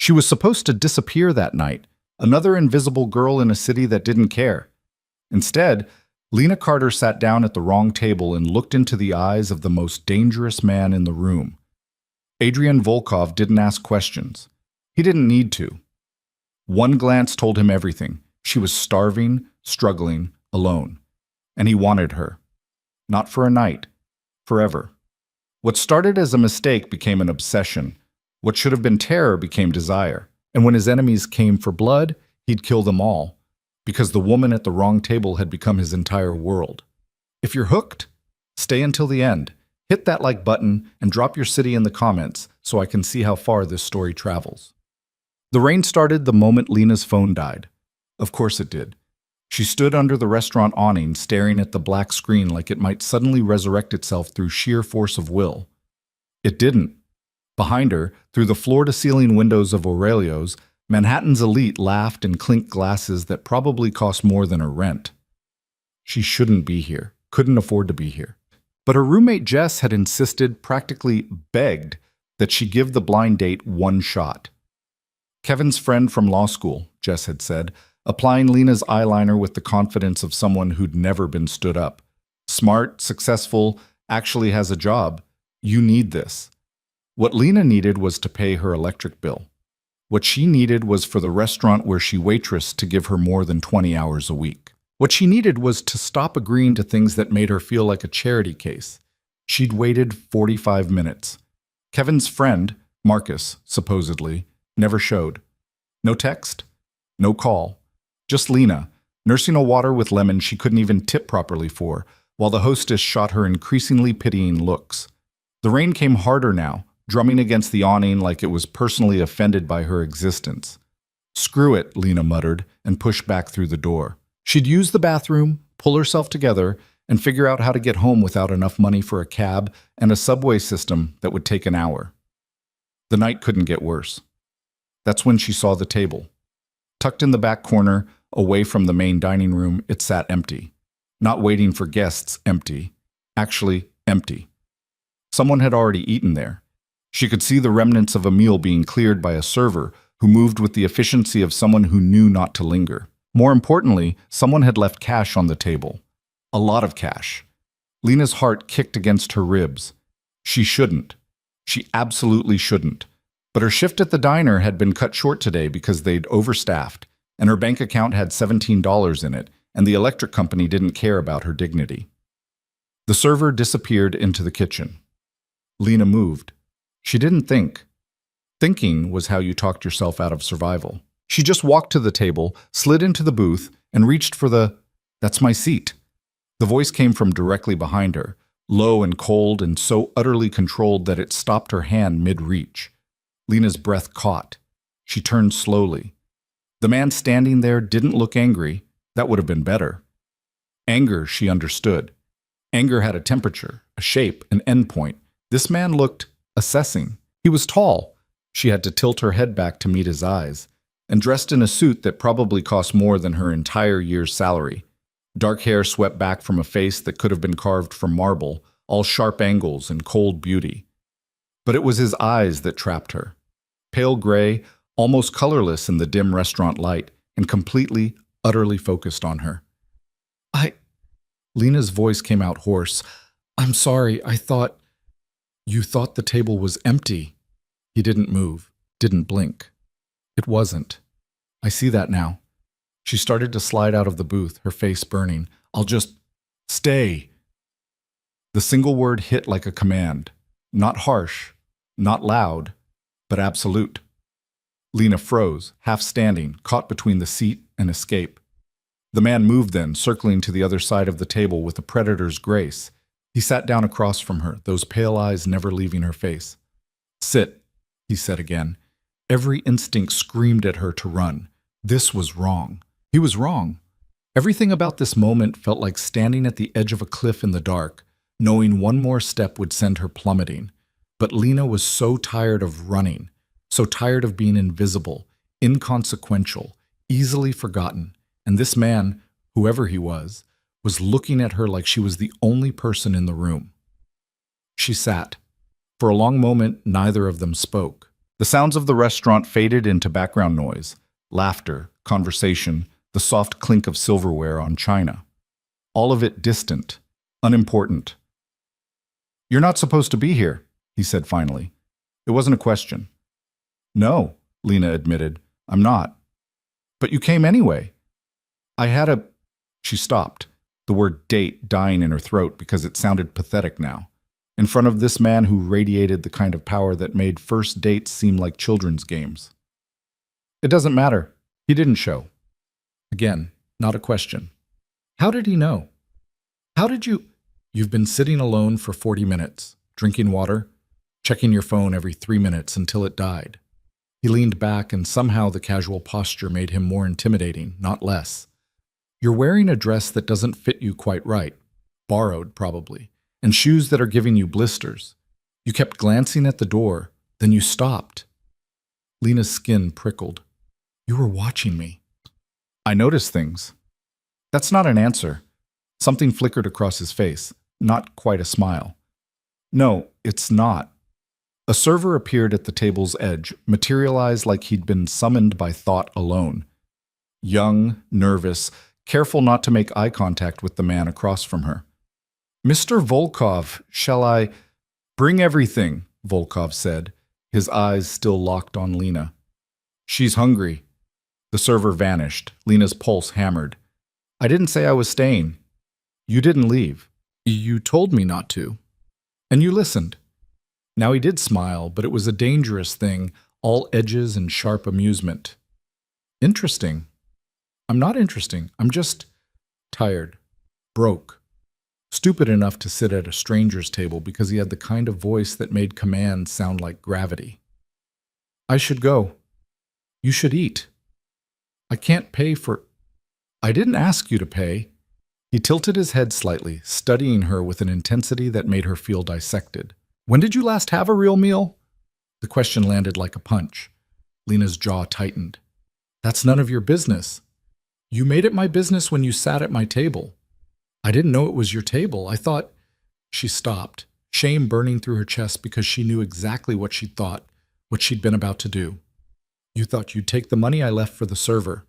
She was supposed to disappear that night, another invisible girl in a city that didn't care. Instead, Lena Carter sat down at the wrong table and looked into the eyes of the most dangerous man in the room. Adrian Volkov didn't ask questions. He didn't need to. One glance told him everything. She was starving, struggling, alone. And he wanted her. Not for a night. Forever. What started as a mistake became an obsession. What should have been terror became desire. And when his enemies came for blood, he'd kill them all. Because the woman at the wrong table had become his entire world. If you're hooked, stay until the end. Hit that like button and drop your city in the comments so I can see how far this story travels. The rain started the moment Lena's phone died. Of course it did. She stood under the restaurant awning staring at the black screen like it might suddenly resurrect itself through sheer force of will. It didn't. Behind her, through the floor-to-ceiling windows of Aurelio's, Manhattan's elite laughed and clinked glasses that probably cost more than her rent. She shouldn't be here, couldn't afford to be here. But her roommate Jess had insisted, practically begged, that she give the blind date one shot. Kevin's friend from law school, Jess had said, applying Lena's eyeliner with the confidence of someone who'd never been stood up. Smart, successful, actually has a job. You need this. What Lena needed was to pay her electric bill. What she needed was for the restaurant where she waitressed to give her more than 20 hours a week. What she needed was to stop agreeing to things that made her feel like a charity case. She'd waited 45 minutes. Kevin's friend, Marcus, supposedly, never showed. No text, no call. Just Lena, nursing a water with lemon she couldn't even tip properly for, while the hostess shot her increasingly pitying looks. The rain came harder now, drumming against the awning like it was personally offended by her existence. Screw it, Lena muttered, and pushed back through the door. She'd use the bathroom, pull herself together, and figure out how to get home without enough money for a cab and a subway system that would take an hour. The night couldn't get worse. That's when she saw the table. Tucked in the back corner, away from the main dining room, it sat empty. Not waiting for guests, empty. Actually, empty. Someone had already eaten there. She could see the remnants of a meal being cleared by a server who moved with the efficiency of someone who knew not to linger. More importantly, someone had left cash on the table. A lot of cash. Lena's heart kicked against her ribs. She shouldn't. She absolutely shouldn't. But her shift at the diner had been cut short today because they'd overstaffed, and her bank account had $17 in it, and the electric company didn't care about her dignity. The server disappeared into the kitchen. Lena moved. She didn't think. Thinking was how you talked yourself out of survival. She just walked to the table, slid into the booth, and reached for the, "That's my seat." The voice came from directly behind her, low and cold and so utterly controlled that it stopped her hand mid-reach. Lena's breath caught. She turned slowly. The man standing there didn't look angry. That would have been better. Anger, she understood. Anger had a temperature, a shape, an endpoint. This man looked assessing. He was tall. She had to tilt her head back to meet his eyes, and dressed in a suit that probably cost more than her entire year's salary. Dark hair swept back from a face that could have been carved from marble, all sharp angles and cold beauty. But it was his eyes that trapped her. Pale gray, almost colorless in the dim restaurant light, and completely, utterly focused on her. Lena's voice came out hoarse. "I'm sorry, You thought the table was empty." He didn't move, didn't blink. It wasn't. "I see that now." She started to slide out of the booth, her face burning. "I'll just stay." The single word hit like a command. Not harsh, not loud, but absolute. Lena froze, half standing, caught between the seat and escape. The man moved then, circling to the other side of the table with a predator's grace. He sat down across from her, those pale eyes never leaving her face. "Sit," he said again. Every instinct screamed at her to run. This was wrong. He was wrong. Everything about this moment felt like standing at the edge of a cliff in the dark, knowing one more step would send her plummeting. But Lena was so tired of running, so tired of being invisible, inconsequential, easily forgotten. And this man, whoever he was looking at her like she was the only person in the room. She sat. For a long moment, neither of them spoke. The sounds of the restaurant faded into background noise, laughter, conversation, the soft clink of silverware on china. All of it distant, unimportant. "You're not supposed to be here," he said finally. It wasn't a question. "No," Lena admitted, "I'm not." "But you came anyway." "I had a—" She stopped, the word date dying in her throat because it sounded pathetic now, in front of this man who radiated the kind of power that made first dates seem like children's games. "It doesn't matter. He didn't show." Again, not a question. "How did he know? How did you—" "You've been sitting alone for 40 minutes, drinking water, checking your phone every 3 minutes until it died." He leaned back, and somehow the casual posture made him more intimidating, not less. "You're wearing a dress that doesn't fit you quite right, borrowed probably, and shoes that are giving you blisters. You kept glancing at the door, then you stopped." Lena's skin prickled. "You were watching me." "I noticed things." That's not an answer. Something flickered across his face, not quite a smile. "No, it's not." A server appeared at the table's edge, materialized like he'd been summoned by thought alone. Young, nervous, careful not to make eye contact with the man across from her. "Mr. Volkov, shall I—" "Bring everything," Volkov said, his eyes still locked on Lena. "She's hungry." The server vanished, Lena's pulse hammered. "I didn't say I was staying." "You didn't leave. You told me not to. And you listened." Now he did smile, but it was a dangerous thing, all edges and sharp amusement. "Interesting." "I'm not interesting. I'm just tired. Broke. Stupid enough to sit at a stranger's table because he had the kind of voice that made commands sound like gravity." "I should go." "You should eat." "I can't pay for—" "I didn't ask you to pay." He tilted his head slightly, studying her with an intensity that made her feel dissected. "When did you last have a real meal?" The question landed like a punch. Lena's jaw tightened. "That's none of your business." "You made it my business when you sat at my table." "I didn't know it was your table. I thought—" She stopped, shame burning through her chest because she knew exactly what she'd thought, what she'd been about to do. "You thought you'd take the money I left for the server."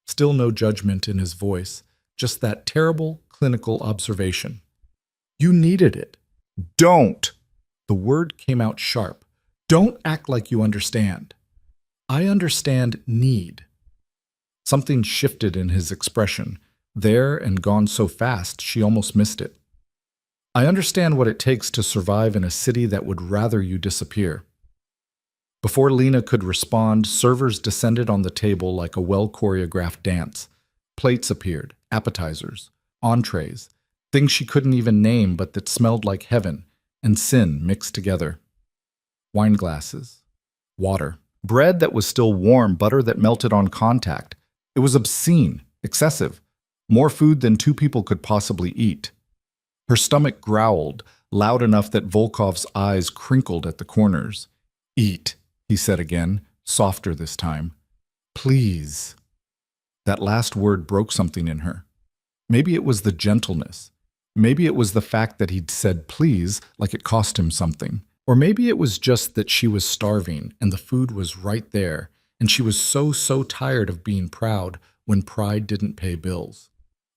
Still no judgment in his voice, just that terrible clinical observation. "You needed it." "Don't!" The word came out sharp. "Don't act like you understand." "I understand need." Something shifted in his expression, there and gone so fast she almost missed it. "I understand what it takes to survive in a city that would rather you disappear." Before Lena could respond, servers descended on the table like a well-choreographed dance. Plates appeared, appetizers, entrees, things she couldn't even name but that smelled like heaven and sin mixed together. Wine glasses, water, bread that was still warm, butter that melted on contact. It was obscene, excessive, more food than two people could possibly eat. Her stomach growled, loud enough that Volkov's eyes crinkled at the corners. "Eat," he said again, softer this time. "Please." That last word broke something in her. Maybe it was the gentleness. Maybe it was the fact that he'd said please like it cost him something. Or maybe it was just that she was starving and the food was right there, and she was so tired of being proud when pride didn't pay bills.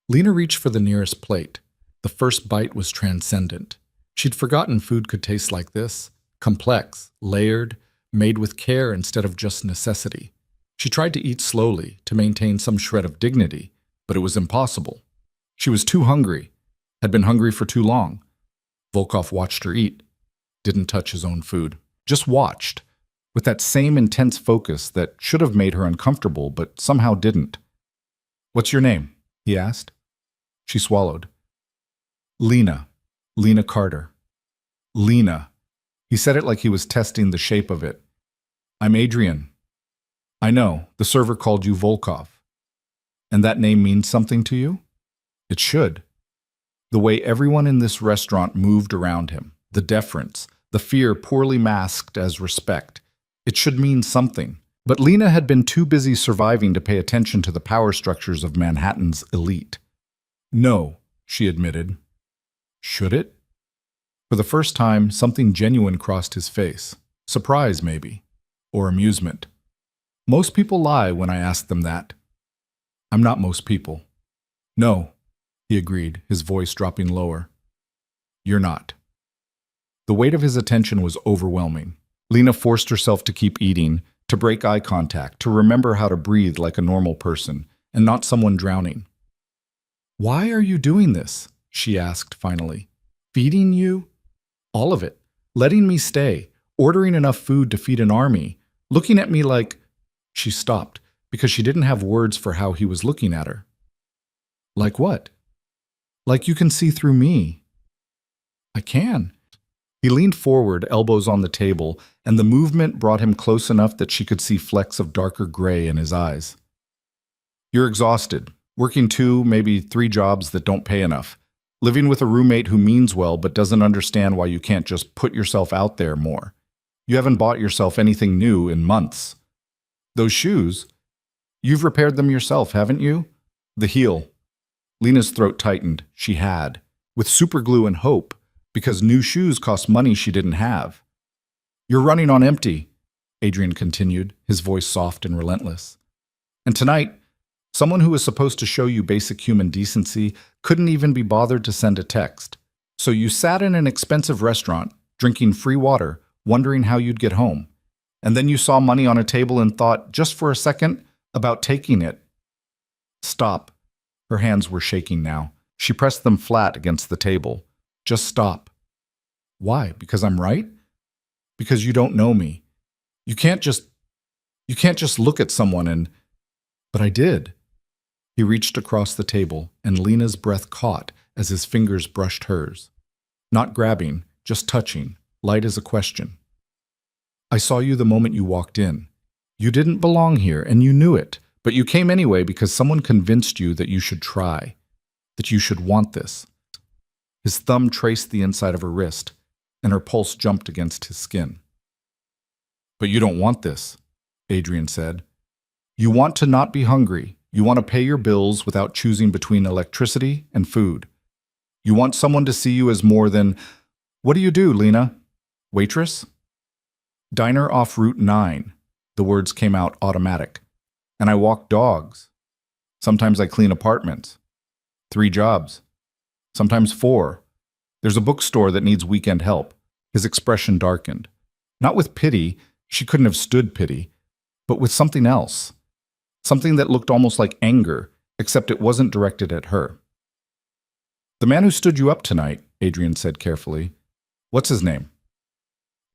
Lena reached for the nearest plate. The first bite was transcendent. She'd forgotten food could taste like this, complex, layered, made with care instead of just necessity. She tried to eat slowly, to maintain some shred of dignity, but it was impossible. She was too hungry, had been hungry for too long. Volkov watched her eat, didn't touch his own food, just watched, with that same intense focus that should have made her uncomfortable, but somehow didn't. "What's your name?" he asked. She swallowed. "Lena. Lena Carter." "Lena." He said it like he was testing the shape of it. "I'm Adrian." "I know, the server called you Volkov." "And that name means something to you?" "It should." The way everyone in this restaurant moved around him, the deference, the fear poorly masked as respect. It should mean something. But Lena had been too busy surviving to pay attention to the power structures of Manhattan's elite. "No," she admitted. Should it? For the first time, something genuine crossed his face. Surprise, maybe. or amusement. Most people lie when I ask them that. I'm not most people. No, he agreed, his voice dropping lower. You're not. The weight of his attention was overwhelming. Lena forced herself to keep eating, to break eye contact, to remember how to breathe like a normal person, and not someone drowning. Why are you doing this? She asked finally. Feeding you? All of it. Letting me stay. Ordering enough food to feed an army. Looking at me like… She stopped, because she didn't have words for how he was looking at her. Like what? Like you can see through me. I can. He leaned forward, elbows on the table, and the movement brought him close enough that she could see flecks of darker gray in his eyes. You're exhausted, working 2, maybe 3 jobs that don't pay enough, living with a roommate who means well but doesn't understand why you can't just put yourself out there more. You haven't bought yourself anything new in months. Those shoes, you've repaired them yourself, haven't you? The heel. Lena's throat tightened. She had. With superglue and hope, because new shoes cost money she didn't have. You're running on empty, Adrian continued, his voice soft and relentless. And tonight, someone who was supposed to show you basic human decency couldn't even be bothered to send a text. So you sat in an expensive restaurant, drinking free water, wondering how you'd get home. And then you saw money on a table and thought, just for a second, about taking it. Stop. Her hands were shaking now. She pressed them flat against the table. Just stop. Why? Because I'm right? Because you don't know me. You can't just look at someone and… But I did. He reached across the table, and Lena's breath caught as his fingers brushed hers. Not grabbing, just touching, light as a question. I saw you the moment you walked in. You didn't belong here, and you knew it, but you came anyway because someone convinced you that you should try, that you should want this. His thumb traced the inside of her wrist, and her pulse jumped against his skin. But you don't want this, Adrian said. You want to not be hungry. You want to pay your bills without choosing between electricity and food. You want someone to see you as more than… What do you do, Lena? Waitress? Diner off Route 9. The words came out automatic. And I walk dogs. Sometimes I clean apartments. 3 jobs. Sometimes 4. There's a bookstore that needs weekend help. His expression darkened. Not with pity, she couldn't have stood pity, but with something else. Something that looked almost like anger, except it wasn't directed at her. The man who stood you up tonight, Adrian said carefully. What's his name?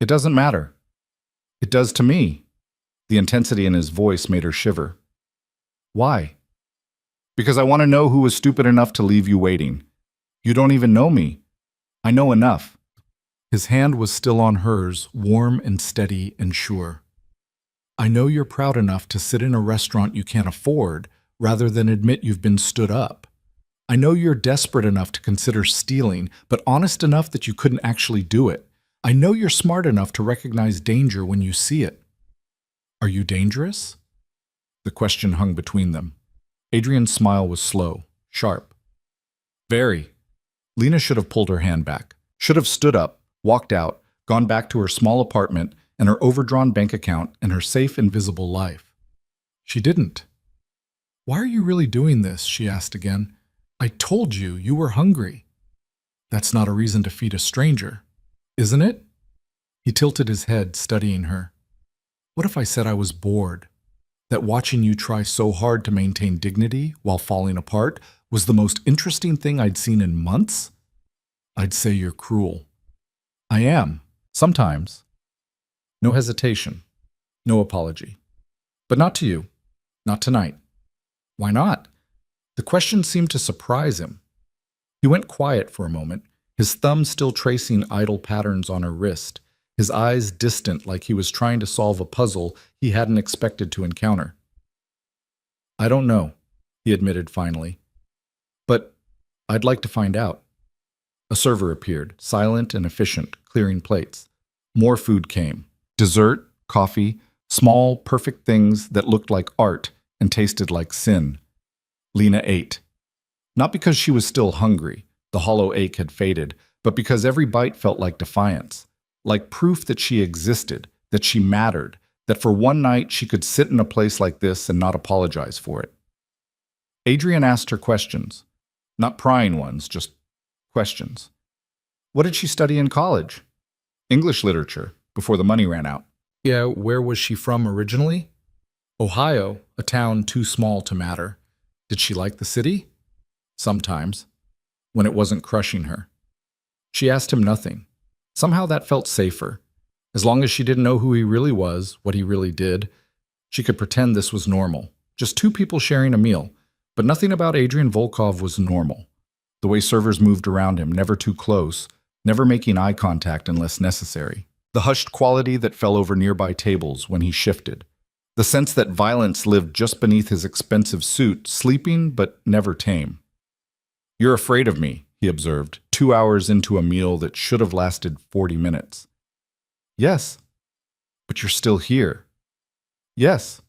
It doesn't matter. It does to me. The intensity in his voice made her shiver. Why? Because I want to know who was stupid enough to leave you waiting. You don't even know me. I know enough. His hand was still on hers, warm and steady and sure. I know you're proud enough to sit in a restaurant you can't afford rather than admit you've been stood up. I know you're desperate enough to consider stealing, but honest enough that you couldn't actually do it. I know you're smart enough to recognize danger when you see it. Are you dangerous? The question hung between them. Adrian's smile was slow, sharp. Very. Lena should have pulled her hand back, should have stood up, walked out, gone back to her small apartment and her overdrawn bank account and her safe, invisible life. She didn't. Why are you really doing this? She asked again. I told you you were hungry. That's not a reason to feed a stranger, isn't it? He tilted his head, studying her. What if I said I was bored? That watching you try so hard to maintain dignity while falling apart was the most interesting thing I'd seen in months? I'd say you're cruel. I am, sometimes. No hesitation, no apology. But not to you, not tonight. Why not? The question seemed to surprise him. He went quiet for a moment, his thumb still tracing idle patterns on her wrist, his eyes distant like he was trying to solve a puzzle he hadn't expected to encounter. I don't know, he admitted finally. But I'd like to find out. A server appeared, silent and efficient, clearing plates. More food came. Dessert, coffee, small, perfect things that looked like art and tasted like sin. Lena ate. Not because she was still hungry, the hollow ache had faded, but because every bite felt like defiance, like proof that she existed, that she mattered, that for one night she could sit in a place like this and not apologize for it. Adrian asked her questions, not prying ones, just questions. What did she study in college? English literature, before the money ran out. Yeah, where was she from originally? Ohio, a town too small to matter. Did she like the city? Sometimes, when it wasn't crushing her. She asked him nothing. Somehow that felt safer. As long as she didn't know who he really was, what he really did, she could pretend this was normal. Just two people sharing a meal. But nothing about Adrian Volkov was normal. The way servers moved around him, never too close, never making eye contact unless necessary. The hushed quality that fell over nearby tables when he shifted. The sense that violence lived just beneath his expensive suit, sleeping but never tame. You're afraid of me, he observed, 2 hours into a meal that should have lasted 40 minutes. Yes, but you're still here. Yes.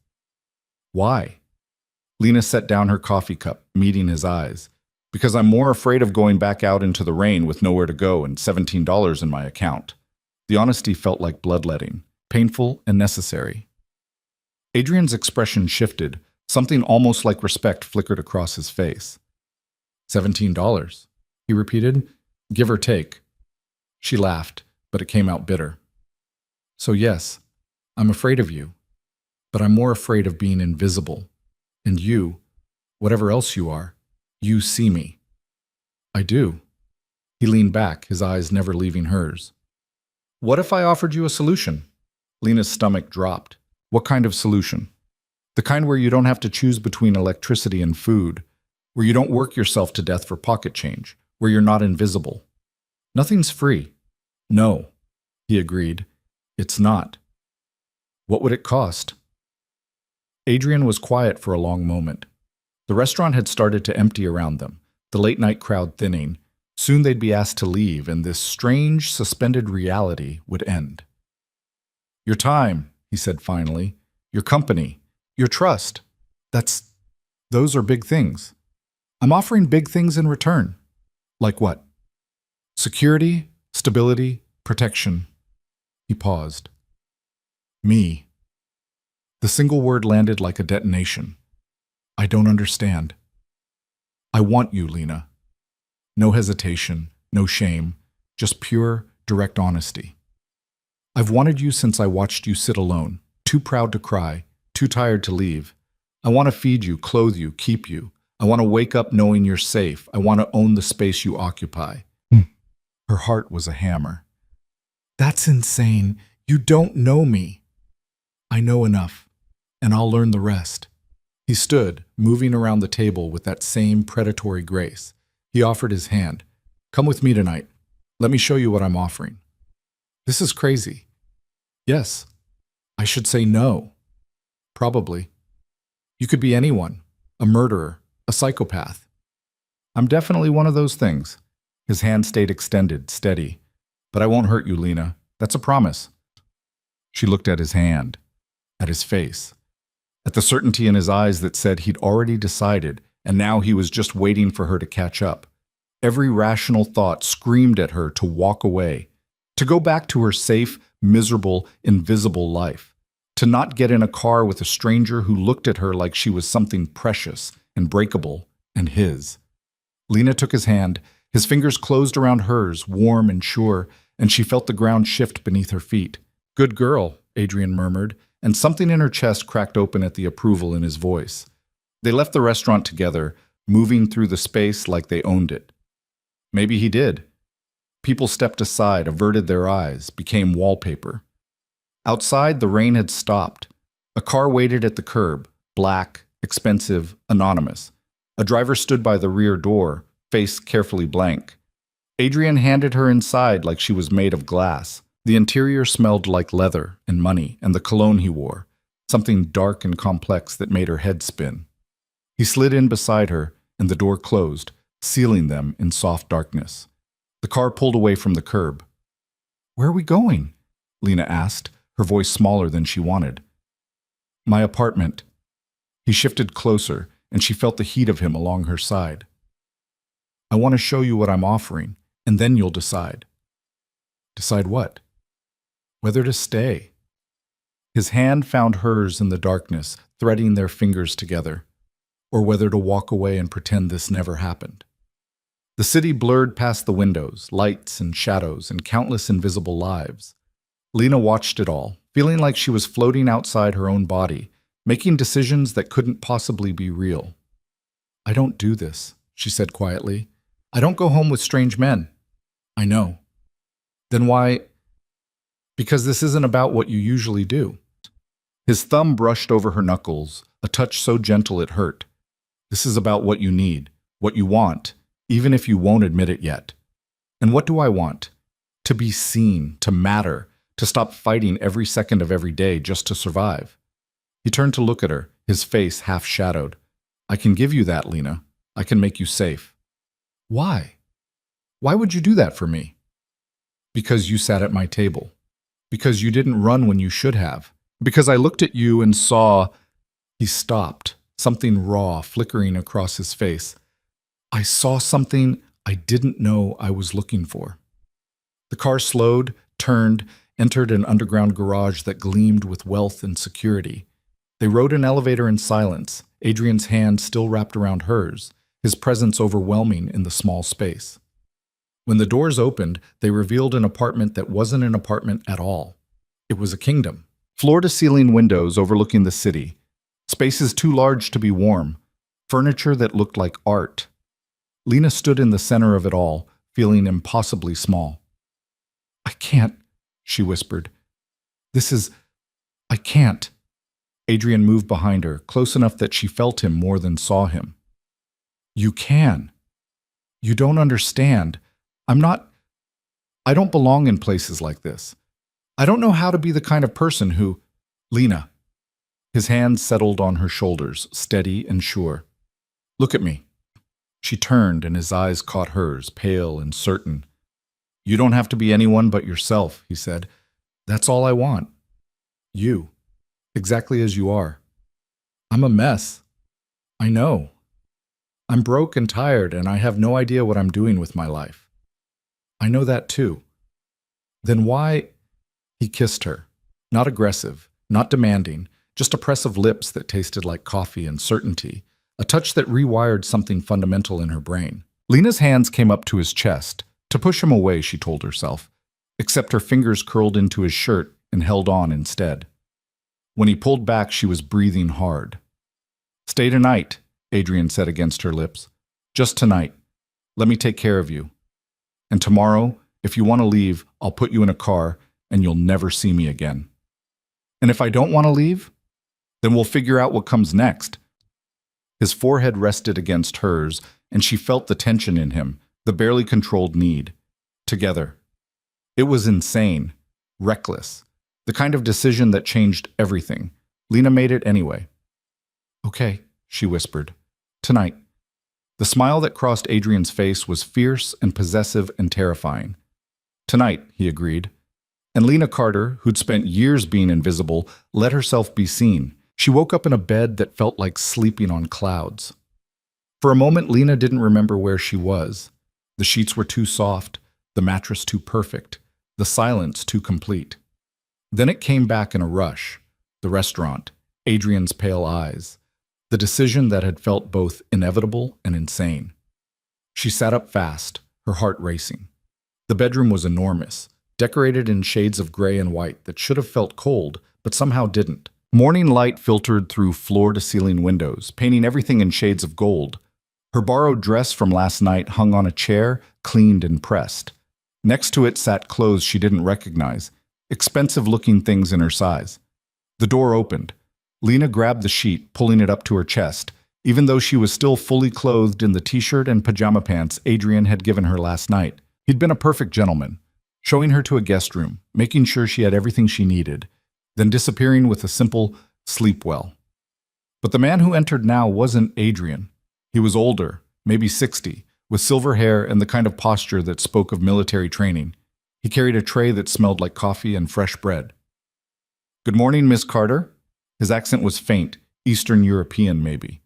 Why? Lena set down her coffee cup, meeting his eyes. Because I'm more afraid of going back out into the rain with nowhere to go and $17 in my account. The honesty felt like bloodletting, painful and necessary. Adrian's expression shifted. Something almost like respect flickered across his face. $17, he repeated, give or take. She laughed, but it came out bitter. So yes, I'm afraid of you, but I'm more afraid of being invisible. And you, whatever else you are, you see me. I do. He leaned back, his eyes never leaving hers. What if I offered you a solution? Lena's stomach dropped. What kind of solution? The kind where you don't have to choose between electricity and food, where you don't work yourself to death for pocket change, where you're not invisible. Nothing's free. No, he agreed. It's not. What would it cost? Adrian was quiet for a long moment. The restaurant had started to empty around them, the late-night crowd thinning. Soon they'd be asked to leave, and this strange, suspended reality would end. Your time, he said finally. Your company. Your trust. Those are big things. I'm offering big things in return. Like what? Security, stability, protection. He paused. Me. The single word landed like a detonation. I don't understand. I want you, Lena. No hesitation, no shame, just pure, direct honesty. I've wanted you since I watched you sit alone, too proud to cry, too tired to leave. I want to feed you, clothe you, keep you. I want to wake up knowing you're safe. I want to own the space you occupy. Her heart was a hammer. That's insane. You don't know me. I know enough, and I'll learn the rest. He stood, moving around the table with that same predatory grace. He offered his hand. Come with me tonight. Let me show you what I'm offering. This is crazy. Yes. I should say no. Probably. You could be anyone. A murderer. A psychopath. I'm definitely one of those things. His hand stayed extended, steady. But I won't hurt you, Lena. That's a promise. She looked at his hand, at his face, at the certainty in his eyes that said he'd already decided, and now he was just waiting for her to catch up. Every rational thought screamed at her to walk away, to go back to her safe, miserable, invisible life, to not get in a car with a stranger who looked at her like she was something precious and breakable and his. Lena took his hand. His fingers closed around hers, warm and sure, and she felt the ground shift beneath her feet. Good girl, Adrian murmured, and something in her chest cracked open at the approval in his voice. They left the restaurant together, moving through the space like they owned it. Maybe he did. People stepped aside, averted their eyes, became wallpaper. Outside, the rain had stopped. A car waited at the curb, black, expensive, anonymous. A driver stood by the rear door, face carefully blank. Adrian handed her inside like she was made of glass. The interior smelled like leather and money and the cologne he wore, something dark and complex that made her head spin. He slid in beside her, and the door closed, sealing them in soft darkness. The car pulled away from the curb. Where are we going? Lena asked, her voice smaller than she wanted. My apartment. He shifted closer, and she felt the heat of him along her side. I want to show you what I'm offering, and then you'll decide. Decide what? Whether to stay. His hand found hers in the darkness, threading their fingers together, or whether to walk away and pretend this never happened. The city blurred past the windows, lights and shadows, and countless invisible lives. Lena watched it all, feeling like she was floating outside her own body, making decisions that couldn't possibly be real. "I don't do this," she said quietly. "I don't go home with strange men." "I know." "Then why?" "Because this isn't about what you usually do." His thumb brushed over her knuckles, a touch so gentle it hurt. "This is about what you need, what you want, even if you won't admit it yet." "And what do I want?" "To be seen, to matter, to stop fighting every second of every day just to survive." He turned to look at her, his face half shadowed. "I can give you that, Lena. I can make you safe." "Why? Why would you do that for me?" "Because you sat at my table. Because you didn't run when you should have. Because I looked at you and saw—" He stopped, something raw flickering across his face. "I saw something I didn't know I was looking for." The car slowed, turned, entered an underground garage that gleamed with wealth and security. They rode an elevator in silence, Adrian's hand still wrapped around hers, his presence overwhelming in the small space. When the doors opened, they revealed an apartment that wasn't an apartment at all. It was a kingdom. Floor-to-ceiling windows overlooking the city, spaces too large to be warm, furniture that looked like art. Lena stood in the center of it all, feeling impossibly small. "I can't," she whispered. I can't." Adrian moved behind her, close enough that she felt him more than saw him. "You can. You don't understand. I don't belong in places like this. I don't know how to be the kind of person who—" "Lena." His hands settled on her shoulders, steady and sure. "Look at me." She turned and his eyes caught hers, pale and certain. "You don't have to be anyone but yourself," he said. "That's all I want. You. Exactly as you are. I'm a mess. I know. I'm broke and tired, and I have no idea what I'm doing with my life. I know that too. Then why—" He kissed her. Not aggressive, not demanding, just a press of lips that tasted like coffee and certainty, a touch that rewired something fundamental in her brain. Lena's hands came up to his chest. To push him away, she told herself, except her fingers curled into his shirt and held on instead. When he pulled back, she was breathing hard. "Stay tonight," Adrian said against her lips. "Just tonight. Let me take care of you. And tomorrow, if you want to leave, I'll put you in a car and you'll never see me again. And if I don't want to leave, then we'll figure out what comes next." His forehead rested against hers, and she felt the tension in him, the barely controlled need. Together. It was insane, reckless, the kind of decision that changed everything. Lena made it anyway. "Okay," she whispered. "Tonight." The smile that crossed Adrian's face was fierce and possessive and terrifying. "Tonight," he agreed. And Lena Carter, who'd spent years being invisible, let herself be seen. She woke up in a bed that felt like sleeping on clouds. For a moment, Lena didn't remember where she was. The sheets were too soft, the mattress too perfect, the silence too complete. Then it came back in a rush. The restaurant, Adrian's pale eyes, the decision that had felt both inevitable and insane. She sat up fast, her heart racing. The bedroom was enormous, decorated in shades of gray and white that should have felt cold, but somehow didn't. Morning light filtered through floor-to-ceiling windows, painting everything in shades of gold. Her borrowed dress from last night hung on a chair, cleaned and pressed. Next to it sat clothes she didn't recognize, expensive-looking things in her size. The door opened. Lena grabbed the sheet, pulling it up to her chest, even though she was still fully clothed in the t-shirt and pajama pants Adrian had given her last night. He'd been a perfect gentleman, showing her to a guest room, making sure she had everything she needed, then disappearing with a simple "sleep well." But the man who entered now wasn't Adrian. He was older, maybe 60, with silver hair and the kind of posture that spoke of military training. He carried a tray that smelled like coffee and fresh bread. "Good morning, Miss Carter." His accent was faint, Eastern European maybe.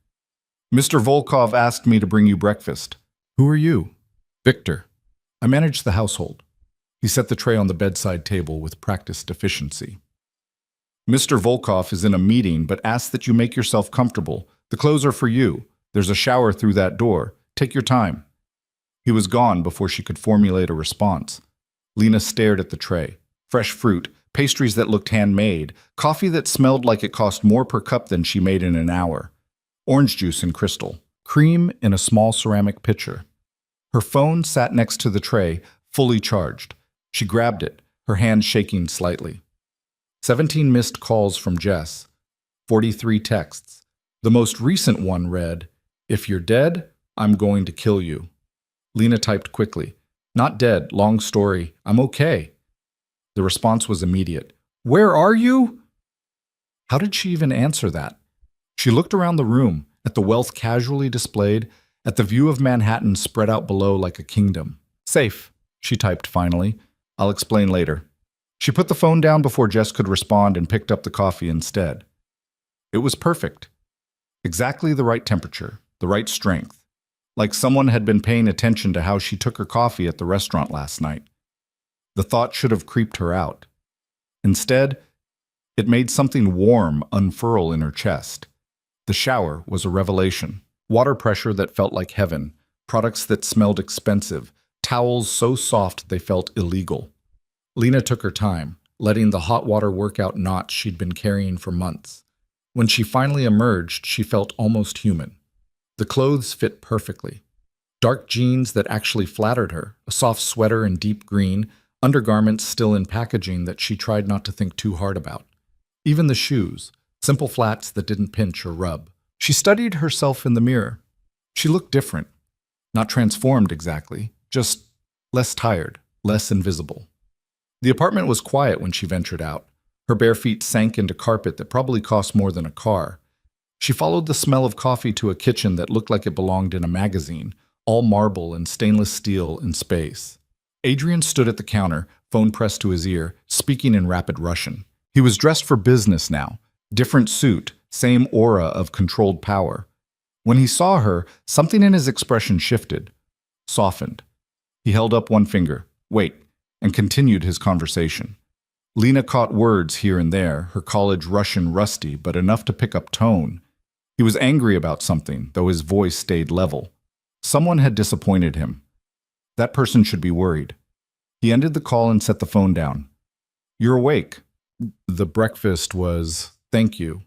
"Mr. Volkov asked me to bring you breakfast." "Who are you?" "Victor. I manage the household." He set the tray on the bedside table with practiced efficiency. Mr. Volkov is in a meeting but asks that you make yourself comfortable. The clothes are for you. There's a shower through that door. Take your time." He was gone before she could formulate a response. Lena stared at the tray. Fresh fruit, pastries that looked handmade, coffee that smelled like it cost more per cup than she made in an hour, orange juice in crystal, cream in a small ceramic pitcher. Her phone sat next to the tray, fully charged. She grabbed it, her hand shaking slightly. 17 missed calls from Jess. 43 texts. The most recent one read, "If you're dead, I'm going to kill you." Lena typed quickly, "Not dead, long story, I'm okay." The response was immediate. "Where are you?" How did she even answer that? She looked around the room, at the wealth casually displayed, at the view of Manhattan spread out below like a kingdom. "Safe," she typed finally. "I'll explain later." She put the phone down before Jess could respond and picked up the coffee instead. It was perfect. Exactly the right temperature, the right strength. Like someone had been paying attention to how she took her coffee at the restaurant last night. The thought should have creeped her out. Instead, it made something warm unfurl in her chest. The shower was a revelation. Water pressure that felt like heaven, products that smelled expensive, towels so soft they felt illegal. Lena took her time, letting the hot water work out knots she'd been carrying for months. When she finally emerged, she felt almost human. The clothes fit perfectly. Dark jeans that actually flattered her, a soft sweater in deep green, undergarments still in packaging that she tried not to think too hard about. Even the shoes, simple flats that didn't pinch or rub. She studied herself in the mirror. She looked different. Not transformed exactly, just less tired, less invisible. The apartment was quiet when she ventured out. Her bare feet sank into carpet that probably cost more than a car. She followed the smell of coffee to a kitchen that looked like it belonged in a magazine, all marble and stainless steel in space. Adrian stood at the counter, phone pressed to his ear, speaking in rapid Russian. He was dressed for business now. Different suit, same aura of controlled power. When he saw her, something in his expression shifted, softened. He held up one finger, "Wait," and continued his conversation. Lena caught words here and there, her college Russian rusty, but enough to pick up tone. He was angry about something, though his voice stayed level. Someone had disappointed him. That person should be worried. He ended the call and set the phone down. "You're awake." The breakfast was, "Thank you."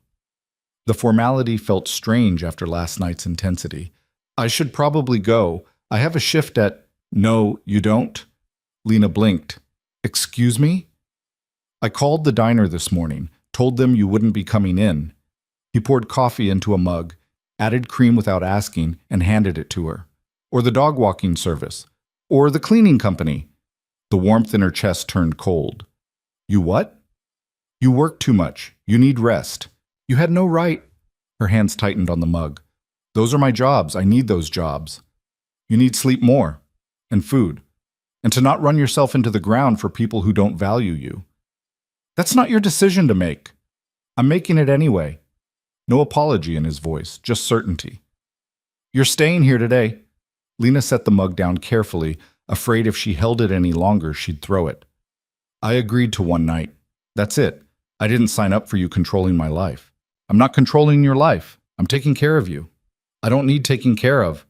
The formality felt strange after last night's intensity. "I should probably go. I have a shift at—" "No, you don't." Lena blinked. "Excuse me?" "I called the diner this morning, told them you wouldn't be coming in." He poured coffee into a mug, added cream without asking, and handed it to her. "Or the dog walking service. Or the cleaning company." The warmth in her chest turned cold. "You what?" "You work too much. You need rest. You had no right." Her hands tightened on the mug. "Those are my jobs. I need those jobs. You need sleep more. And food. And to not run yourself into the ground for people who don't value you. That's not your decision to make. I'm making it anyway." No apology in his voice, just certainty. "You're staying here today." Lena set the mug down carefully, afraid if she held it any longer, she'd throw it. "I agreed to one night. That's it. I didn't sign up for you controlling my life. I'm not controlling your life. I'm taking care of you. I don't need taking care of."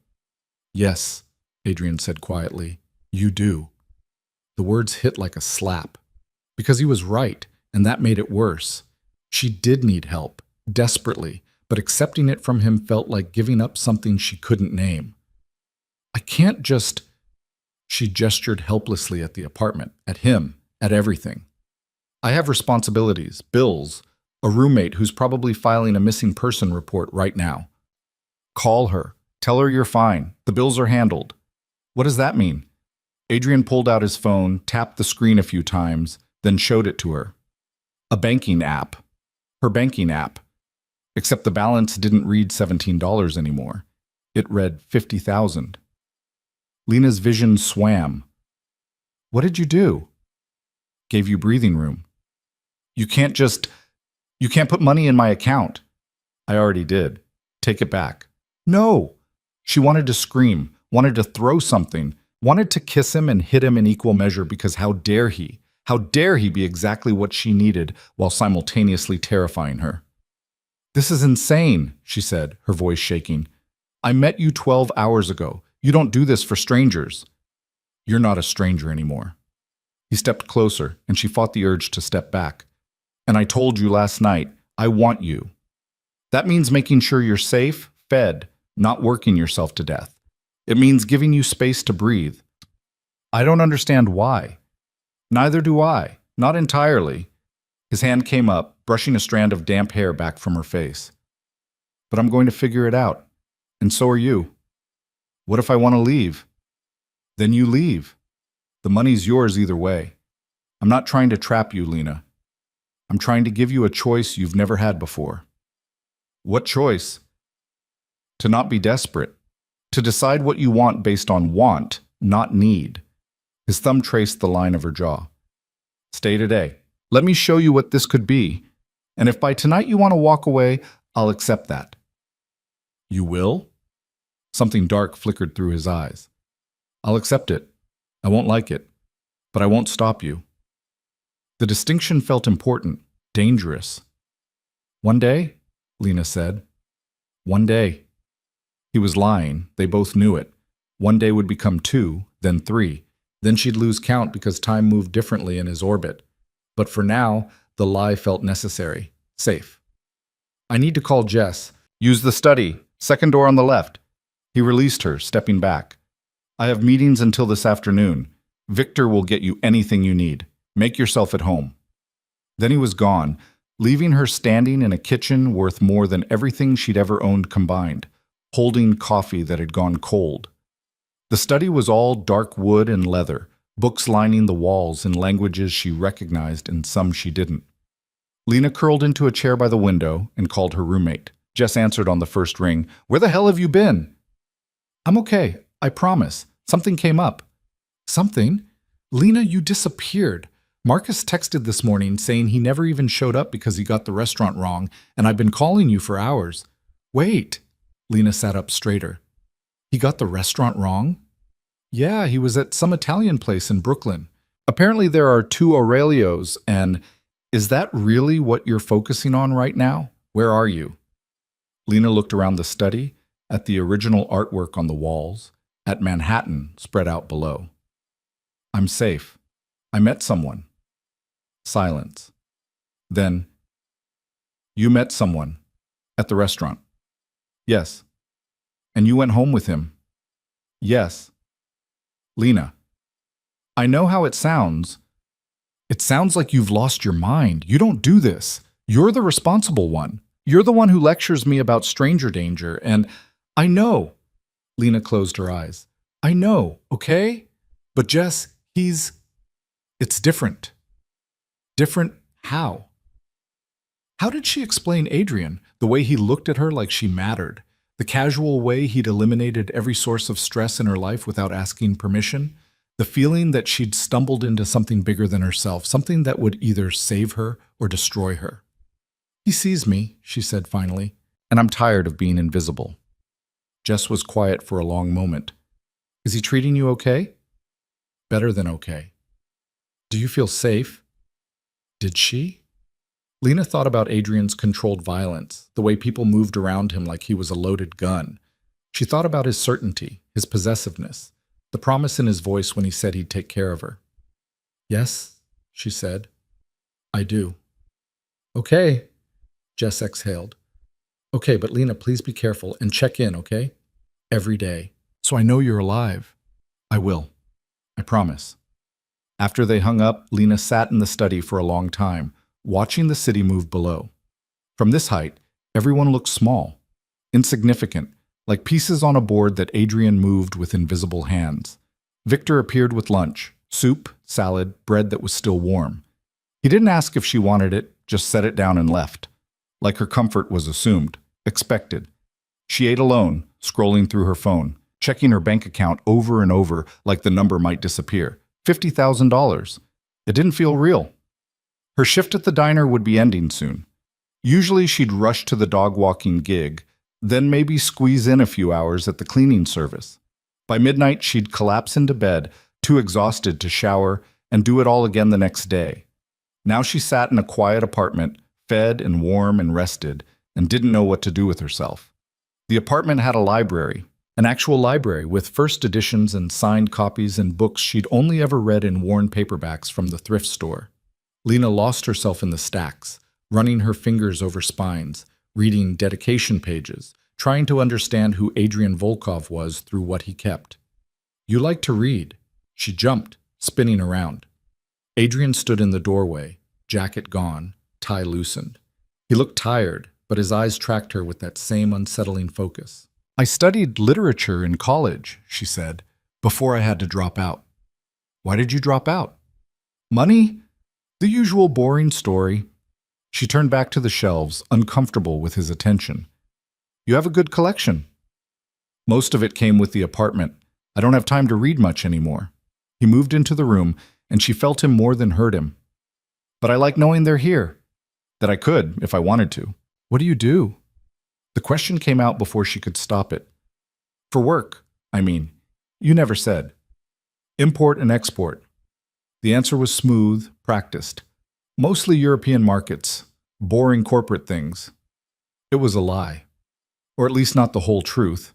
"Yes," Adrian said quietly, "you do." The words hit like a slap. Because he was right, and that made it worse. She did need help, desperately, but accepting it from him felt like giving up something she couldn't name. "I can't just—" She gestured helplessly at the apartment, at him, at everything. "I have responsibilities, bills, a roommate who's probably filing a missing person report right now. Call her. Tell her you're fine. The bills are handled." "What does that mean?" Adrian pulled out his phone, tapped the screen a few times, then showed it to her. A banking app. Her banking app. Except the balance didn't read $17 anymore. It read $50,000. Lena's vision swam. "What did you do?" "Gave you breathing room." You can't put money in my account." "I already did. Take it back." "No." She wanted to scream, wanted to throw something, wanted to kiss him and hit him in equal measure because how dare he? How dare he be exactly what she needed while simultaneously terrifying her? "This is insane," she said, her voice shaking. "I met you 12 hours ago. You don't do this for strangers." "You're not a stranger anymore." He stepped closer, and she fought the urge to step back. "And I told you last night, I want you. That means making sure you're safe, fed, not working yourself to death. It means giving you space to breathe." "I don't understand why." "Neither do I. Not entirely." His hand came up, brushing a strand of damp hair back from her face. "But I'm going to figure it out. And so are you. What if I want to leave?" "Then you leave. The money's yours either way. I'm not trying to trap you, Lena. I'm trying to give you a choice you've never had before." "What choice?" "To not be desperate. To decide what you want based on want, not need." His thumb traced the line of her jaw. "Stay today. Let me show you what this could be. And if by tonight you want to walk away, I'll accept that." "You will?" Something dark flickered through his eyes. "I'll accept it. I won't like it. But I won't stop you." The distinction felt important, dangerous. "One day?" Lena said. "One day." He was lying. They both knew it. One day would become 2, then 3. Then she'd lose count because time moved differently in his orbit. But for now, the lie felt necessary, safe. "I need to call Jess. Use the study. Second door on the left." He released her, stepping back. "I have meetings until this afternoon. Victor will get you anything you need. Make yourself at home." Then he was gone, leaving her standing in a kitchen worth more than everything she'd ever owned combined, holding coffee that had gone cold. The study was all dark wood and leather, books lining the walls in languages she recognized and some she didn't. Lena curled into a chair by the window and called her roommate. Jess answered on the first ring. "Where the hell have you been?" "I'm okay, I promise. Something came up." "Something? Lena, you disappeared. Marcus texted this morning saying he never even showed up because he got the restaurant wrong, and I've been calling you for hours." "Wait." Lena sat up straighter. "He got the restaurant wrong?" "Yeah, he was at some Italian place in Brooklyn. Apparently there are 2 Aurelios, and is that really what you're focusing on right now? Where are you?" Lena looked around the study, at the original artwork on the walls, at Manhattan spread out below. "I'm safe. I met someone." Silence. Then, "You met someone at the restaurant?" "Yes." "And you went home with him?" "Yes." "Lena, I know how it sounds. It sounds like you've lost your mind. You don't do this. You're the responsible one. You're the one who lectures me about stranger danger, and I know." Lena closed her eyes. "I know, okay? But Jess, it's different." "Different how?" How did she explain Adrian? The way he looked at her like she mattered? The casual way he'd eliminated every source of stress in her life without asking permission? The feeling that she'd stumbled into something bigger than herself, something that would either save her or destroy her. "He sees me," she said finally, "and I'm tired of being invisible." Jess was quiet for a long moment. "Is he treating you okay?" "Better than okay." "Do you feel safe?" Did she? Lena thought about Adrian's controlled violence, the way people moved around him like he was a loaded gun. She thought about his certainty, his possessiveness, the promise in his voice when he said he'd take care of her. "Yes," she said. "I do." "Okay," Jess exhaled. "Okay, but Lena, please be careful and check in, okay? Every day. So I know you're alive." "I will. I promise." After they hung up, Lena sat in the study for a long time, watching the city move below. From this height, everyone looked small, insignificant, like pieces on a board that Adrian moved with invisible hands. Victor appeared with lunch, soup, salad, bread that was still warm. He didn't ask if she wanted it, just set it down and left. Like her comfort was assumed, expected. She ate alone, scrolling through her phone, checking her bank account over and over like the number might disappear. $50,000. It didn't feel real. Her shift at the diner would be ending soon. Usually she'd rush to the dog-walking gig, then maybe squeeze in a few hours at the cleaning service. By midnight, she'd collapse into bed, too exhausted to shower, and do it all again the next day. Now she sat in a quiet apartment, fed and warm and rested, and didn't know what to do with herself. The apartment had a library, an actual library with first editions and signed copies and books she'd only ever read in worn paperbacks from the thrift store. Lena lost herself in the stacks, running her fingers over spines, reading dedication pages, trying to understand who Adrian Volkov was through what he kept. "You like to read." She jumped, spinning around. Adrian stood in the doorway, jacket gone, tie loosened. He looked tired, but his eyes tracked her with that same unsettling focus. "I studied literature in college," she said, "before I had to drop out." "Why did you drop out?" "Money? The usual boring story." She turned back to the shelves, uncomfortable with his attention. "You have a good collection." "Most of it came with the apartment. I don't have time to read much anymore." He moved into the room, and she felt him more than heard him. "But I like knowing they're here. That I could, if I wanted to." "What do you do?" The question came out before she could stop it. "For work, I mean. You never said." "Import and export." The answer was smooth, practiced. "Mostly European markets. Boring corporate things." It was a lie. Or at least not the whole truth.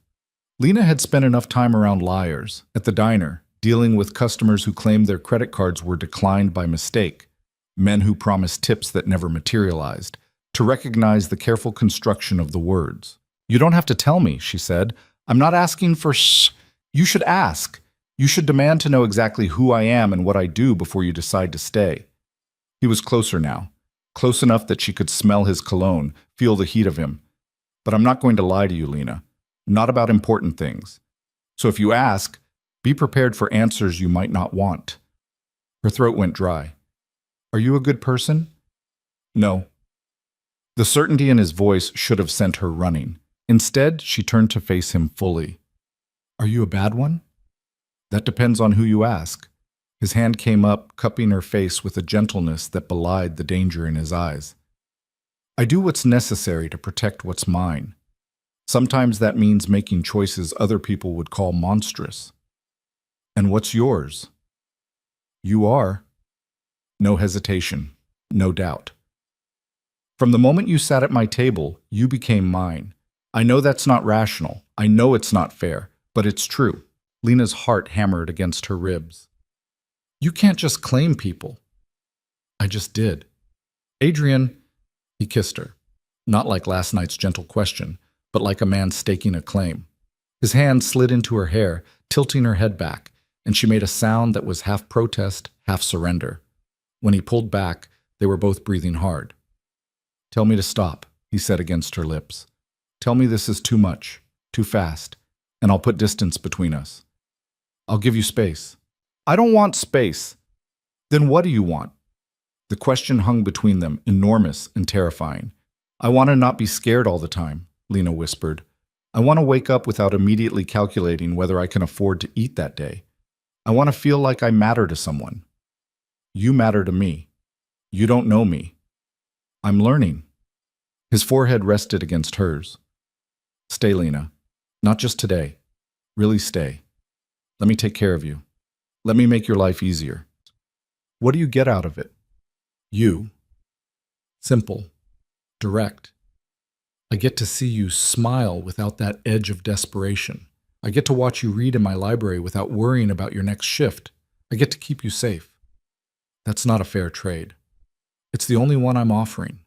Lena had spent enough time around liars, at the diner, dealing with customers who claimed their credit cards were declined by mistake, men who promised tips that never materialized, to recognize the careful construction of the words. "You don't have to tell me," she said. "I'm not asking for shh. You should ask. You should demand to know exactly who I am and what I do before you decide to stay." He was closer now, close enough that she could smell his cologne, feel the heat of him. "But I'm not going to lie to you, Lena. Not about important things. So if you ask, be prepared for answers you might not want." Her throat went dry. "Are you a good person?" "No." The certainty in his voice should have sent her running. Instead, she turned to face him fully. "Are you a bad one?" "That depends on who you ask." His hand came up, cupping her face with a gentleness that belied the danger in his eyes. "I do what's necessary to protect what's mine. Sometimes that means making choices other people would call monstrous." "And what's yours?" "You are." No hesitation, no doubt. "From the moment you sat at my table, you became mine. I know that's not rational. I know it's not fair, but it's true." Lena's heart hammered against her ribs. "You can't just claim people." "I just did." "Adrian," he kissed her, not like last night's gentle question, but like a man staking a claim. His hand slid into her hair, tilting her head back, and she made a sound that was half protest, half surrender. When he pulled back, they were both breathing hard. "Tell me to stop," he said against her lips. "Tell me this is too much, too fast, and I'll put distance between us. I'll give you space." "I don't want space." "Then what do you want?" The question hung between them, enormous and terrifying. "I want to not be scared all the time," Lena whispered. "I want to wake up without immediately calculating whether I can afford to eat that day. I want to feel like I matter to someone." "You matter to me. You don't know me." "I'm learning." His forehead rested against hers. "Stay, Lena. Not just today. Really stay. Let me take care of you. Let me make your life easier." "What do you get out of it?" "You. Simple. Direct. I get to see you smile without that edge of desperation. I get to watch you read in my library without worrying about your next shift. I get to keep you safe." That's not a fair trade. It's the only one I'm offering.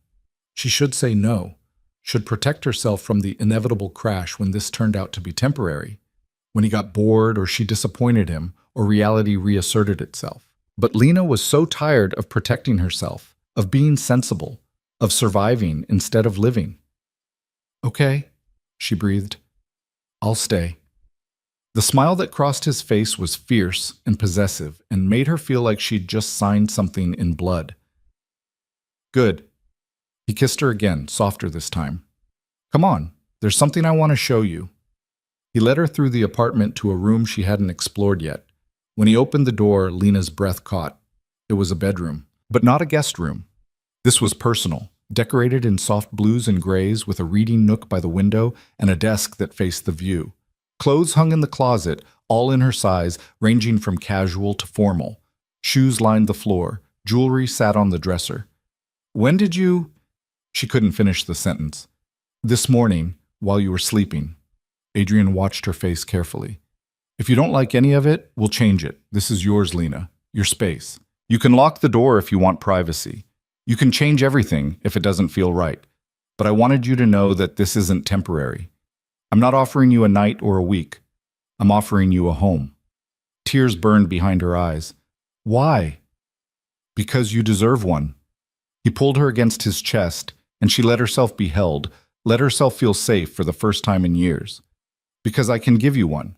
She should say no, should protect herself from the inevitable crash when this turned out to be temporary, when he got bored or she disappointed him or reality reasserted itself. But Lena was so tired of protecting herself, of being sensible, of surviving instead of living. "Okay," she breathed. "I'll stay." The smile that crossed his face was fierce and possessive and made her feel like she'd just signed something in blood. "Good." He kissed her again, softer this time. "Come on, there's something I want to show you." He led her through the apartment to a room she hadn't explored yet. When he opened the door, Lena's breath caught. It was a bedroom, but not a guest room. This was personal, decorated in soft blues and grays with a reading nook by the window and a desk that faced the view. Clothes hung in the closet, all in her size, ranging from casual to formal. Shoes lined the floor. Jewelry sat on the dresser. When did you... She couldn't finish the sentence. This morning, while you were sleeping. Adrian watched her face carefully. If you don't like any of it, we'll change it. This is yours, Lena. Your space. You can lock the door if you want privacy. You can change everything if it doesn't feel right. But I wanted you to know that this isn't temporary. I'm not offering you a night or a week. I'm offering you a home. Tears burned behind her eyes. Why? Because you deserve one. He pulled her against his chest, and she let herself be held, let herself feel safe for the first time in years. Because I can give you one.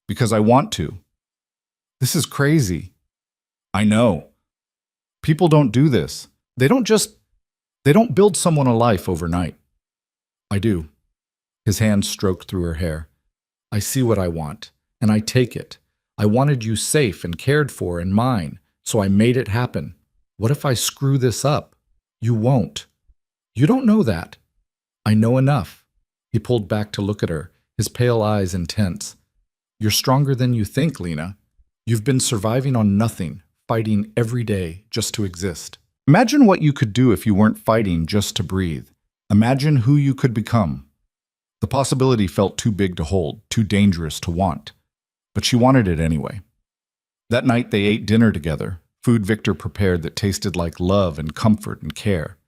Because I want to. This is crazy. I know. People don't do this. They don't build someone a life overnight. I do. His hand stroked through her hair. I see what I want, and I take it. I wanted you safe and cared for and mine, so I made it happen. What if I screw this up? You won't. You don't know that. I know enough. He pulled back to look at her, his pale eyes intense. You're stronger than you think, Lena. You've been surviving on nothing, fighting every day just to exist. Imagine what you could do if you weren't fighting just to breathe. Imagine who you could become. The possibility felt too big to hold, too dangerous to want. But she wanted it anyway. That night they ate dinner together, food Victor prepared that tasted like love and comfort and care.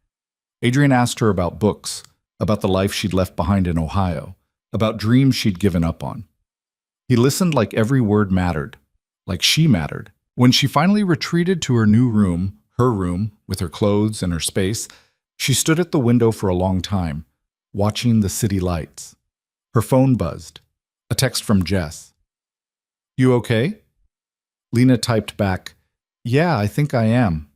Adrian asked her about books, about the life she'd left behind in Ohio, about dreams she'd given up on. He listened like every word mattered, like she mattered. When she finally retreated to her new room, her room, with her clothes and her space, she stood at the window for a long time, watching the city lights. Her phone buzzed. A text from Jess. You okay? Lena typed back, Yeah, I think I am.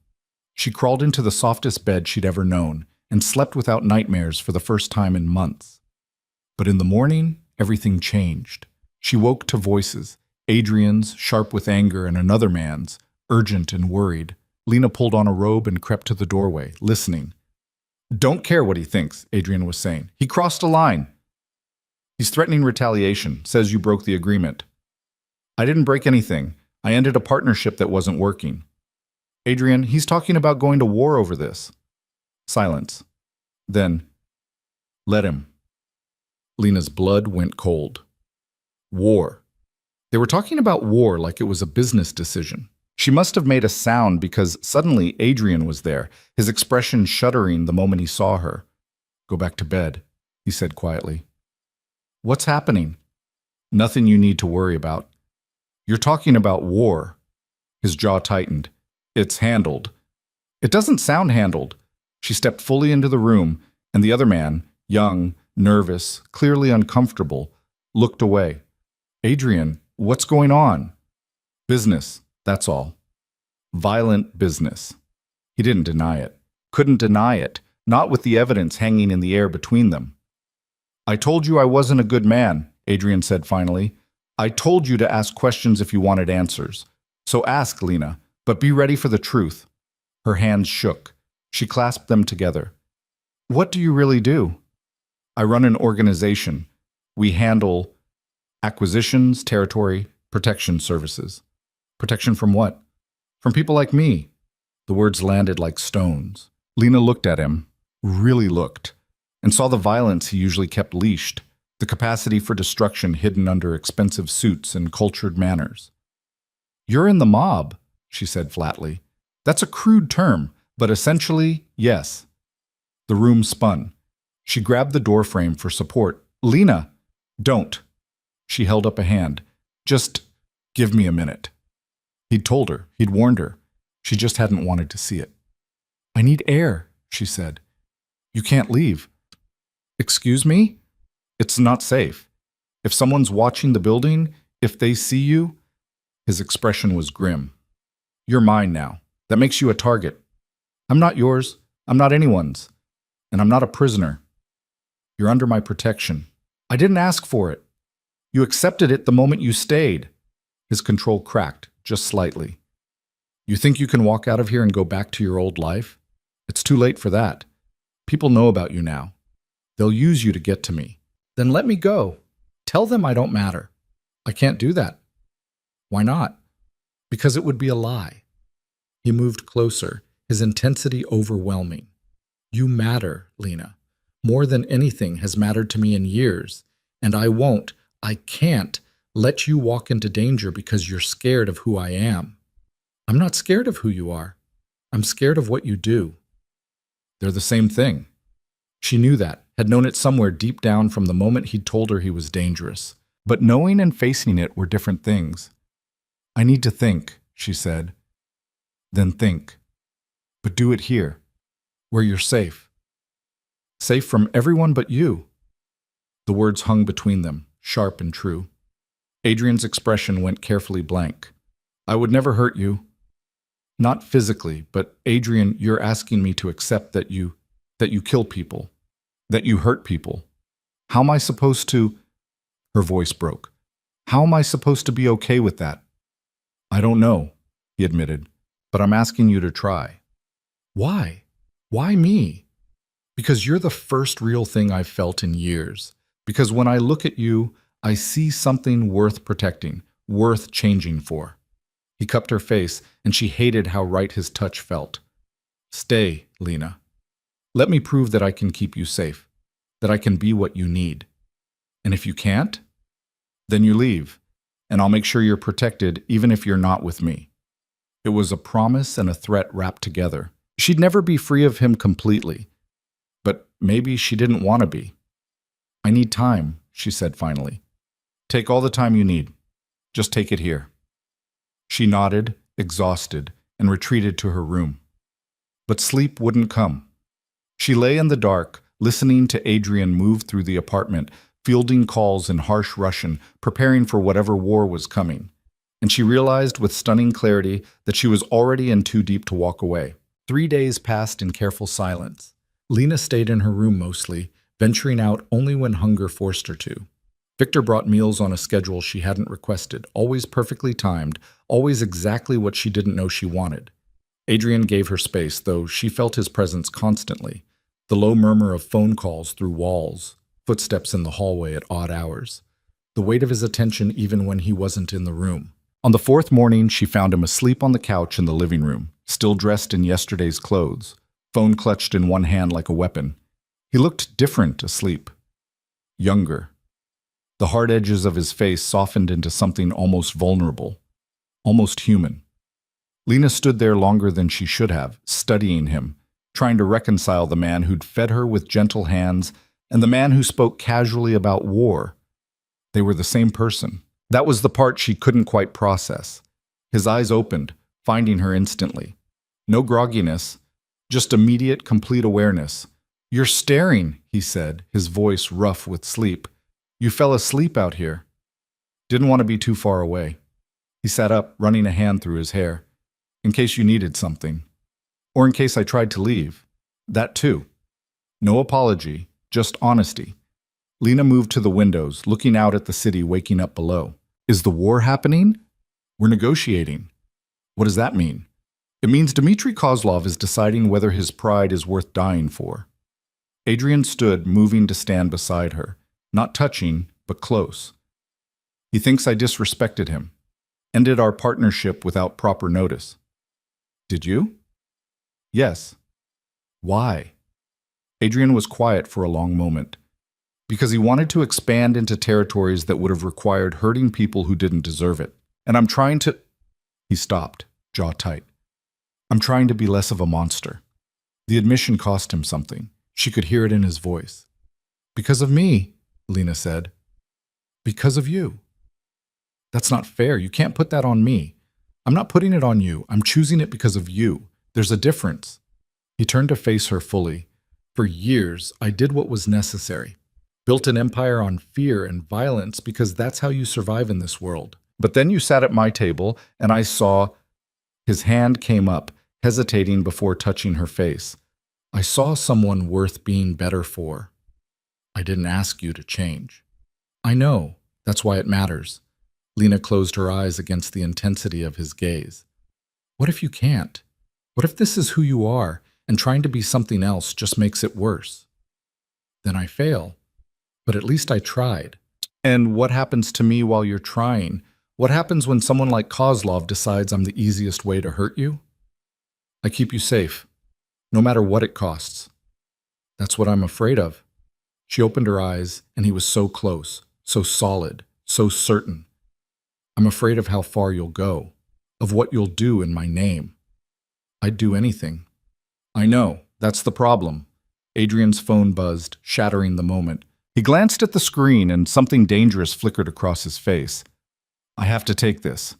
She crawled into the softest bed she'd ever known and slept without nightmares for the first time in months. But in the morning, everything changed. She woke to voices, Adrian's, sharp with anger, and another man's, urgent and worried. Lena pulled on a robe and crept to the doorway, listening. Don't care what he thinks, Adrian was saying. He crossed a line. He's threatening retaliation, says you broke the agreement. I didn't break anything. I ended a partnership that wasn't working. Adrian, he's talking about going to war over this. Silence. Then, let him. Lena's blood went cold. War. They were talking about war like it was a business decision. She must have made a sound because suddenly Adrian was there, his expression shuddering the moment he saw her. Go back to bed, he said quietly. What's happening? Nothing you need to worry about. You're talking about war. His jaw tightened. It's handled. It doesn't sound handled. She stepped fully into the room, and the other man, young, nervous, clearly uncomfortable, looked away. Adrian, what's going on? Business, that's all. Violent business. He didn't deny it. Couldn't deny it, not with the evidence hanging in the air between them. I told you I wasn't a good man, Adrian said finally. I told you to ask questions if you wanted answers. So ask, Lena, but be ready for the truth. Her hands shook. She clasped them together. What do you really do? I run an organization. We handle acquisitions, territory, protection services. Protection from what? From people like me. The words landed like stones. Lena looked at him, really looked, and saw the violence he usually kept leashed, the capacity for destruction hidden under expensive suits and cultured manners. You're in the mob, she said flatly. That's a crude term, but essentially, yes. The room spun. She grabbed the doorframe for support. Lena, don't. She held up a hand. Just give me a minute. He'd told her. He'd warned her. She just hadn't wanted to see it. I need air, she said. You can't leave. Excuse me? It's not safe. If someone's watching the building, if they see you... His expression was grim. You're mine now. That makes you a target. I'm not yours. I'm not anyone's. And I'm not a prisoner. You're under my protection. I didn't ask for it. You accepted it the moment you stayed. His control cracked, just slightly. You think you can walk out of here and go back to your old life? It's too late for that. People know about you now. They'll use you to get to me. Then let me go. Tell them I don't matter. I can't do that. Why not? Because it would be a lie. He moved closer, his intensity overwhelming. You matter, Lena. More than anything has mattered to me in years, and I can't let you walk into danger because you're scared of who I am. I'm not scared of who you are. I'm scared of what you do. They're the same thing. She knew that, had known it somewhere deep down from the moment he'd told her he was dangerous. But knowing and facing it were different things. I need to think, she said. Then think. But do it here, where you're safe. Safe from everyone but you. The words hung between them, sharp and true. Adrian's expression went carefully blank. I would never hurt you. Not physically, but Adrian, you're asking me to accept that you kill people, that you hurt people. How am I supposed to? Her voice broke. How am I supposed to be okay with that? I don't know, he admitted, but I'm asking you to try. Why? Why me? Because you're the first real thing I've felt in years. Because when I look at you, I see something worth protecting, worth changing for. He cupped her face, and she hated how right his touch felt. Stay, Lena. Let me prove that I can keep you safe, that I can be what you need. And if you can't, then you leave, and I'll make sure you're protected even if you're not with me. It was a promise and a threat wrapped together. She'd never be free of him completely, but maybe she didn't want to be. I need time, she said finally. Take all the time you need. Just take it here. She nodded, exhausted, and retreated to her room. But sleep wouldn't come. She lay in the dark, listening to Adrian move through the apartment, fielding calls in harsh Russian, preparing for whatever war was coming. And she realized with stunning clarity that she was already in too deep to walk away. 3 days passed in careful silence. Lena stayed in her room mostly, venturing out only when hunger forced her to. Victor brought meals on a schedule she hadn't requested, always perfectly timed, always exactly what she didn't know she wanted. Adrian gave her space, though she felt his presence constantly. The low murmur of phone calls through walls, footsteps in the hallway at odd hours. The weight of his attention even when he wasn't in the room. On the fourth morning, she found him asleep on the couch in the living room, still dressed in yesterday's clothes, phone clutched in one hand like a weapon. He looked different asleep. Younger. The hard edges of his face softened into something almost vulnerable, almost human. Lena stood there longer than she should have, studying him, trying to reconcile the man who'd fed her with gentle hands and the man who spoke casually about war. They were the same person. That was the part she couldn't quite process. His eyes opened, finding her instantly. No grogginess, just immediate, complete awareness. You're staring, he said, his voice rough with sleep. You fell asleep out here. Didn't want to be too far away. He sat up, running a hand through his hair. In case you needed something. Or in case I tried to leave. That too. No apology, just honesty. Lena moved to the windows, looking out at the city waking up below. Is the war happening? We're negotiating. What does that mean? It means Dmitry Kozlov is deciding whether his pride is worth dying for. Adrian stood, moving to stand beside her. Not touching, but close. He thinks I disrespected him. Ended our partnership without proper notice. Did you? Yes. Why? Adrian was quiet for a long moment. Because he wanted to expand into territories that would have required hurting people who didn't deserve it. And I'm trying to... He stopped, jaw tight. I'm trying to be less of a monster. The admission cost him something. She could hear it in his voice. Because of me, Lena said. Because of you. That's not fair. You can't put that on me. I'm not putting it on you. I'm choosing it because of you. There's a difference. He turned to face her fully. For years, I did what was necessary. Built an empire on fear and violence because that's how you survive in this world. But then you sat at my table and I saw... His hand came up, hesitating before touching her face. I saw someone worth being better for. I didn't ask you to change. I know. That's why it matters. Lena closed her eyes against the intensity of his gaze. What if you can't? What if this is who you are, and trying to be something else just makes it worse? Then I fail. But at least I tried. And what happens to me while you're trying? What happens when someone like Kozlov decides I'm the easiest way to hurt you? I keep you safe, no matter what it costs. That's what I'm afraid of. She opened her eyes, and he was so close, so solid, so certain. I'm afraid of how far you'll go, of what you'll do in my name. I'd do anything. I know, that's the problem. Adrian's phone buzzed, shattering the moment. He glanced at the screen, and something dangerous flickered across his face. I have to take this.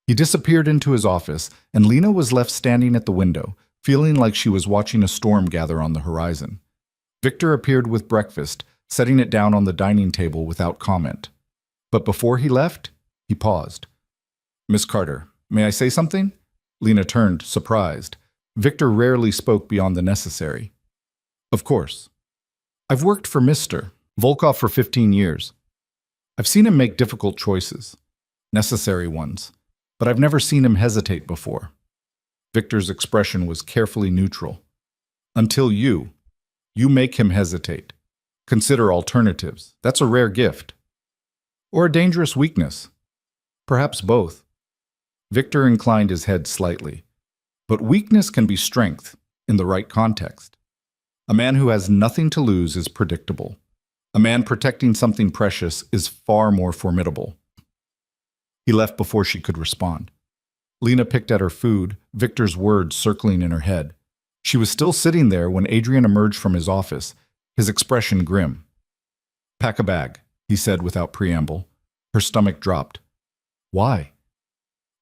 He disappeared into his office, and Lena was left standing at the window, feeling like she was watching a storm gather on the horizon. Victor appeared with breakfast, setting it down on the dining table without comment. But before he left, he paused. Miss Carter, may I say something? Lena turned, surprised. Victor rarely spoke beyond the necessary. Of course. I've worked for Mr. Volkov for 15 years. I've seen him make difficult choices, necessary ones, but I've never seen him hesitate before. Victor's expression was carefully neutral. Until you make him hesitate. Consider alternatives. That's a rare gift. Or a dangerous weakness. Perhaps both. Victor inclined his head slightly. But weakness can be strength in the right context. A man who has nothing to lose is predictable. A man protecting something precious is far more formidable. He left before she could respond. Lena picked at her food, Victor's words circling in her head. She was still sitting there when Adrian emerged from his office, his expression grim. Pack a bag, he said without preamble. Her stomach dropped. Why?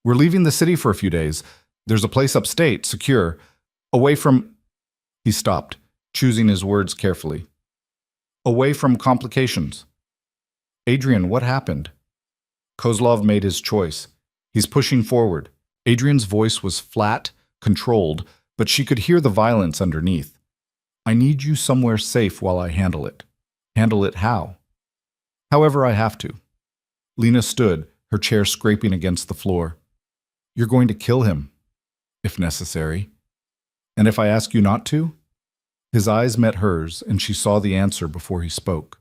We're leaving the city for a few days. There's a place upstate, secure, away from... He stopped, choosing his words carefully. Away from complications. Adrian, what happened? Kozlov made his choice. He's pushing forward. Adrian's voice was flat, controlled, but she could hear the violence underneath. I need you somewhere safe while I handle it. Handle it how? However I have to. Lena stood, her chair scraping against the floor. You're going to kill him, if necessary. And if I ask you not to? His eyes met hers, and she saw the answer before he spoke.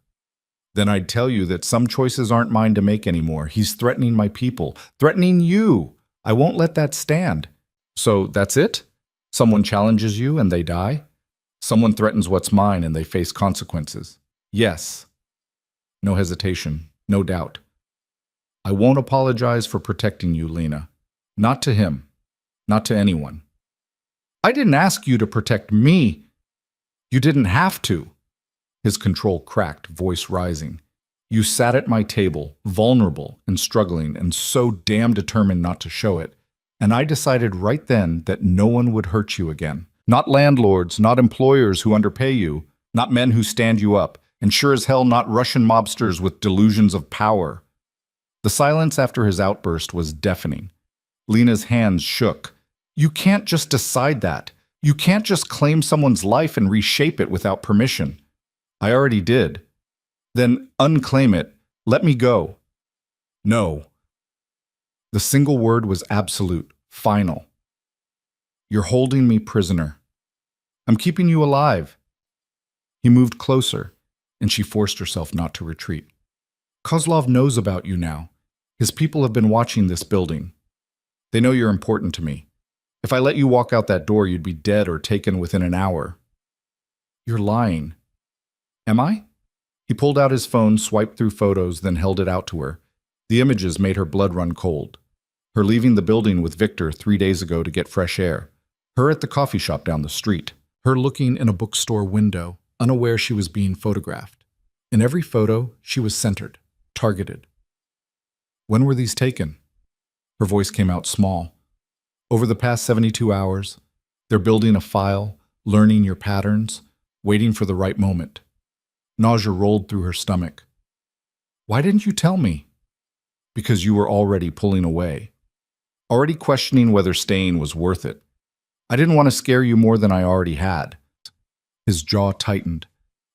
Then I'd tell you that some choices aren't mine to make anymore. He's threatening my people, threatening you. I won't let that stand. So that's it? Someone challenges you and they die? Someone threatens what's mine and they face consequences. Yes. No hesitation, no doubt. I won't apologize for protecting you, Lena. Not to him. Not to anyone. I didn't ask you to protect me. You didn't have to. His control cracked, voice rising. You sat at my table, vulnerable and struggling and so damn determined not to show it. And I decided right then that no one would hurt you again. Not landlords, not employers who underpay you, not men who stand you up, and sure as hell not Russian mobsters with delusions of power. The silence after his outburst was deafening. Lena's hands shook. You can't just decide that. You can't just claim someone's life and reshape it without permission. I already did. Then unclaim it. Let me go. No. The single word was absolute, final. You're holding me prisoner. I'm keeping you alive. He moved closer, and she forced herself not to retreat. Kozlov knows about you now. His people have been watching this building. They know you're important to me. If I let you walk out that door, you'd be dead or taken within an hour. You're lying. Am I? He pulled out his phone, swiped through photos, then held it out to her. The images made her blood run cold. Her leaving the building with Victor 3 days ago to get fresh air. Her at the coffee shop down the street. Her looking in a bookstore window, unaware she was being photographed. In every photo, she was centered, targeted. When were these taken? Her voice came out small. Over the past 72 hours, they're building a file, learning your patterns, waiting for the right moment. Nausea rolled through her stomach. Why didn't you tell me? Because you were already pulling away. Already questioning whether staying was worth it. I didn't want to scare you more than I already had. His jaw tightened.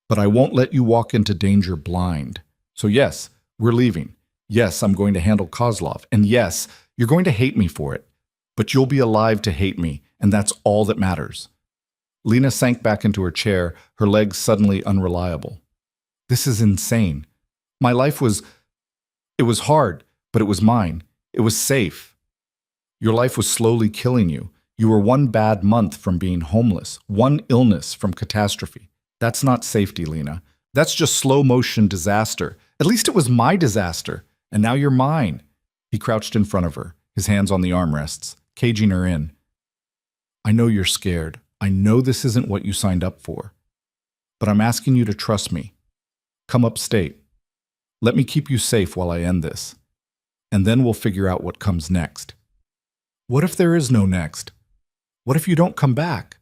But I won't let you walk into danger blind. So yes, we're leaving. Yes, I'm going to handle Kozlov. And yes, you're going to hate me for it. But you'll be alive to hate me, and that's all that matters. Lena sank back into her chair, her legs suddenly unreliable. This is insane. My life it was hard, but it was mine. It was safe. Your life was slowly killing you. You were one bad month from being homeless, one illness from catastrophe. That's not safety, Lena. That's just slow motion disaster. At least it was my disaster, and now you're mine. He crouched in front of her, his hands on the armrests, caging her in. I know you're scared. I know this isn't what you signed up for. But I'm asking you to trust me. Come upstate. Let me keep you safe while I end this. And then we'll figure out what comes next. What if there is no next? What if you don't come back?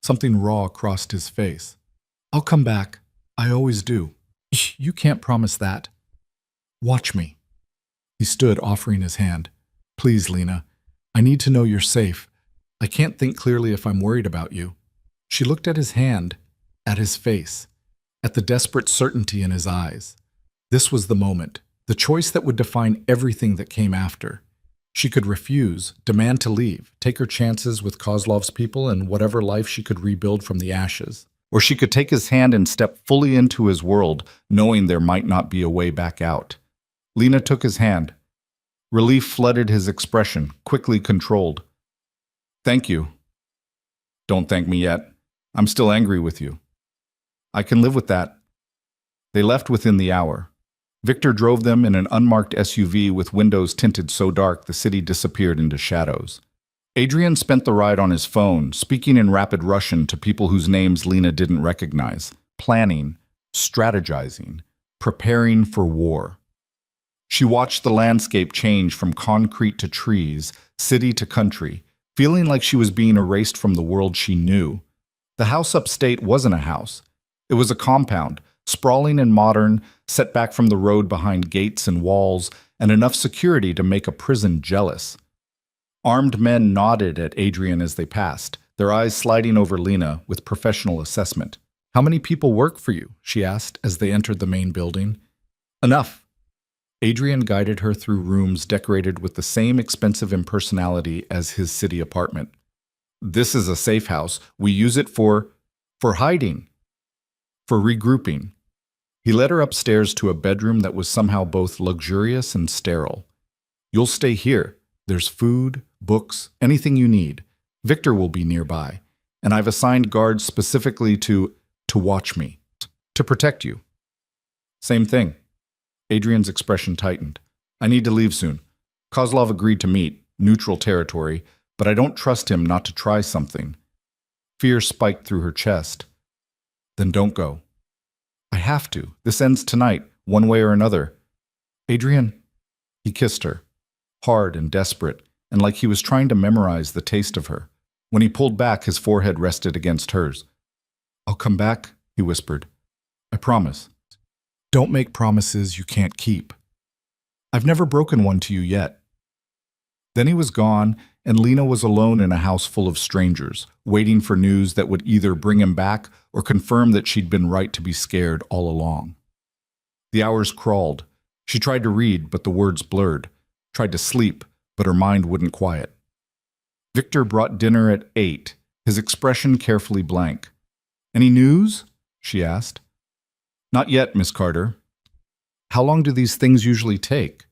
Something raw crossed his face. I'll come back. I always do. You can't promise that. Watch me. He stood, offering his hand. Please, Lena. I need to know you're safe. I can't think clearly if I'm worried about you. She looked at his hand, at his face, at the desperate certainty in his eyes. This was the moment, the choice that would define everything that came after. She could refuse, demand to leave, take her chances with Kozlov's people and whatever life she could rebuild from the ashes. Or she could take his hand and step fully into his world, knowing there might not be a way back out. Lena took his hand. Relief flooded his expression, quickly controlled. Thank you. Don't thank me yet. I'm still angry with you. I can live with that. They left within the hour. Victor drove them in an unmarked SUV with windows tinted so dark the city disappeared into shadows. Adrian spent the ride on his phone, speaking in rapid Russian to people whose names Lena didn't recognize, planning, strategizing, preparing for war. She watched the landscape change from concrete to trees, city to country, feeling like she was being erased from the world she knew. The house upstate wasn't a house. It was a compound, sprawling and modern, set back from the road behind gates and walls, and enough security to make a prison jealous. Armed men nodded at Adrian as they passed, their eyes sliding over Lena with professional assessment. How many people work for you? She asked as they entered the main building. Enough. Adrian guided her through rooms decorated with the same expensive impersonality as his city apartment. This is a safe house. We use it for hiding, for regrouping. He led her upstairs to a bedroom that was somehow both luxurious and sterile. You'll stay here. There's food, books, anything you need. Victor will be nearby, and I've assigned guards specifically to watch me, to protect you. Same thing. Adrian's expression tightened. I need to leave soon. Kozlov agreed to meet, neutral territory, but I don't trust him not to try something. Fear spiked through her chest. Then don't go. I have to. This ends tonight, one way or another. Adrian, he kissed her, hard and desperate, and like he was trying to memorize the taste of her. When he pulled back, his forehead rested against hers. I'll come back, he whispered. I promise. Don't make promises you can't keep. I've never broken one to you yet. Then he was gone, and Lena was alone in a house full of strangers, waiting for news that would either bring him back or confirm that she'd been right to be scared all along. The hours crawled. She tried to read, but the words blurred. Tried to sleep, but her mind wouldn't quiet. Victor brought dinner at 8, his expression carefully blank. Any news? She asked. Not yet, Miss Carter. How long do these things usually take?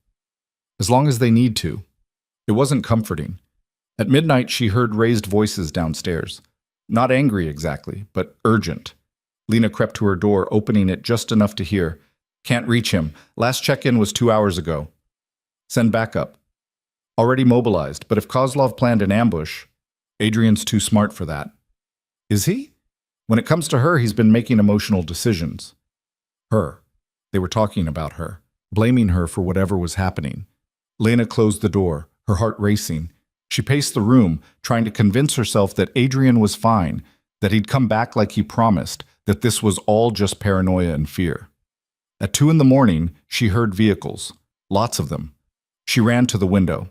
As long as they need to. It wasn't comforting. At midnight, she heard raised voices downstairs. Not angry exactly, but urgent. Lena crept to her door, opening it just enough to hear. Can't reach him. Last check-in was 2 hours ago. Send backup. Already mobilized, but if Kozlov planned an ambush, Adrian's too smart for that. Is he? When it comes to her, he's been making emotional decisions. Her. They were talking about her, blaming her for whatever was happening. Lena closed the door, her heart racing. She paced the room, trying to convince herself that Adrian was fine, that he'd come back like he promised, that this was all just paranoia and fear. At 2 a.m, she heard vehicles, lots of them. She ran to the window.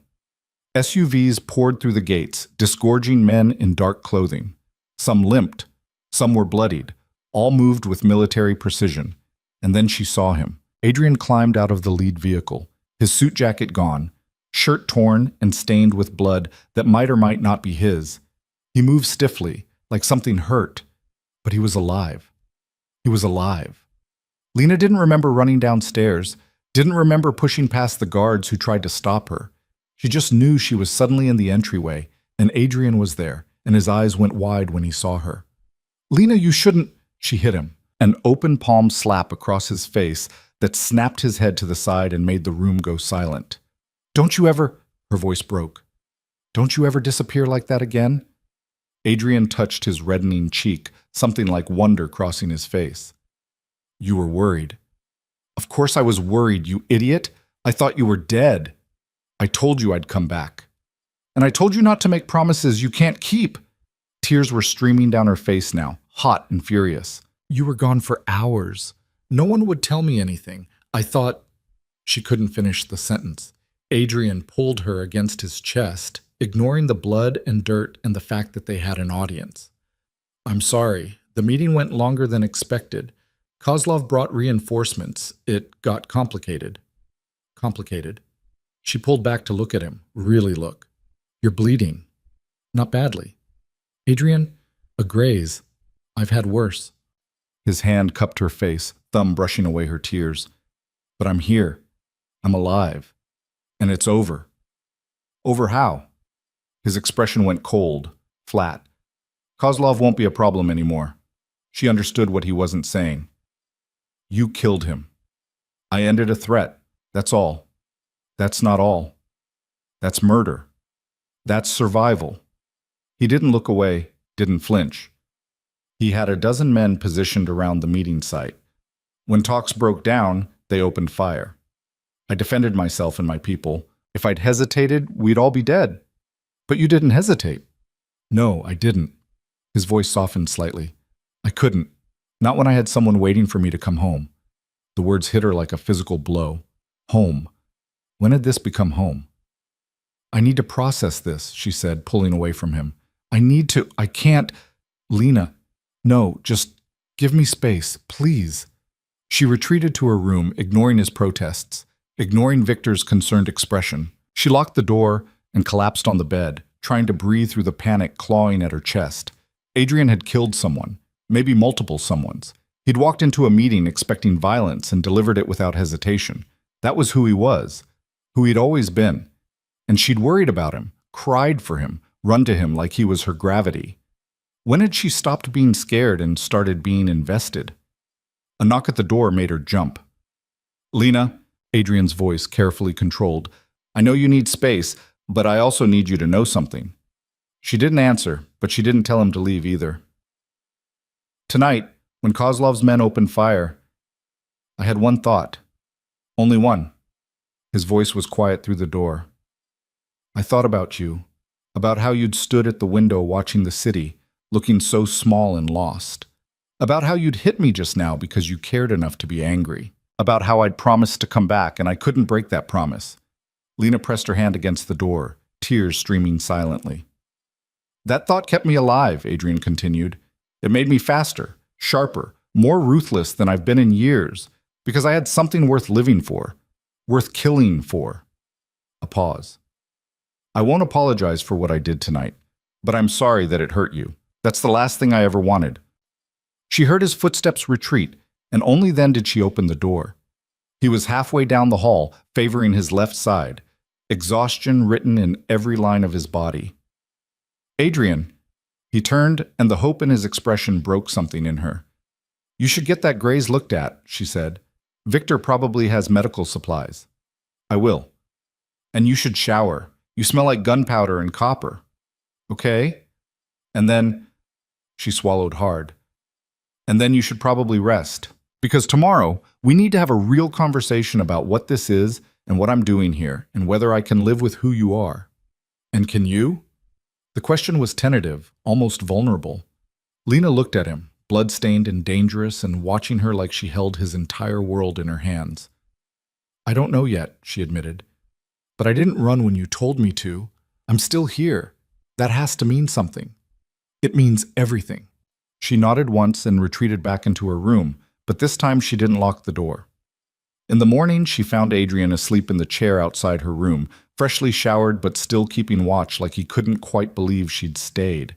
SUVs poured through the gates, disgorging men in dark clothing. Some limped, some were bloodied, all moved with military precision. And then she saw him. Adrian climbed out of the lead vehicle, his suit jacket gone, shirt torn and stained with blood that might or might not be his. He moved stiffly, like something hurt, but he was alive. He was alive. Lena didn't remember running downstairs, didn't remember pushing past the guards who tried to stop her. She just knew she was suddenly in the entryway, And Adrian was there, and his eyes went wide when he saw her. "Lena, you shouldn't—" She hit him, an open palm slap across his face that snapped his head to the side and made the room go silent. "Don't you ever—" Her voice broke. "Don't you ever disappear like that again?" Adrian touched his reddening cheek, something like wonder crossing his face. "You were worried." "Of course I was worried, you idiot. I thought you were dead. I told you I'd come back. And I told you not to make promises you can't keep." Tears were streaming down her face now, hot and furious. "You were gone for hours. No one would tell me anything. I thought—" She couldn't finish the sentence. Adrian pulled her against his chest, ignoring the blood and dirt and the fact that they had an audience. "I'm sorry. The meeting went longer than expected. Kozlov brought reinforcements. It got complicated." Complicated. She pulled back to look at him. Really look. "You're bleeding." "Not badly." "Adrian, a graze. I've had worse." His hand cupped her face, thumb brushing away her tears. "But I'm here. I'm alive. And it's over." "Over how?" His expression went cold, flat. "Kozlov won't be a problem anymore." She understood what he wasn't saying. "You killed him. I ended a threat. That's all." "That's not all. That's murder. That's survival." He didn't look away, didn't flinch. He had a dozen men positioned around the meeting site. When talks broke down, they opened fire. I defended myself and my people. If I'd hesitated, we'd all be dead. "But you didn't hesitate." "No, I didn't." His voice softened slightly. "I couldn't. Not when I had someone waiting for me to come home." The words hit her like a physical blow. Home. When had this become home? "I need to process this," she said, pulling away from him. I can't." "Lena, no, just give me space, please." She retreated to her room, ignoring his protests, ignoring Victor's concerned expression. She locked the door and collapsed on the bed, trying to breathe through the panic clawing at her chest. Adrian had killed someone, maybe multiple someones. He'd walked into a meeting expecting violence and delivered it without hesitation. That was who he was, who he'd always been. And she'd worried about him, cried for him, run to him like he was her gravity. When had she stopped being scared and started being invested? A knock at the door made her jump. "Lena," Adrian's voice carefully controlled, "I know you need space, but I also need you to know something." She didn't answer, but she didn't tell him to leave either. "Tonight, when Kozlov's men opened fire, I had one thought. Only one." His voice was quiet through the door. "I thought about you, about how you'd stood at the window watching the city, looking so small and lost. About how you'd hit me just now because you cared enough to be angry. About how I'd promised to come back and I couldn't break that promise." Lena pressed her hand against the door, tears streaming silently. "That thought kept me alive," Adrian continued. "It made me faster, sharper, more ruthless than I've been in years, because I had something worth living for, worth killing for." A pause. "I won't apologize for what I did tonight, but I'm sorry that it hurt you. That's the last thing I ever wanted." She heard his footsteps retreat, and only then did she open the door. He was halfway down the hall, favoring his left side, exhaustion written in every line of his body. "Adrian." He turned, and the hope in his expression broke something in her. "You should get that graze looked at," she said. "Victor probably has medical supplies." "I will." "And you should shower. You smell like gunpowder and copper." "Okay." "And then—" She swallowed hard. "And then you should probably rest. Because tomorrow, we need to have a real conversation about what this is and what I'm doing here, and whether I can live with who you are." "And can you?" The question was tentative, almost vulnerable. Lena looked at him, blood-stained and dangerous, and watching her like she held his entire world in her hands. "I don't know yet," she admitted. "But I didn't run when you told me to. I'm still here. That has to mean something. It means everything." She nodded once and retreated back into her room, but this time she didn't lock the door. In the morning, she found Adrian asleep in the chair outside her room, freshly showered but still keeping watch like he couldn't quite believe she'd stayed.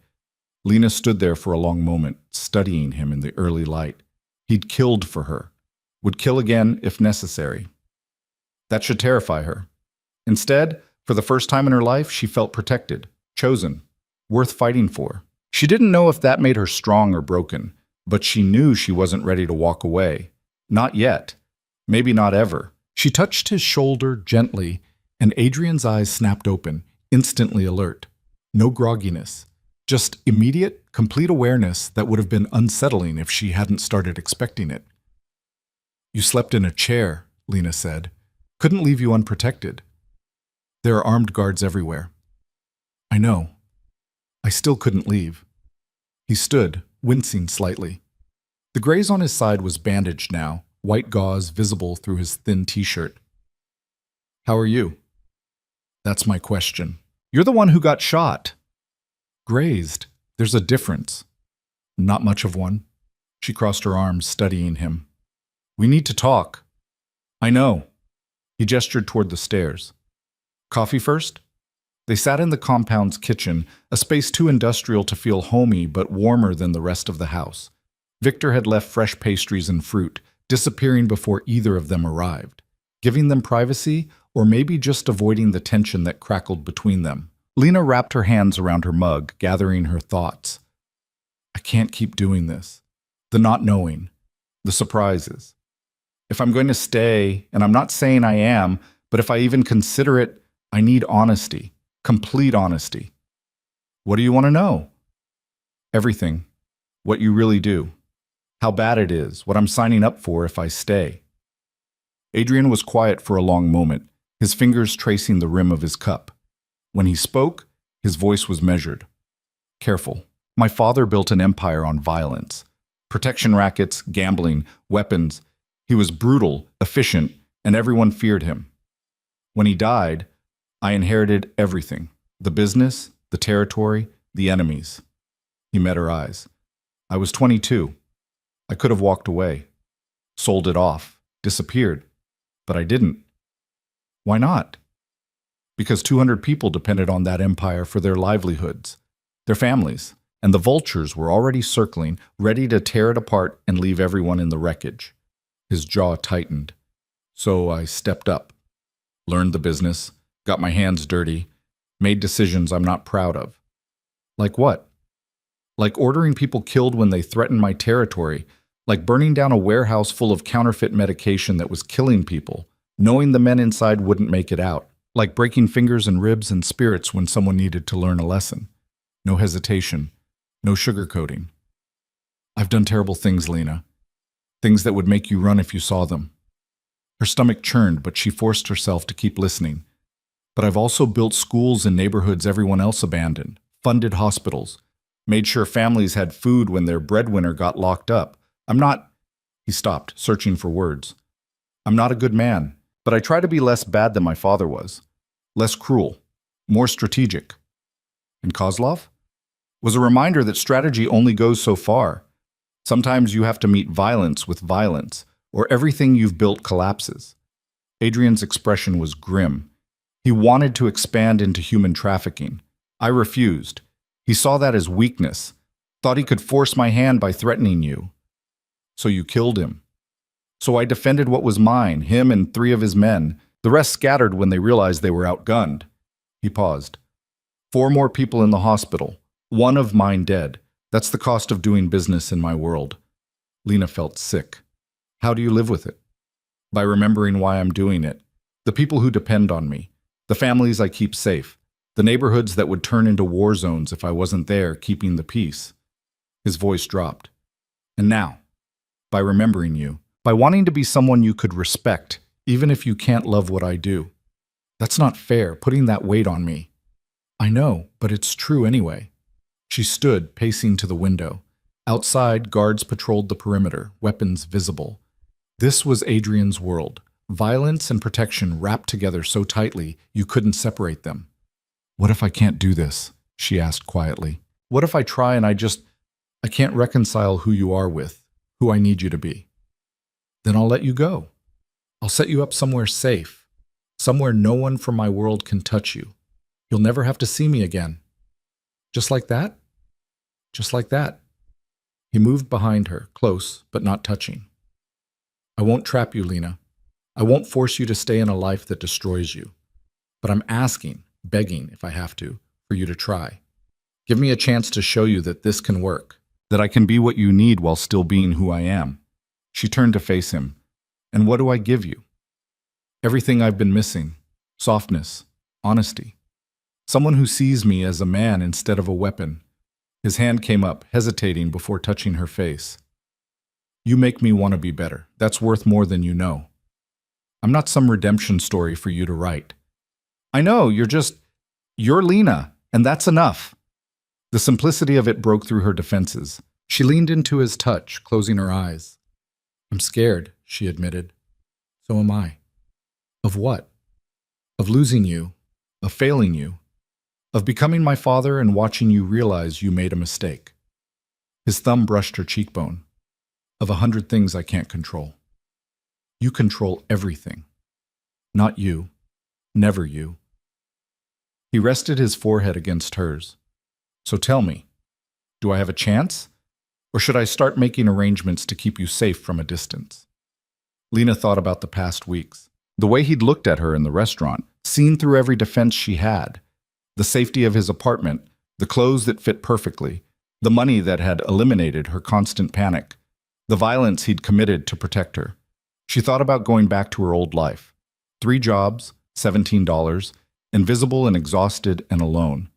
Lena stood there for a long moment, studying him in the early light. He'd killed for her, would kill again if necessary. That should terrify her. Instead, for the first time in her life, she felt protected, chosen, worth fighting for. She didn't know if that made her strong or broken, but she knew she wasn't ready to walk away. Not yet. Maybe not ever. She touched his shoulder gently, and Adrian's eyes snapped open, instantly alert. No grogginess. Just immediate, complete awareness that would have been unsettling if she hadn't started expecting it. "You slept in a chair," Lena said. "Couldn't leave you unprotected. There are armed guards everywhere." "I know. I still couldn't leave." He stood, wincing slightly. The graze on his side was bandaged now, white gauze visible through his thin t-shirt. "How are you?" "That's my question." "You're the one who got shot." "Grazed. There's a difference." "Not much of one." She crossed her arms, studying him. "We need to talk." "I know." He gestured toward the stairs. "Coffee first?" They sat in the compound's kitchen, a space too industrial to feel homey but warmer than the rest of the house. Victor had left fresh pastries and fruit, disappearing before either of them arrived, giving them privacy or maybe just avoiding the tension that crackled between them. Lena wrapped her hands around her mug, gathering her thoughts. "I can't keep doing this. The not knowing. The surprises. If I'm going to stay, and I'm not saying I am, but if I even consider it, I need honesty. Complete honesty." "What do you want to know?" "Everything. What you really do. How bad it is, what I'm signing up for if I stay." Adrian was quiet for a long moment, his fingers tracing the rim of his cup. When he spoke, his voice was measured. "Careful. My father built an empire on violence. Protection rackets, gambling, weapons. He was brutal, efficient, and everyone feared him. When he died, I inherited everything. The business, the territory, the enemies." He met her eyes. "I was 22. I could have walked away. Sold it off. Disappeared. But I didn't." "Why not?" "Because 200 people depended on that empire for their livelihoods, their families, and the vultures were already circling, ready to tear it apart and leave everyone in the wreckage." His jaw tightened. "So I stepped up, learned the business, got my hands dirty, made decisions I'm not proud of." "Like what?" "Like ordering people killed when they threatened my territory, like burning down a warehouse full of counterfeit medication that was killing people, knowing the men inside wouldn't make it out, like breaking fingers and ribs and spirits when someone needed to learn a lesson. No hesitation, no sugarcoating. I've done terrible things, Lena. Things that would make you run if you saw them." Her stomach churned, but she forced herself to keep listening. "But I've also built schools in neighborhoods everyone else abandoned, funded hospitals, made sure families had food when their breadwinner got locked up. I'm not—" He stopped, searching for words. "I'm not a good man, but I try to be less bad than my father was. Less cruel, more strategic." And Kozlov? Was a reminder that strategy only goes so far. Sometimes you have to meet violence with violence, or everything you've built collapses. Adrian's expression was grim. He wanted to expand into human trafficking. I refused. He saw that as weakness, thought he could force my hand by threatening you. So you killed him. So I defended what was mine, him and 3 of his men. The rest scattered when they realized they were outgunned." He paused. 4 more people in the hospital, 1 of mine dead. That's the cost of doing business in my world." Lena felt sick. "How do you live with it?" "By remembering why I'm doing it. The people who depend on me. The families I keep safe. The neighborhoods that would turn into war zones if I wasn't there keeping the peace." His voice dropped. "And now, by remembering you, by wanting to be someone you could respect, even if you can't love what I do. That's not fair, putting that weight on me." "I know, but it's true anyway." She stood, pacing to the window. Outside, guards patrolled the perimeter, weapons visible. This was Adrian's world. Violence and protection wrapped together so tightly you couldn't separate them. "What if I can't do this?" she asked quietly. "What if I try and I can't reconcile who you are with, who I need you to be?" "Then I'll let you go. I'll set you up somewhere safe, somewhere no one from my world can touch you. You'll never have to see me again." "Just like that?" "Just like that." He moved behind her, close, but not touching. "I won't trap you, Lena. I won't force you to stay in a life that destroys you. But I'm asking, begging if I have to, for you to try. Give me a chance to show you that this can work, that I can be what you need while still being who I am. She turned to face him. And what do I give you? Everything I've been missing. Softness, honesty. Someone who sees me as a man instead of a weapon. His hand came up, hesitating before touching her face. You make me want to be better. That's worth more than you know. I'm not some redemption story for you to write. I know, you're Lena, and that's enough. The simplicity of it broke through her defenses. She leaned into his touch, closing her eyes. I'm scared, she admitted. So am I. Of what? Of losing you, of failing you, of becoming my father and watching you realize you made a mistake. His thumb brushed her cheekbone. Of 100 things I can't control. You control everything. Not you. Never you. He rested his forehead against hers. So tell me, do I have a chance? Or should I start making arrangements to keep you safe from a distance? Lena thought about the past weeks. The way he'd looked at her in the restaurant, seen through every defense she had. The safety of his apartment, the clothes that fit perfectly, the money that had eliminated her constant panic, the violence he'd committed to protect her. She thought about going back to her old life. 3 jobs, $17, invisible and exhausted and alone.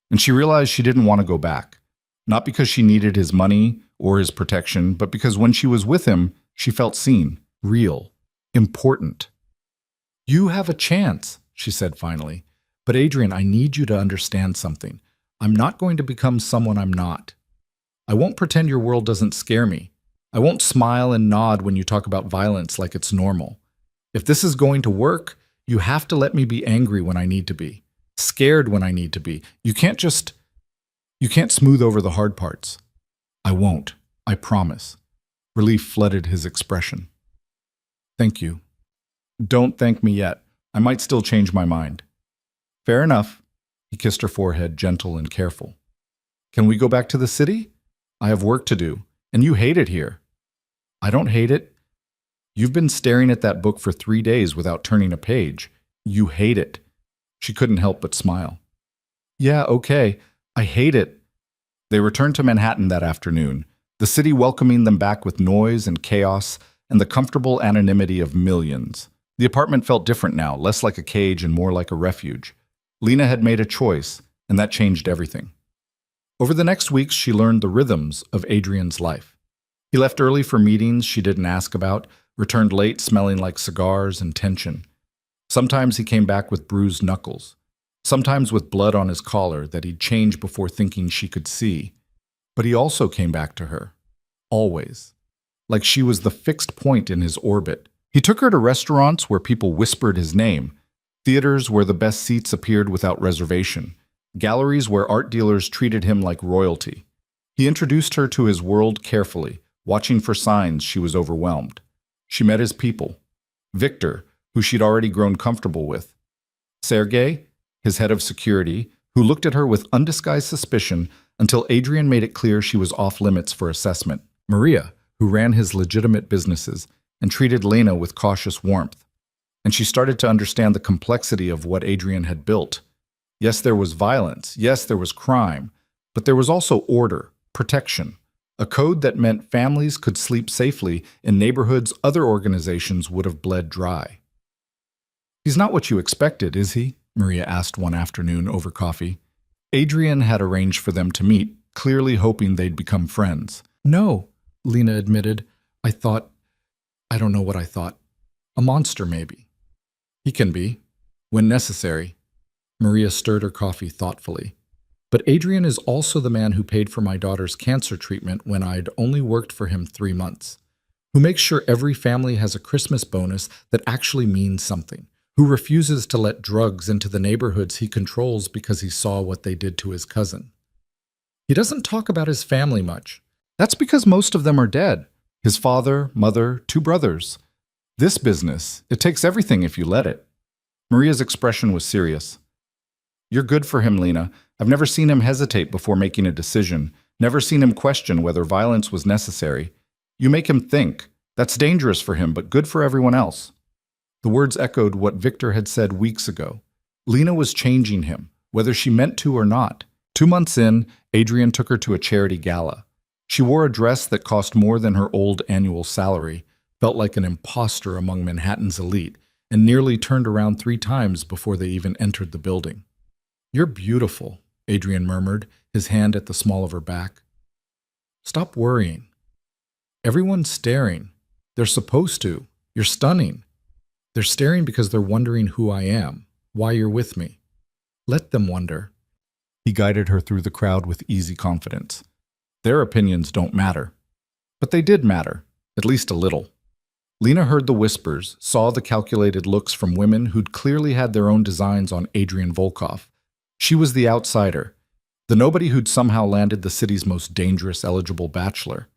And she realized she didn't want to go back. Not because she needed his money or his protection, but because when she was with him, she felt seen, real, important. You have a chance, she said finally. But Adrian, I need you to understand something. I'm not going to become someone I'm not. I won't pretend your world doesn't scare me. I won't smile and nod when you talk about violence like it's normal. If this is going to work, you have to let me be angry when I need to be, scared when I need to be. You can't smooth over the hard parts. I won't. I promise. Relief flooded his expression. Thank you. Don't thank me yet. I might still change my mind. Fair enough. He kissed her forehead, gentle and careful. Can we go back to the city? I have work to do, and you hate it here. I don't hate it. You've been staring at that book for 3 days without turning a page. You hate it. She couldn't help but smile. Yeah, okay. I hate it. They returned to Manhattan that afternoon, the city welcoming them back with noise and chaos and the comfortable anonymity of millions. The apartment felt different now, less like a cage and more like a refuge. Lena had made a choice, and that changed everything. Over the next weeks, she learned the rhythms of Adrian's life. He left early for meetings she didn't ask about, returned late smelling like cigars and tension. Sometimes he came back with bruised knuckles, sometimes with blood on his collar that he'd change before thinking she could see. But he also came back to her. Always. Like she was the fixed point in his orbit. He took her to restaurants where people whispered his name, theaters where the best seats appeared without reservation, galleries where art dealers treated him like royalty. He introduced her to his world carefully, watching for signs she was overwhelmed. She met his people. Victor, who she'd already grown comfortable with. Sergei, his head of security, who looked at her with undisguised suspicion until Adrian made it clear she was off limits for assessment. Maria, who ran his legitimate businesses and treated Lena with cautious warmth. And she started to understand the complexity of what Adrian had built. Yes, there was violence. Yes, there was crime. But there was also order, protection, a code that meant families could sleep safely in neighborhoods other organizations would have bled dry. He's not what you expected, is he? Maria asked one afternoon over coffee. Adrian had arranged for them to meet, clearly hoping they'd become friends. No, Lena admitted. I don't know what I thought. A monster, maybe. He can be, when necessary. Maria stirred her coffee thoughtfully. But Adrian is also the man who paid for my daughter's cancer treatment when I'd only worked for him 3 months, who makes sure every family has a Christmas bonus that actually means something, who refuses to let drugs into the neighborhoods he controls because he saw what they did to his cousin. He doesn't talk about his family much. That's because most of them are dead. His father, mother, 2 brothers. This business, it takes everything if you let it. Maria's expression was serious. You're good for him, Lena. I've never seen him hesitate before making a decision, never seen him question whether violence was necessary. You make him think. That's dangerous for him, but good for everyone else. The words echoed what Victor had said weeks ago. Lena was changing him, whether she meant to or not. 2 months in, Adrian took her to a charity gala. She wore a dress that cost more than her old annual salary, felt like an imposter among Manhattan's elite, and nearly turned around 3 times before they even entered the building. "You're beautiful," Adrian murmured, his hand at the small of her back. "Stop worrying. Everyone's staring. They're supposed to. You're stunning. They're staring because they're wondering who I am, why you're with me. Let them wonder." He guided her through the crowd with easy confidence. Their opinions don't matter. But they did matter, at least a little. Lena heard the whispers, saw the calculated looks from women who'd clearly had their own designs on Adrian Volkov. She was the outsider, the nobody who'd somehow landed the city's most dangerous eligible bachelor.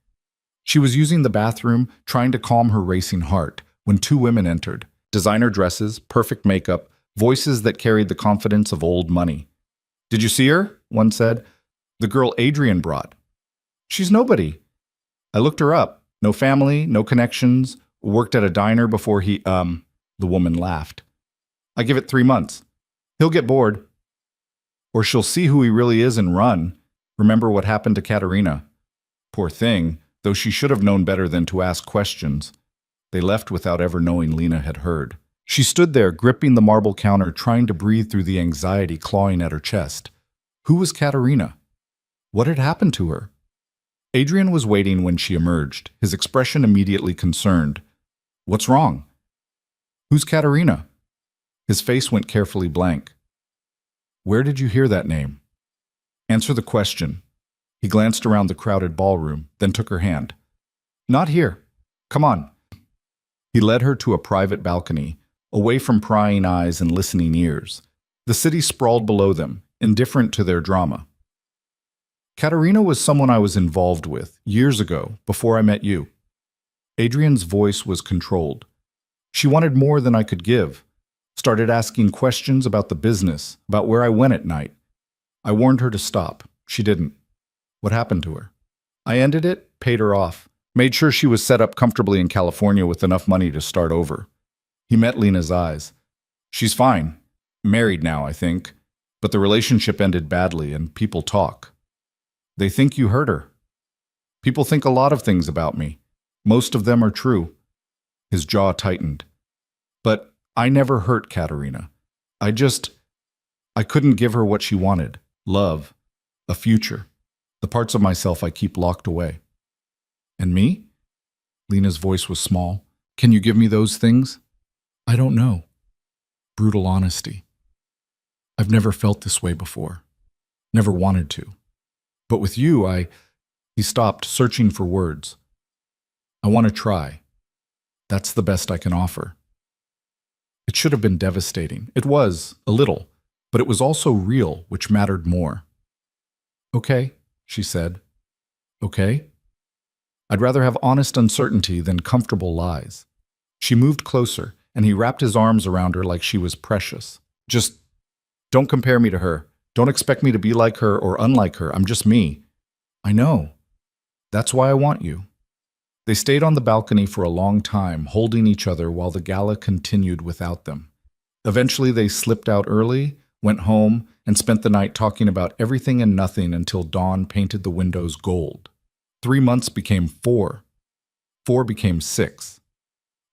She was using the bathroom, trying to calm her racing heart, when 2 women entered. Designer dresses, perfect makeup, voices that carried the confidence of old money. "Did you see her?" one said. "The girl Adrian brought." "She's nobody." "I looked her up. No family, no connections, worked at a diner before he, the woman laughed. "I give it 3 months. He'll get bored. Or she'll see who he really is and run. Remember what happened to Katerina. Poor thing, though she should have known better than to ask questions." They left without ever knowing Lena had heard. She stood there, gripping the marble counter, trying to breathe through the anxiety clawing at her chest. Who was Katerina? What had happened to her? Adrian was waiting when she emerged, his expression immediately concerned. "What's wrong?" "Who's Katerina?" His face went carefully blank. "Where did you hear that name?" "Answer the question." He glanced around the crowded ballroom, then took her hand. "Not here. Come on." He led her to a private balcony, away from prying eyes and listening ears. The city sprawled below them, indifferent to their drama. "Katerina was someone I was involved with, years ago, before I met you." Adrian's voice was controlled. "She wanted more than I could give. Started asking questions about the business, about where I went at night. I warned her to stop. She didn't." "What happened to her?" "I ended it, paid her off. Made sure she was set up comfortably in California with enough money to start over." He met Lena's eyes. "She's fine. Married now, I think. But the relationship ended badly, and people talk. They think you hurt her. People think a lot of things about me. Most of them are true." His jaw tightened. "But I never hurt Katerina. I couldn't give her what she wanted. Love. A future. The parts of myself I keep locked away." "And me?" Lena's voice was small. "Can you give me those things?" "I don't know." Brutal honesty. "I've never felt this way before. Never wanted to. But with you, He stopped, searching for words. "I want to try. That's the best I can offer." It should have been devastating. It was, a little, but it was also real, which mattered more. "Okay," she said. "Okay? I'd rather have honest uncertainty than comfortable lies." She moved closer, and he wrapped his arms around her like she was precious. "Just don't compare me to her. Don't expect me to be like her or unlike her. I'm just me." "I know. That's why I want you." They stayed on the balcony for a long time, holding each other while the gala continued without them. Eventually they slipped out early, went home, and spent the night talking about everything and nothing until dawn painted the windows gold. 3 months became 4. 4 became 6.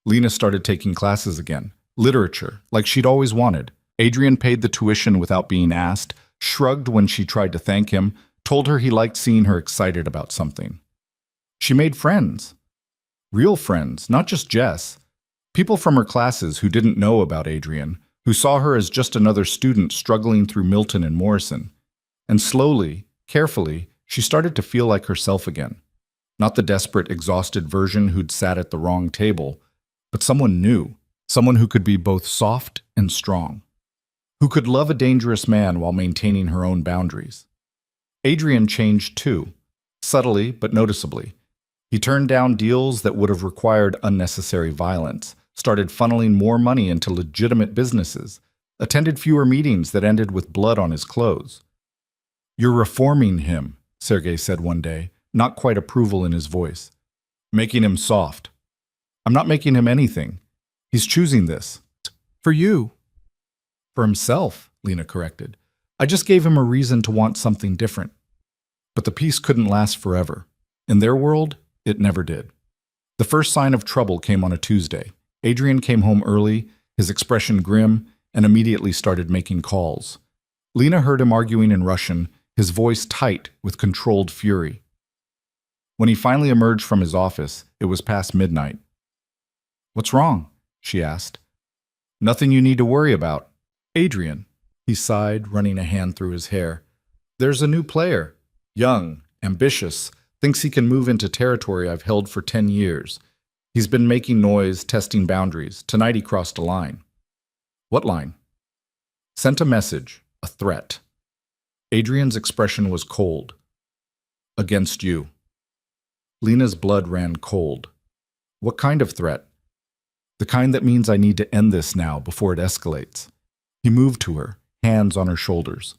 Lena started taking classes again. Literature, like she'd always wanted. Adrian paid the tuition without being asked, shrugged when she tried to thank him, told her he liked seeing her excited about something. She made friends. Real friends, not just Jess. People from her classes who didn't know about Adrian, who saw her as just another student struggling through Milton and Morrison. And slowly, carefully, she started to feel like herself again. Not the desperate, exhausted version who'd sat at the wrong table, but someone new, someone who could be both soft and strong, who could love a dangerous man while maintaining her own boundaries. Adrian changed too, subtly but noticeably. He turned down deals that would have required unnecessary violence, started funneling more money into legitimate businesses, attended fewer meetings that ended with blood on his clothes. "You're reforming him," Sergei said one day, not quite approval in his voice. "Making him soft." "I'm not making him anything. He's choosing this. For you." "For himself," Lena corrected. "I just gave him a reason to want something different." But the peace couldn't last forever. In their world, it never did. The first sign of trouble came on a Tuesday. Adrian came home early, his expression grim, and immediately started making calls. Lena heard him arguing in Russian, his voice tight with controlled fury. When he finally emerged from his office, it was past midnight. "What's wrong?" she asked. "Nothing you need to worry about." "Adrian," he sighed, running a hand through his hair. "There's a new player. Young, ambitious, thinks he can move into territory I've held for 10 years. He's been making noise, testing boundaries. Tonight he crossed a line." "What line?" "Sent a message, a threat." Adrian's expression was cold. "Against you." Lena's blood ran cold. "What kind of threat?" "The kind that means I need to end this now before it escalates." He moved to her, hands on her shoulders.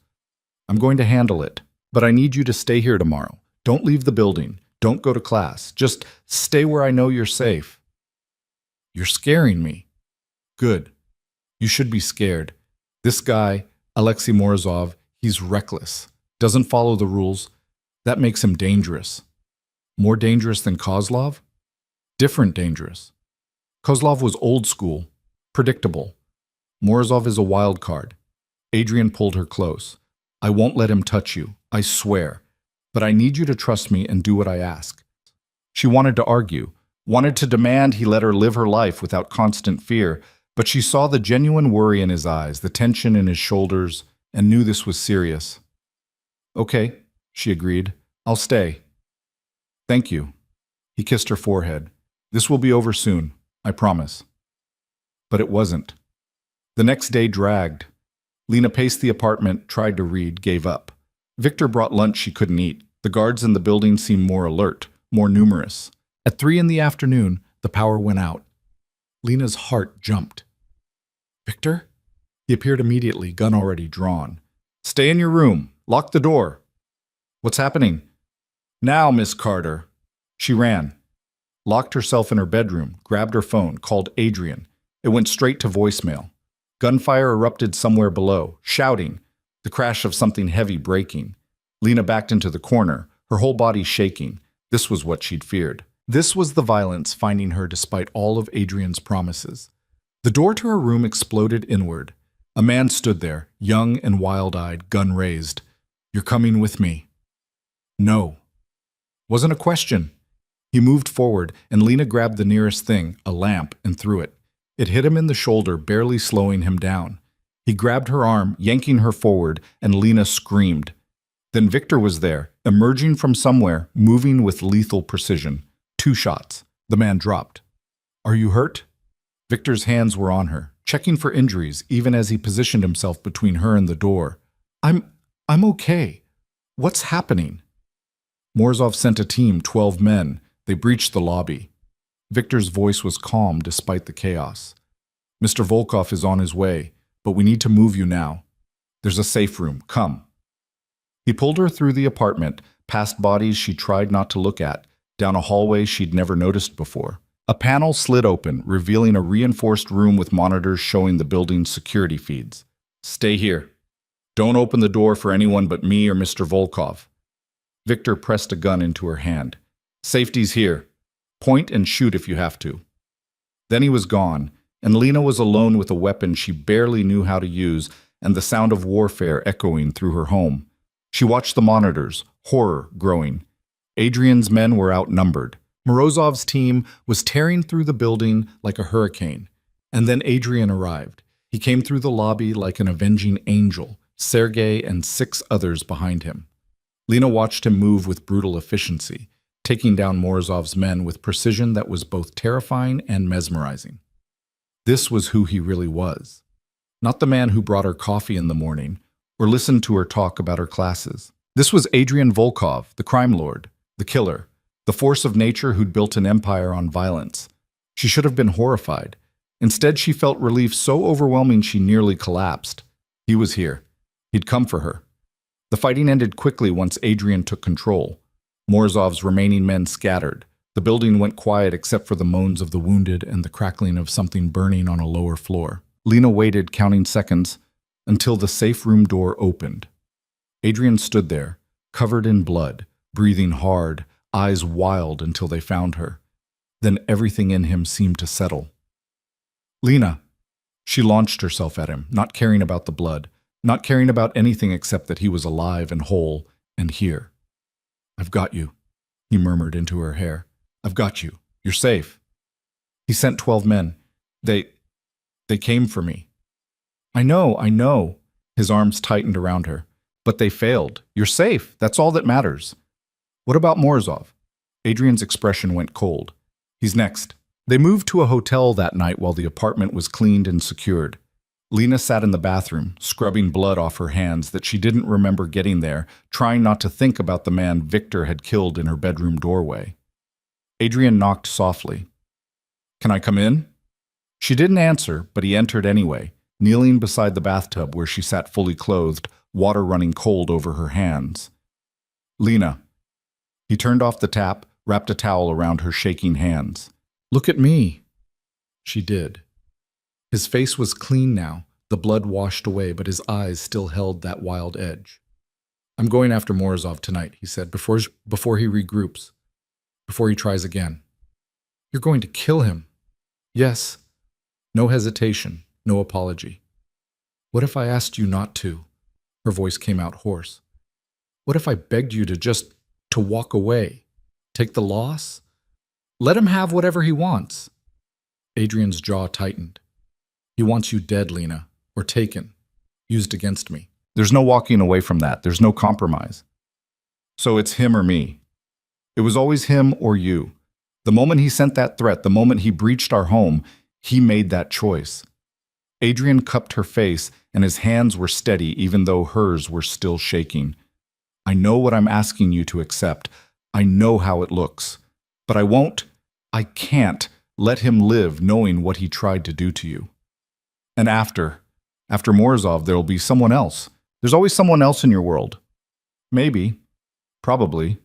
"I'm going to handle it, but I need you to stay here tomorrow. Don't leave the building. Don't go to class. Just stay where I know you're safe." "You're scaring me." "Good. You should be scared. This guy, Alexei Morozov, he's reckless. Doesn't follow the rules. That makes him dangerous." "More dangerous than Kozlov?" "Different dangerous. Kozlov was old school, predictable. Morozov is a wild card." Adrian pulled her close. "I won't let him touch you, I swear. But I need you to trust me and do what I ask." She wanted to argue, wanted to demand he let her live her life without constant fear, but she saw the genuine worry in his eyes, the tension in his shoulders, and knew this was serious. "Okay," she agreed. "I'll stay." "Thank you." He kissed her forehead. "This will be over soon, I promise." But it wasn't. The next day dragged. Lena paced the apartment, tried to read, gave up. Victor brought lunch she couldn't eat. The guards in the building seemed more alert, more numerous. At 3 in the afternoon, the power went out. Lena's heart jumped. "Victor?" He appeared immediately, gun already drawn. "Stay in your room. Lock the door." "What's happening?" "Now, Miss Carter." She ran, locked herself in her bedroom, grabbed her phone, called Adrian. It went straight to voicemail. Gunfire erupted somewhere below, shouting, the crash of something heavy breaking. Lena backed into the corner, her whole body shaking. This was what she'd feared. This was the violence finding her despite all of Adrian's promises. The door to her room exploded inward. A man stood there, young and wild-eyed, gun raised. "You're coming with me." "No." Wasn't a question. He moved forward, and Lena grabbed the nearest thing, a lamp, and threw it. It hit him in the shoulder, barely slowing him down. He grabbed her arm, yanking her forward, and Lena screamed. Then Victor was there, emerging from somewhere, moving with lethal precision. 2 shots. The man dropped. "Are you hurt?" Victor's hands were on her, checking for injuries, even as he positioned himself between her and the door. I'm okay. What's happening?" Morozov sent a team, 12 men. They breached the lobby. Victor's voice was calm despite the chaos. "Mr. Volkov is on his way, but we need to move you now. There's a safe room. Come." He pulled her through the apartment, past bodies she tried not to look at, down a hallway she'd never noticed before. A panel slid open, revealing a reinforced room with monitors showing the building's security feeds. "Stay here. Don't open the door for anyone but me or Mr. Volkov." Victor pressed a gun into her hand. "Safety's here. Point and shoot if you have to." Then he was gone, and Lena was alone with a weapon she barely knew how to use and the sound of warfare echoing through her home. She watched the monitors, horror growing. Adrian's men were outnumbered. Morozov's team was tearing through the building like a hurricane. And then Adrian arrived. He came through the lobby like an avenging angel, Sergei and 6 others behind him. Lena watched him move with brutal efficiency, taking down Morozov's men with precision that was both terrifying and mesmerizing. This was who he really was. Not the man who brought her coffee in the morning, or listened to her talk about her classes. This was Adrian Volkov, the crime lord, the killer, the force of nature who'd built an empire on violence. She should have been horrified. Instead, she felt relief so overwhelming she nearly collapsed. He was here. He'd come for her. The fighting ended quickly once Adrian took control. Morozov's remaining men scattered. The building went quiet except for the moans of the wounded and the crackling of something burning on a lower floor. Lena waited, counting seconds, until the safe room door opened. Adrian stood there, covered in blood, breathing hard, eyes wild until they found her. Then everything in him seemed to settle. "Lena!" She launched herself at him, not caring about the blood, not caring about anything except that he was alive and whole and here. "I've got you," he murmured into her hair. "I've got you. You're safe." He sent 12 men. They came for me. I know. His arms tightened around her. "But they failed. You're safe. That's all that matters." "What about Morozov?" Adrian's expression went cold. "He's next." They moved to a hotel that night while the apartment was cleaned and secured. Lena sat in the bathroom, scrubbing blood off her hands that she didn't remember getting there, trying not to think about the man Victor had killed in her bedroom doorway. Adrian knocked softly. "Can I come in?" She didn't answer, but he entered anyway, kneeling beside the bathtub where she sat fully clothed, water running cold over her hands. "Lena." He turned off the tap, wrapped a towel around her shaking hands. "Look at me." She did. His face was clean now, the blood washed away, but his eyes still held that wild edge. "I'm going after Morozov tonight," he said, before he regroups, before he tries again. "You're going to kill him?" "Yes." No hesitation, no apology. "What if I asked you not to?" Her voice came out hoarse. "What if I begged you to walk away? Take the loss? Let him have whatever he wants." Adrian's jaw tightened. "He wants you dead, Lena, or taken, used against me." There's no walking away from that. There's no compromise. So it's him or me. It was always him or you. The moment he sent that threat, the moment he breached our home, he made that choice. Adrian cupped her face, and his hands were steady even though hers were still shaking. "I know what I'm asking you to accept. I know how it looks. But I can't let him live knowing what he tried to do to you. And after Morozov, there'll be someone else. There's always someone else in your world. Maybe. Probably."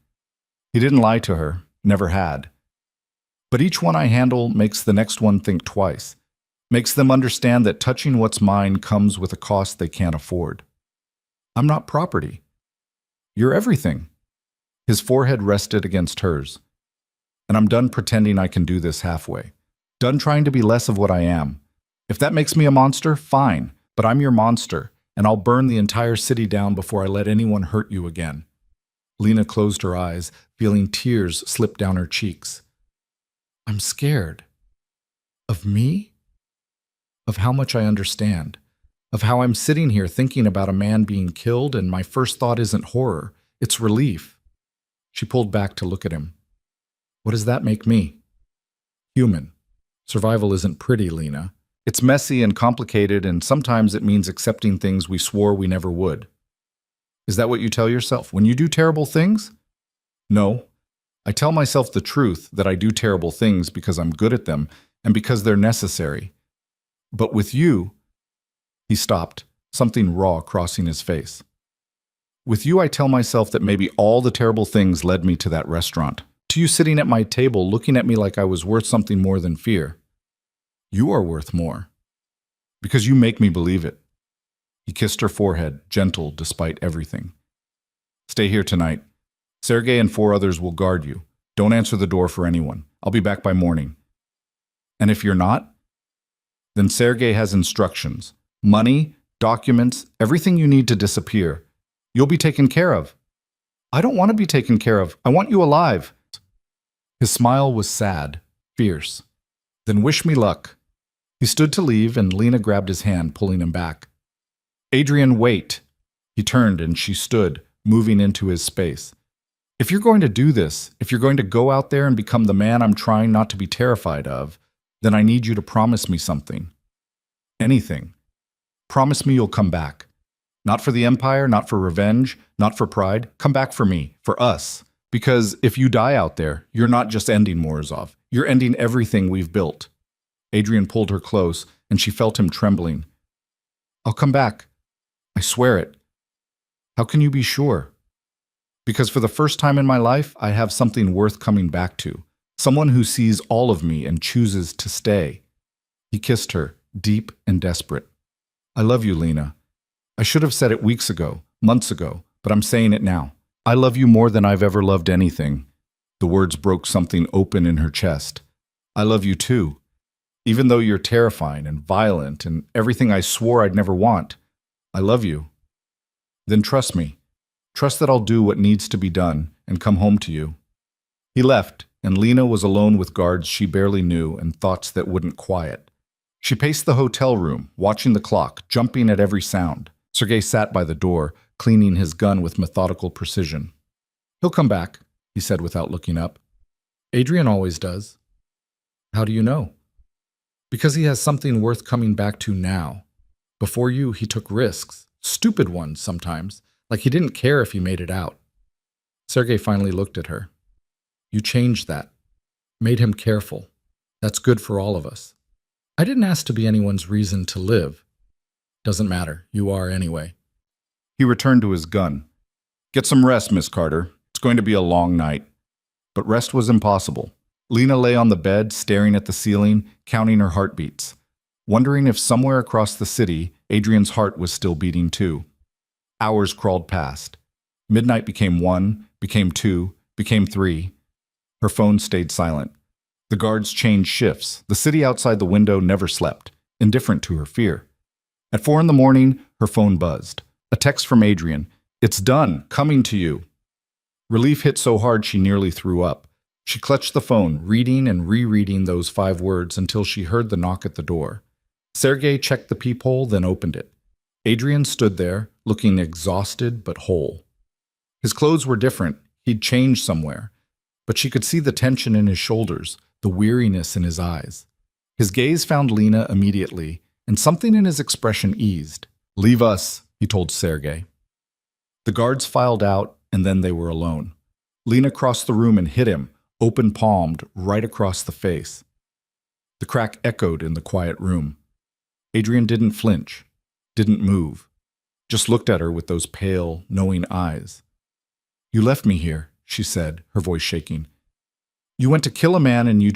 He didn't lie to her, never had. "But each one I handle makes the next one think twice, makes them understand that touching what's mine comes with a cost they can't afford. I'm not property. You're everything." His forehead rested against hers. "And I'm done pretending I can do this halfway. Done trying to be less of what I am. If that makes me a monster, fine, but I'm your monster, and I'll burn the entire city down before I let anyone hurt you again." Lena closed her eyes, feeling tears slip down her cheeks. "I'm scared. Of me? Of how much I understand. Of how I'm sitting here thinking about a man being killed, and my first thought isn't horror, it's relief." She pulled back to look at him. "What does that make me?" "Human. Survival isn't pretty, Lena. It's messy and complicated, and sometimes it means accepting things we swore we never would." "Is that what you tell yourself when you do terrible things?" "No. I tell myself the truth that I do terrible things because I'm good at them and because they're necessary. But with you..." He stopped, something raw crossing his face. "With you, I tell myself that maybe all the terrible things led me to that restaurant, to you sitting at my table looking at me like I was worth something more than fear. You are worth more. Because you make me believe it." He kissed her forehead, gentle despite everything. "Stay here tonight. Sergei and 4 others will guard you. Don't answer the door for anyone. I'll be back by morning. And if you're not, then Sergei has instructions. Money, documents, everything you need to disappear. You'll be taken care of." "I don't want to be taken care of. I want you alive." His smile was sad, fierce. "Then wish me luck." He stood to leave, and Lena grabbed his hand, pulling him back. "Adrian, wait." He turned, and she stood, moving into his space. "If you're going to do this, if you're going to go out there and become the man I'm trying not to be terrified of, then I need you to promise me something. Anything. Promise me you'll come back. Not for the Empire, not for revenge, not for pride. Come back for me, for us. Because if you die out there, you're not just ending Morozov. You're ending everything we've built." Adrian pulled her close, and she felt him trembling. "I'll come back. I swear it." "How can you be sure?" "Because for the first time in my life, I have something worth coming back to. Someone who sees all of me and chooses to stay." He kissed her, deep and desperate. "I love you, Lena. I should have said it weeks ago, months ago, but I'm saying it now. I love you more than I've ever loved anything. The words broke something open in her chest. I love you too. Even though you're terrifying and violent and everything I swore I'd never want. I love you. Then trust me. Trust that I'll do what needs to be done and come home to you. He left, and Lena was alone with guards she barely knew and thoughts that wouldn't quiet. She paced the hotel room, watching the clock, jumping at every sound. Sergei sat by the door, cleaning his gun with methodical precision. He'll come back, he said without looking up. Adrian always does. How do you know? Because he has something worth coming back to now. Before you, he took risks, stupid ones sometimes, like he didn't care if he made it out. Sergei finally looked at her. You changed that. Made him careful. That's good for all of us. I didn't ask to be anyone's reason to live. Doesn't matter. You are anyway. He returned to his gun. Get some rest, Miss Carter. It's going to be a long night. But rest was impossible. Lena lay on the bed, staring at the ceiling, counting her heartbeats, wondering if somewhere across the city, Adrian's heart was still beating too. Hours crawled past. Midnight became 1, became 2, became 3. Her phone stayed silent. The guards changed shifts. The city outside the window never slept, indifferent to her fear. At 4 in the morning, her phone buzzed. A text from Adrian. It's done. Coming to you. Relief hit so hard she nearly threw up. She clutched the phone, reading and rereading those 5 words until she heard the knock at the door. Sergei checked the peephole, then opened it. Adrian stood there, looking exhausted but whole. His clothes were different. He'd changed somewhere. But she could see the tension in his shoulders, the weariness in his eyes. His gaze found Lena immediately, and something in his expression eased. Leave us, he told Sergei. The guards filed out, and then they were alone. Lena crossed the room and hit him, open-palmed, right across the face. The crack echoed in the quiet room. Adrian didn't flinch, didn't move, just looked at her with those pale, knowing eyes. You left me here, she said, her voice shaking. You went to kill a man and you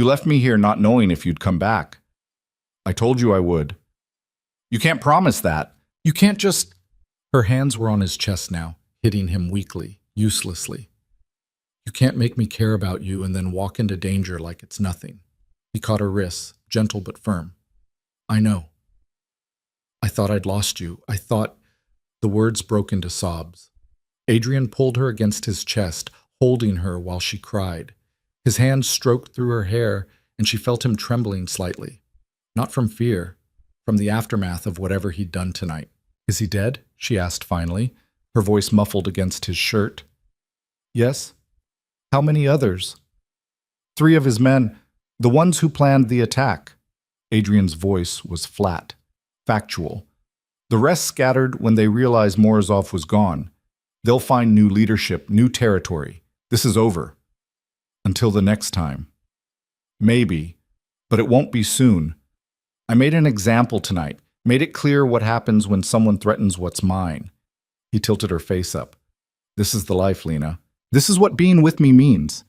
left me here not knowing if you'd come back. I told you I would. You can't promise that. You can't just... Her hands were on his chest now, hitting him weakly, uselessly. You can't make me care about you and then walk into danger like it's nothing. He caught her wrists, gentle but firm. I know. I thought I'd lost you. I thought... The words broke into sobs. Adrian pulled her against his chest, holding her while she cried. His hands stroked through her hair, and she felt him trembling slightly. Not from fear, from the aftermath of whatever he'd done tonight. Is he dead? She asked finally, her voice muffled against his shirt. Yes. How many others? 3 of his men, the ones who planned the attack. Adrian's voice was flat, factual. The rest scattered when they realized Morozov was gone. They'll find new leadership, new territory. This is over. Until the next time. Maybe, but it won't be soon. I made an example tonight, made it clear what happens when someone threatens what's mine. He tilted her face up. This is the life, Lena. This is what being with me means.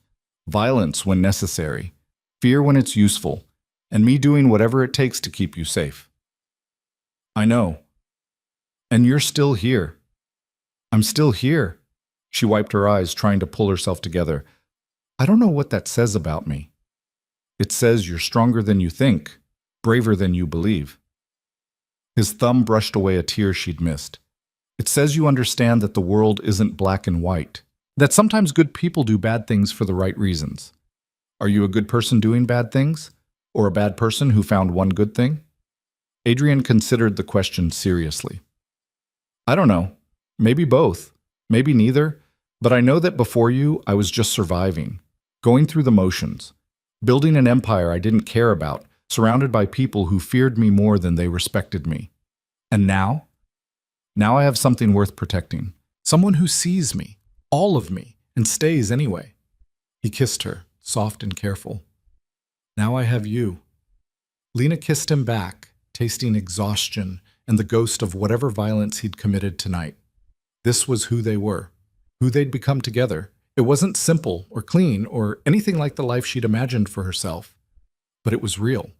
Violence when necessary, fear when it's useful, and me doing whatever it takes to keep you safe. I know. And you're still here. I'm still here. She wiped her eyes, trying to pull herself together. I don't know what that says about me. It says you're stronger than you think, braver than you believe. His thumb brushed away a tear she'd missed. It says you understand that the world isn't black and white, that sometimes good people do bad things for the right reasons. Are you a good person doing bad things? Or a bad person who found one good thing? Adrian considered the question seriously. I don't know. Maybe both. Maybe neither. But I know that before you, I was just surviving, going through the motions, building an empire I didn't care about, surrounded by people who feared me more than they respected me. And now? Now I have something worth protecting. Someone who sees me, all of me, and stays anyway. He kissed her, soft and careful. Now I have you. Lena kissed him back, tasting exhaustion and the ghost of whatever violence he'd committed tonight. This was who they were, who they'd become together. It wasn't simple or clean or anything like the life she'd imagined for herself, but it was real,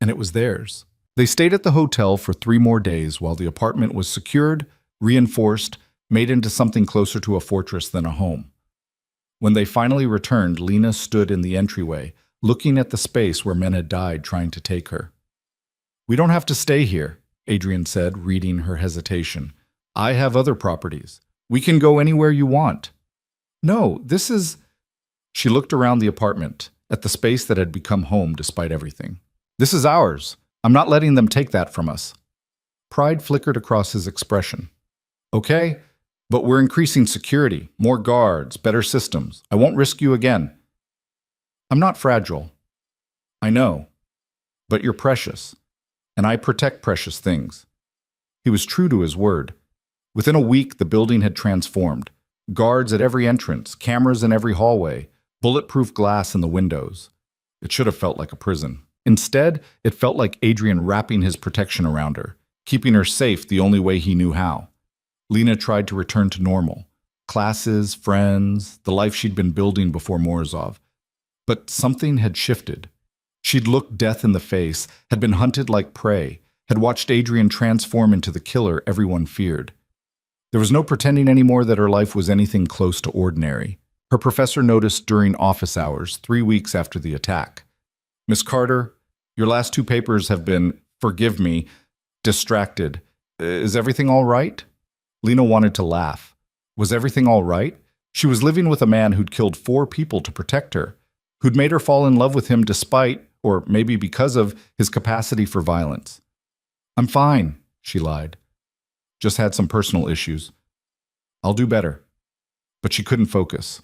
and it was theirs. They stayed at the hotel for 3 more days while the apartment was secured, reinforced, made into something closer to a fortress than a home. When they finally returned, Lena stood in the entryway, looking at the space where men had died trying to take her. "We don't have to stay here," Adrian said, reading her hesitation. "I have other properties. We can go anywhere you want." "No, this is—" She looked around the apartment, at the space that had become home despite everything. "This is ours. I'm not letting them take that from us." Pride flickered across his expression. "Okay, but we're increasing security, more guards, better systems. I won't risk you again." "I'm not fragile." "I know, but you're precious, and I protect precious things." He was true to his word. Within a week, the building had transformed. Guards at every entrance, cameras in every hallway, bulletproof glass in the windows. It should have felt like a prison. Instead, it felt like Adrian wrapping his protection around her, keeping her safe the only way he knew how. Lena tried to return to normal. Classes, friends, the life she'd been building before Morozov. But something had shifted. She'd looked death in the face, had been hunted like prey, had watched Adrian transform into the killer everyone feared. There was no pretending anymore that her life was anything close to ordinary. Her professor noticed during office hours, 3 weeks after the attack. "Miss Carter, your last 2 papers have been, forgive me, distracted. Is everything all right?" Lena wanted to laugh. Was everything all right? She was living with a man who'd killed 4 people to protect her, who'd made her fall in love with him despite, or maybe because of, his capacity for violence. "I'm fine," she lied. "Just had some personal issues. I'll do better." But she couldn't focus.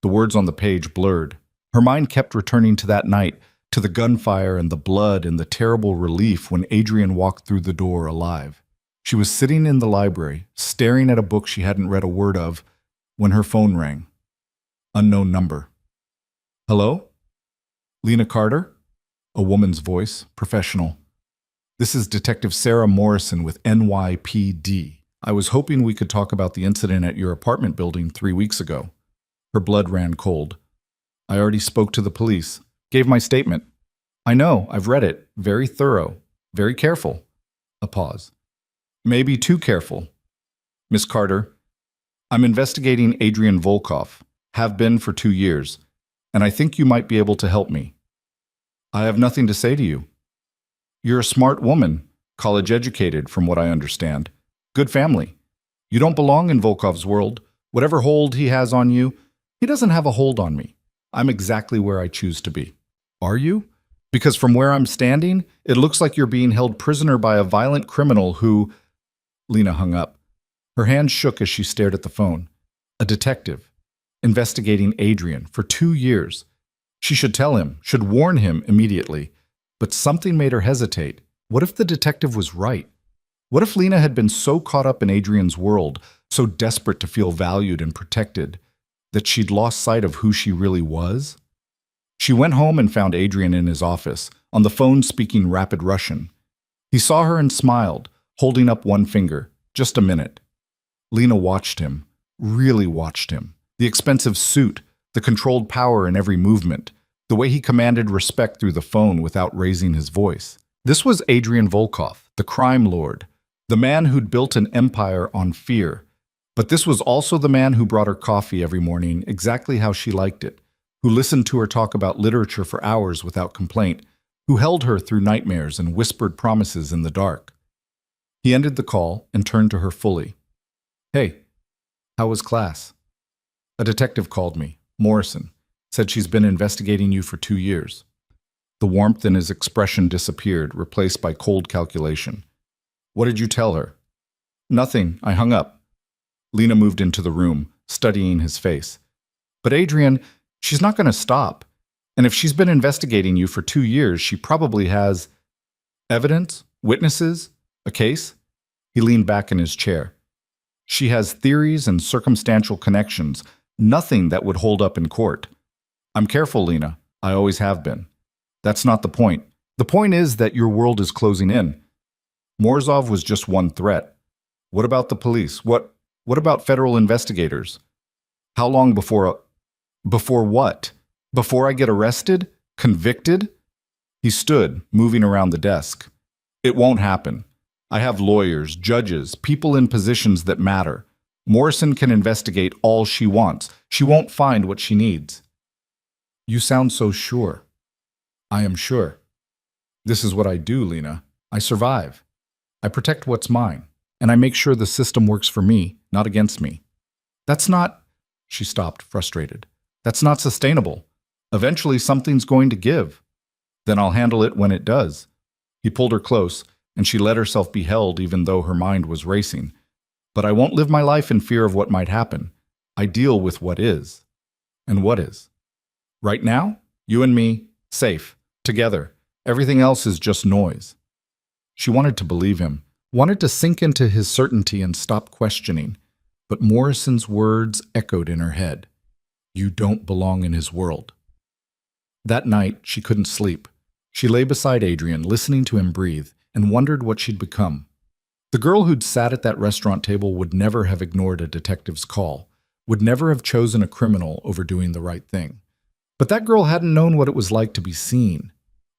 The words on the page blurred. Her mind kept returning to that night, to the gunfire and the blood and the terrible relief when Adrian walked through the door alive. She was sitting in the library, staring at a book she hadn't read a word of, when her phone rang. Unknown number. "Hello? Lena Carter?" A woman's voice, professional. "This is Detective Sarah Morrison with NYPD. I was hoping we could talk about the incident at your apartment building 3 weeks ago." Her blood ran cold. "I already spoke to the police. Gave my statement." "I know, I've read it. Very thorough. Very careful." A pause. "Maybe too careful. Miss Carter, I'm investigating Adrian Volkov. Have been for 2 years. And I think you might be able to help me." "I have nothing to say to you." "You're a smart woman. College educated, from what I understand. Good family. You don't belong in Volkov's world. Whatever hold he has on you, he doesn't have a hold on me. I'm exactly where I choose to be." "Are you? Because from where I'm standing, it looks like you're being held prisoner by a violent criminal who—" Lena hung up. Her hands shook as she stared at the phone. A detective. Investigating Adrian for 2 years. She should tell him, should warn him immediately. But something made her hesitate. What if the detective was right? What if Lena had been so caught up in Adrian's world, so desperate to feel valued and protected, that she'd lost sight of who she really was? She went home and found Adrian in his office, on the phone speaking rapid Russian. He saw her and smiled, holding up one finger. Just a minute. Lena watched him, really watched him. The expensive suit, the controlled power in every movement, the way he commanded respect through the phone without raising his voice. This was Adrian Volkov, the crime lord, the man who'd built an empire on fear. But this was also the man who brought her coffee every morning exactly how she liked it, who listened to her talk about literature for hours without complaint, who held her through nightmares and whispered promises in the dark. He ended the call and turned to her fully. "Hey, how was class?" "A detective called me, Morrison, said she's been investigating you for 2 years. The warmth in his expression disappeared, replaced by cold calculation. "What did you tell her?" "Nothing. I hung up." Lena moved into the room, studying his face. "But Adrian, she's not going to stop. And if she's been investigating you for 2 years, she probably has evidence, witnesses, a case." He leaned back in his chair. "She has theories and circumstantial connections, nothing that would hold up in court. I'm careful, Lena. I always have been. That's not the point. The point is that your world is closing in. Morozov was just one threat. What about the police? What about federal investigators? How long before what? Before I get arrested? Convicted?" He stood, moving around the desk. "It won't happen. I have lawyers, judges, people in positions that matter. Morrison can investigate all she wants. She won't find what she needs. You sound so sure. I am sure. This is what I do, Lena. I survive. I protect what's mine, and I make sure the system works for me, not against me. That's not... She stopped, frustrated. That's not sustainable. Eventually, something's going to give. Then I'll handle it when it does. He pulled her close, and she let herself be held even though her mind was racing. But I won't live my life in fear of what might happen. I deal with what is. And what is? Right now, you and me, safe, together. Everything else is just noise. She wanted to believe him, wanted to sink into his certainty and stop questioning. But Morrison's words echoed in her head. You don't belong in his world. That night, she couldn't sleep. She lay beside Adrian, listening to him breathe, and wondered what she'd become. The girl who'd sat at that restaurant table would never have ignored a detective's call, would never have chosen a criminal over doing the right thing. But that girl hadn't known what it was like to be seen,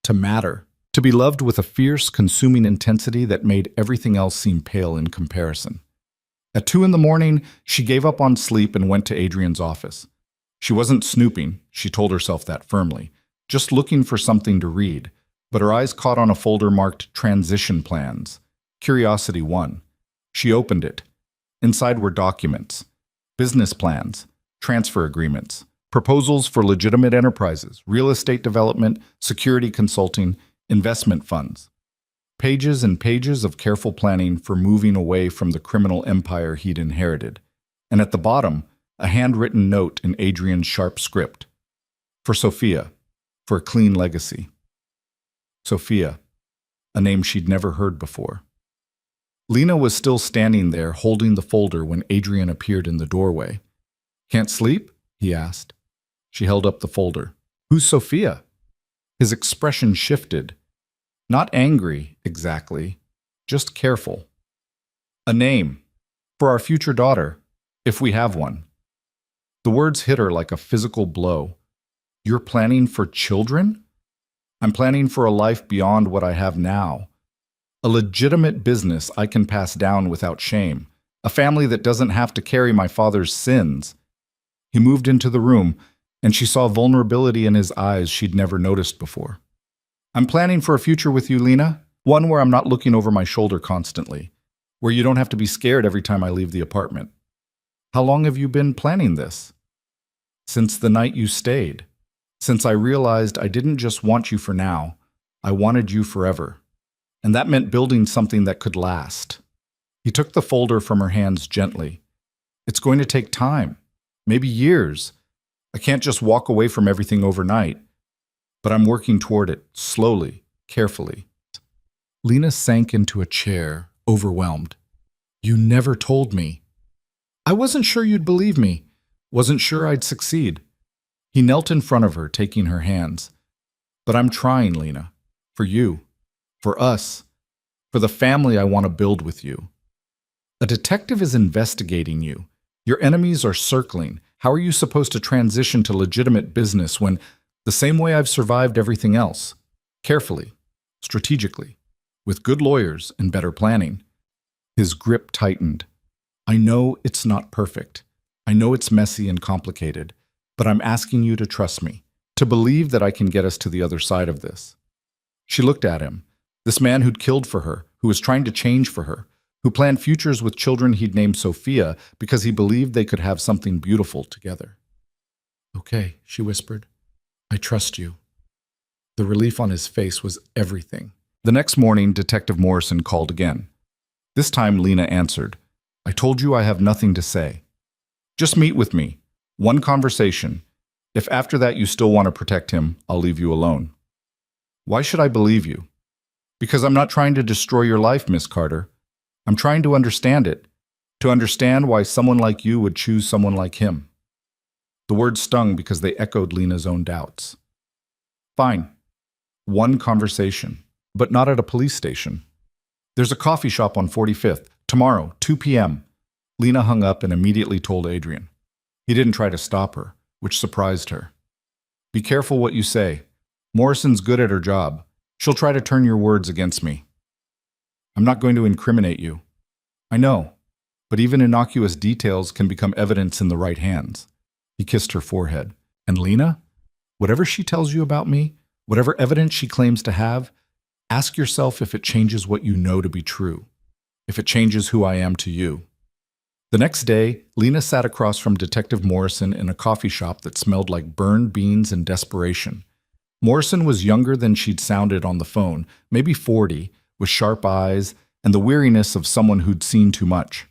to matter, to be loved with a fierce, consuming intensity that made everything else seem pale in comparison. At 2 a.m, she gave up on sleep and went to Adrian's office. She wasn't snooping, she told herself that firmly, just looking for something to read, but her eyes caught on a folder marked Transition Plans. Curiosity won. She opened it. Inside were documents, business plans, transfer agreements, proposals for legitimate enterprises, real estate development, security consulting, investment funds. Pages and pages of careful planning for moving away from the criminal empire he'd inherited. And at the bottom, a handwritten note in Adrian's sharp script. For Sophia, for a clean legacy. Sophia, a name she'd never heard before. Lena was still standing there holding the folder when Adrian appeared in the doorway. Can't sleep? He asked. She held up the folder. Who's Sophia? His expression shifted. Not angry, exactly, just careful. A name. For our future daughter, if we have one. The words hit her like a physical blow. You're planning for children? I'm planning for a life beyond what I have now. A legitimate business I can pass down without shame. A family that doesn't have to carry my father's sins. He moved into the room, and she saw vulnerability in his eyes she'd never noticed before. I'm planning for a future with you, Lena. One where I'm not looking over my shoulder constantly. Where you don't have to be scared every time I leave the apartment. How long have you been planning this? Since the night you stayed. Since I realized I didn't just want you for now, I wanted you forever. And that meant building something that could last. He took the folder from her hands gently. It's going to take time, maybe years. I can't just walk away from everything overnight. But I'm working toward it, slowly, carefully. Lena sank into a chair, overwhelmed. You never told me. I wasn't sure you'd believe me. Wasn't sure I'd succeed. He knelt in front of her, taking her hands. But I'm trying, Lena. For you. For us. For the family I want to build with you. A detective is investigating you. Your enemies are circling. How are you supposed to transition to legitimate business when, the same way I've survived everything else, carefully, strategically, with good lawyers and better planning? His grip tightened. I know it's not perfect. I know it's messy and complicated, but I'm asking you to trust me, to believe that I can get us to the other side of this. She looked at him, this man who'd killed for her, who was trying to change for her, who planned futures with children he'd named Sophia because he believed they could have something beautiful together. Okay, she whispered. I trust you. The relief on his face was everything. The next morning, Detective Morrison called again. This time, Lena answered. I told you I have nothing to say. Just meet with me. One conversation. If after that you still want to protect him, I'll leave you alone. Why should I believe you? Because I'm not trying to destroy your life, Miss Carter. I'm trying to understand it. To understand why someone like you would choose someone like him. The words stung because they echoed Lena's own doubts. Fine. One conversation, but not at a police station. There's a coffee shop on 45th, tomorrow, 2 p.m. Lena hung up and immediately told Adrian. He didn't try to stop her, which surprised her. Be careful what you say. Morrison's good at her job. She'll try to turn your words against me. I'm not going to incriminate you. I know. But even innocuous details can become evidence in the right hands. He kissed her forehead. And Lena? Whatever she tells you about me, whatever evidence she claims to have, ask yourself if it changes what you know to be true, if it changes who I am to you. The next day, Lena sat across from Detective Morrison in a coffee shop that smelled like burned beans and desperation. Morrison was younger than she'd sounded on the phone, maybe 40, with sharp eyes and the weariness of someone who'd seen too much.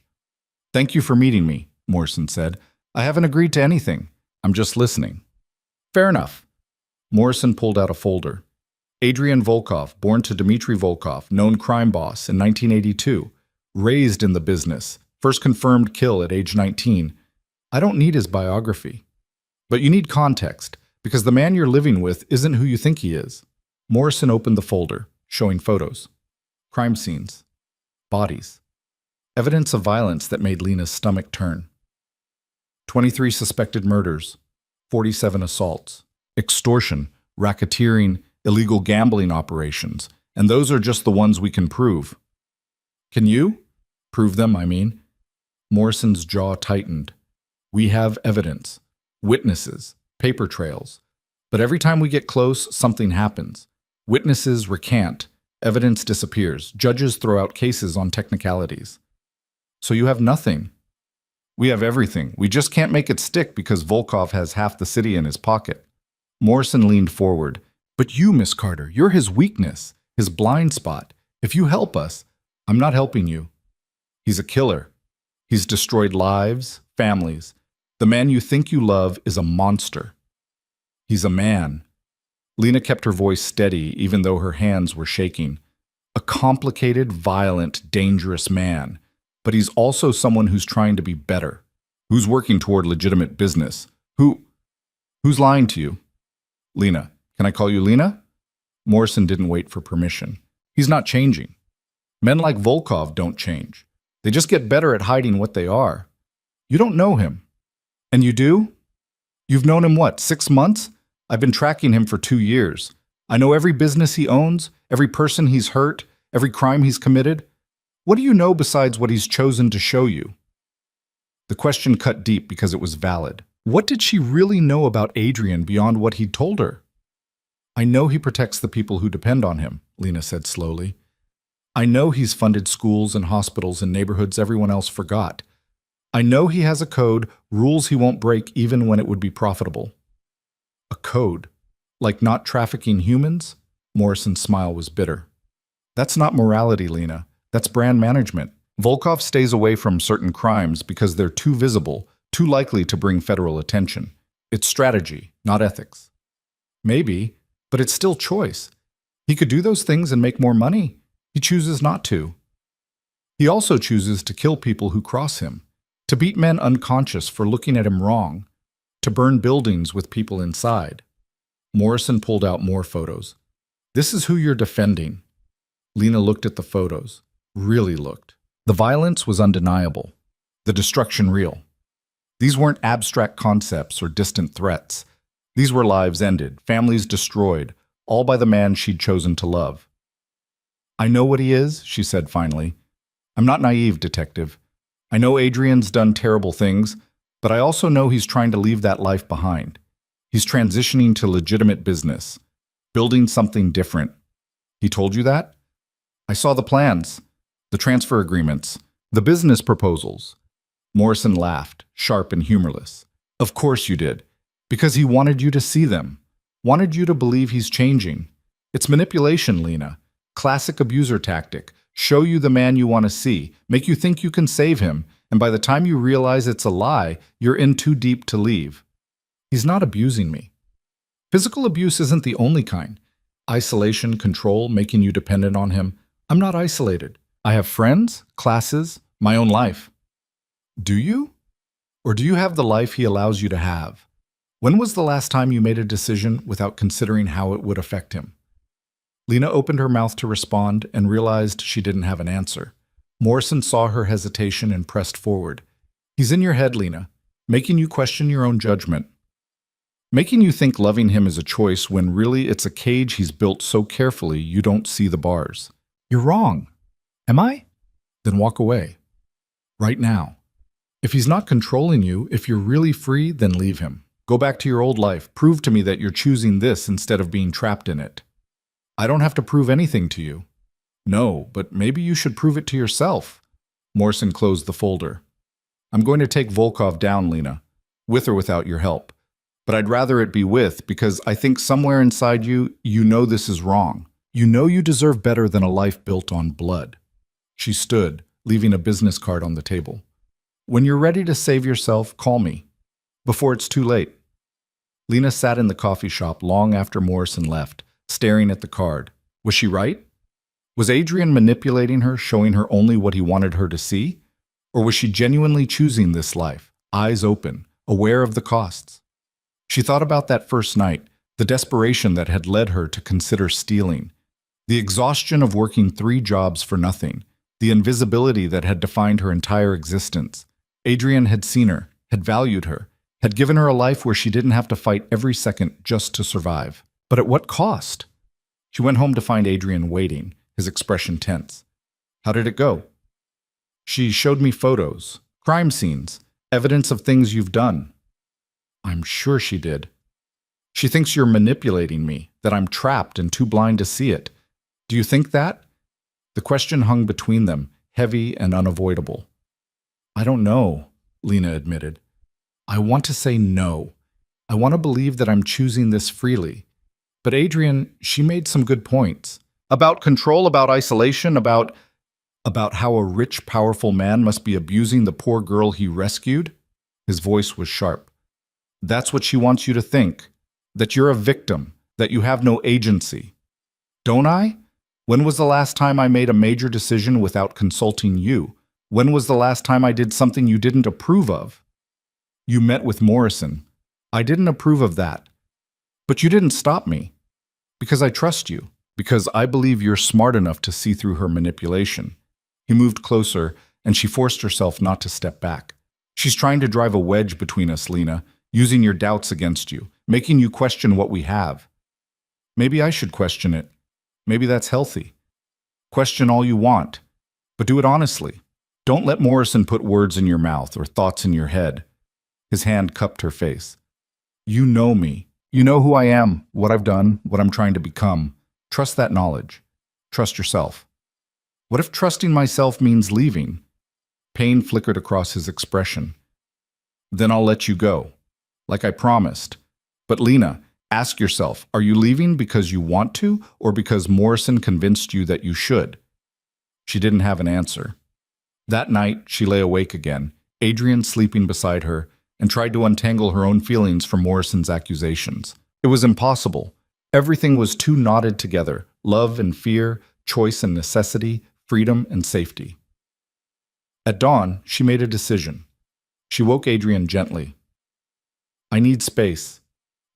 "Thank you for meeting me," Morrison said. "I haven't agreed to anything. I'm just listening." "Fair enough." Morrison pulled out a folder. Adrian Volkov, born to Dmitry Volkov, known crime boss in 1982, raised in the business, first confirmed kill at age 19. I don't need his biography. But you need context, because the man you're living with isn't who you think he is. Morrison opened the folder, showing photos. Crime scenes. Bodies. Evidence of violence that made Lena's stomach turn. 23 suspected murders. 47 assaults. Extortion, racketeering, illegal gambling operations. And those are just the ones we can prove. Can you? Prove them, I mean. Morrison's jaw tightened. We have evidence. Witnesses. Paper trails. But every time we get close, something happens. Witnesses recant. Evidence disappears. Judges throw out cases on technicalities. So you have nothing. We have everything. We just can't make it stick because Volkov has half the city in his pocket. Morrison leaned forward. But you, Miss Carter, you're his weakness, his blind spot. If you help us, I'm not helping you. He's a killer. He's destroyed lives, families. The man you think you love is a monster. He's a man. Lena kept her voice steady even though her hands were shaking. A complicated, violent, dangerous man. But he's also someone who's trying to be better, who's working toward legitimate business, who's lying to you. Lena, can I call you Lena? Morrison didn't wait for permission. He's not changing. Men like Volkov don't change. They just get better at hiding what they are. You don't know him. And you do? You've known him what, 6 months? I've been tracking him for 2 years. I know every business he owns, every person he's hurt, every crime he's committed. What do you know besides what he's chosen to show you? The question cut deep because it was valid. What did she really know about Adrian beyond what he'd told her? I know he protects the people who depend on him, Lena said slowly. I know he's funded schools and hospitals in neighborhoods everyone else forgot. I know he has a code, rules he won't break even when it would be profitable. A code? Like not trafficking humans? Morrison's smile was bitter. That's not morality, Lena. That's brand management. Volkov stays away from certain crimes because they're too visible, too likely to bring federal attention. It's strategy, not ethics. Maybe, but it's still choice. He could do those things and make more money. He chooses not to. He also chooses to kill people who cross him, to beat men unconscious for looking at him wrong, to burn buildings with people inside. Morrison pulled out more photos. This is who you're defending. Lena looked at the photos. Really looked. The violence was undeniable. The destruction real. These weren't abstract concepts or distant threats. These were lives ended, families destroyed, all by the man she'd chosen to love. I know what he is, she said finally. I'm not naive, detective. I know Adrian's done terrible things, but I also know he's trying to leave that life behind. He's transitioning to legitimate business, building something different. He told you that? I saw the plans. The transfer agreements, the business proposals. Morrison laughed, sharp and humorless. Of course you did, because he wanted you to see them, wanted you to believe he's changing. It's manipulation, Lena. Classic abuser tactic. Show you the man you want to see, make you think you can save him, and by the time you realize it's a lie, you're in too deep to leave. He's not abusing me. Physical abuse isn't the only kind. Isolation, control, making you dependent on him. I'm not isolated. I have friends, classes, my own life. Do you? Or do you have the life he allows you to have? When was the last time you made a decision without considering how it would affect him? Lena opened her mouth to respond and realized she didn't have an answer. Morrison saw her hesitation and pressed forward. He's in your head, Lena, making you question your own judgment. Making you think loving him is a choice when really it's a cage he's built so carefully you don't see the bars. You're wrong. Am I? Then walk away. Right now. If he's not controlling you, if you're really free, then leave him. Go back to your old life. Prove to me that you're choosing this instead of being trapped in it. I don't have to prove anything to you. No, but maybe you should prove it to yourself. Morrison closed the folder. I'm going to take Volkov down, Lena, with or without your help. But I'd rather it be with, because I think somewhere inside you, you know this is wrong. You know you deserve better than a life built on blood. She stood, leaving a business card on the table. When you're ready to save yourself, call me. Before it's too late. Lena sat in the coffee shop long after Morrison left, staring at the card. Was she right? Was Adrian manipulating her, showing her only what he wanted her to see? Or was she genuinely choosing this life, eyes open, aware of the costs? She thought about that first night, the desperation that had led her to consider stealing, the exhaustion of working 3 jobs for nothing, the invisibility that had defined her entire existence. Adrian had seen her, had valued her, had given her a life where she didn't have to fight every second just to survive. But at what cost? She went home to find Adrian waiting, his expression tense. How did it go? She showed me photos, crime scenes, evidence of things you've done. I'm sure she did. She thinks you're manipulating me, that I'm trapped and too blind to see it. Do you think that? The question hung between them, heavy and unavoidable. I don't know, Lena admitted. I want to say no. I want to believe that I'm choosing this freely. But Adrian, she made some good points. About control, about isolation, about how a rich, powerful man must be abusing the poor girl he rescued. His voice was sharp. That's what she wants you to think. That you're a victim, that you have no agency. Don't I? When was the last time I made a major decision without consulting you? When was the last time I did something you didn't approve of? You met with Morrison. I didn't approve of that. But you didn't stop me. Because I trust you. Because I believe you're smart enough to see through her manipulation. He moved closer, and she forced herself not to step back. She's trying to drive a wedge between us, Lena, using your doubts against you, making you question what we have. Maybe I should question it. Maybe that's healthy. Question all you want, but do it honestly. Don't let Morrison put words in your mouth or thoughts in your head. His hand cupped her face. You know me. You know who I am, what I've done, what I'm trying to become. Trust that knowledge. Trust yourself. What if trusting myself means leaving? Pain flickered across his expression. Then I'll let you go, like I promised. But Lena, ask yourself, are you leaving because you want to, or because Morrison convinced you that you should? She didn't have an answer. That night, she lay awake again, Adrian sleeping beside her, and tried to untangle her own feelings from Morrison's accusations. It was impossible. Everything was too knotted together, love and fear, choice and necessity, freedom and safety. At dawn, she made a decision. She woke Adrian gently. I need space.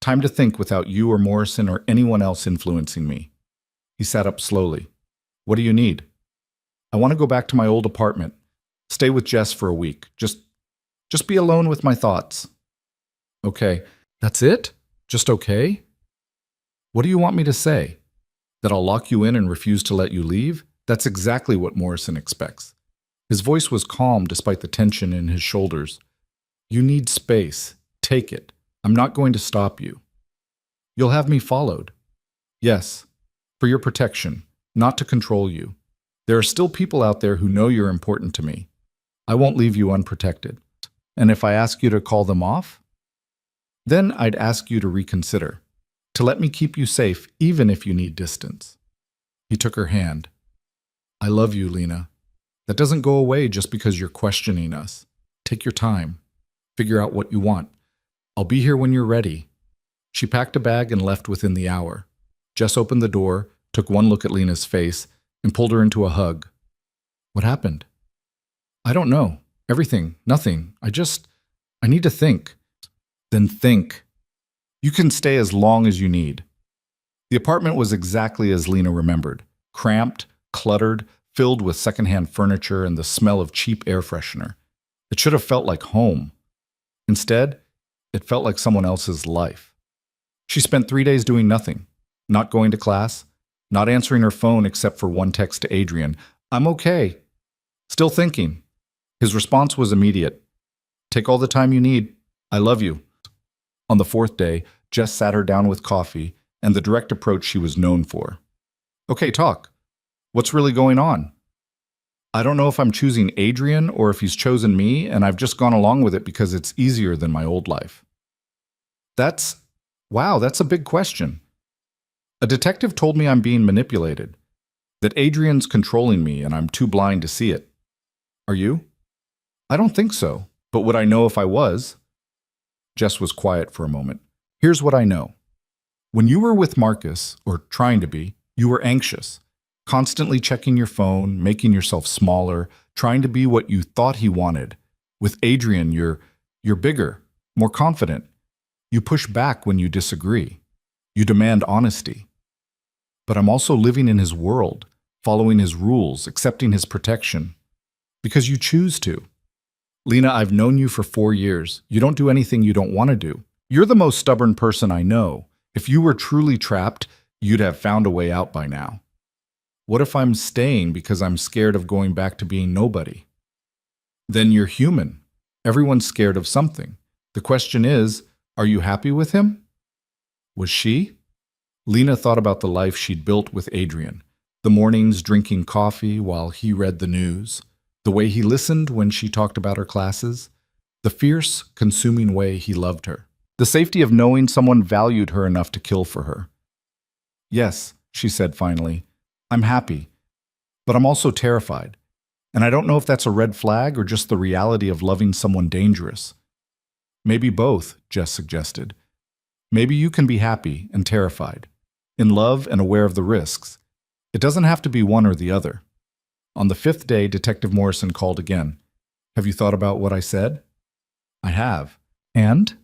Time to think without you or Morrison or anyone else influencing me. He sat up slowly. What do you need? I want to go back to my old apartment. Stay with Jess for a week. Just be alone with my thoughts. Okay. That's it? Just okay? What do you want me to say? That I'll lock you in and refuse to let you leave? That's exactly what Morrison expects. His voice was calm despite the tension in his shoulders. You need space. Take it. I'm not going to stop you. You'll have me followed. Yes, for your protection, not to control you. There are still people out there who know you're important to me. I won't leave you unprotected. And if I ask you to call them off? Then I'd ask you to reconsider, to let me keep you safe even if you need distance. He took her hand. I love you, Lena. That doesn't go away just because you're questioning us. Take your time. Figure out what you want. I'll be here when you're ready. She packed a bag and left within the hour. Jess opened the door, took one look at Lena's face, and pulled her into a hug. What happened? I don't know. Everything. Nothing. I need to think. Then think. You can stay as long as you need. The apartment was exactly as Lena remembered. Cramped, cluttered, filled with secondhand furniture and the smell of cheap air freshener. It should have felt like home. Instead, it felt like someone else's life. She spent 3 days doing nothing. Not going to class, not answering her phone except for one text to Adrian. I'm okay. Still thinking. His response was immediate. Take all the time you need. I love you. On the fourth day, Jess sat her down with coffee and the direct approach she was known for. Okay, talk. What's really going on? I don't know if I'm choosing Adrian or if he's chosen me, and I've just gone along with it because it's easier than my old life. Wow, that's a big question. A detective told me I'm being manipulated, that Adrian's controlling me and I'm too blind to see it. Are you? I don't think so, but would I know if I was? Jess was quiet for a moment. Here's what I know. When you were with Marcus, or trying to be, you were anxious, constantly checking your phone, making yourself smaller, trying to be what you thought he wanted. With Adrian, you're bigger, more confident. You push back when you disagree. You demand honesty. But I'm also living in his world, following his rules, accepting his protection. Because you choose to. Lena, I've known you for 4 years. You don't do anything you don't want to do. You're the most stubborn person I know. If you were truly trapped, you'd have found a way out by now. What if I'm staying because I'm scared of going back to being nobody? Then you're human. Everyone's scared of something. The question is, are you happy with him? Was she? Lena thought about the life she'd built with Adrian. The mornings drinking coffee while he read the news. The way he listened when she talked about her classes. The fierce, consuming way he loved her. The safety of knowing someone valued her enough to kill for her. Yes, she said finally, I'm happy, but I'm also terrified. And I don't know if that's a red flag or just the reality of loving someone dangerous. Maybe both, Jess suggested. Maybe you can be happy and terrified, in love and aware of the risks. It doesn't have to be one or the other. On the 5th day, Detective Morrison called again. Have you thought about what I said? I have. And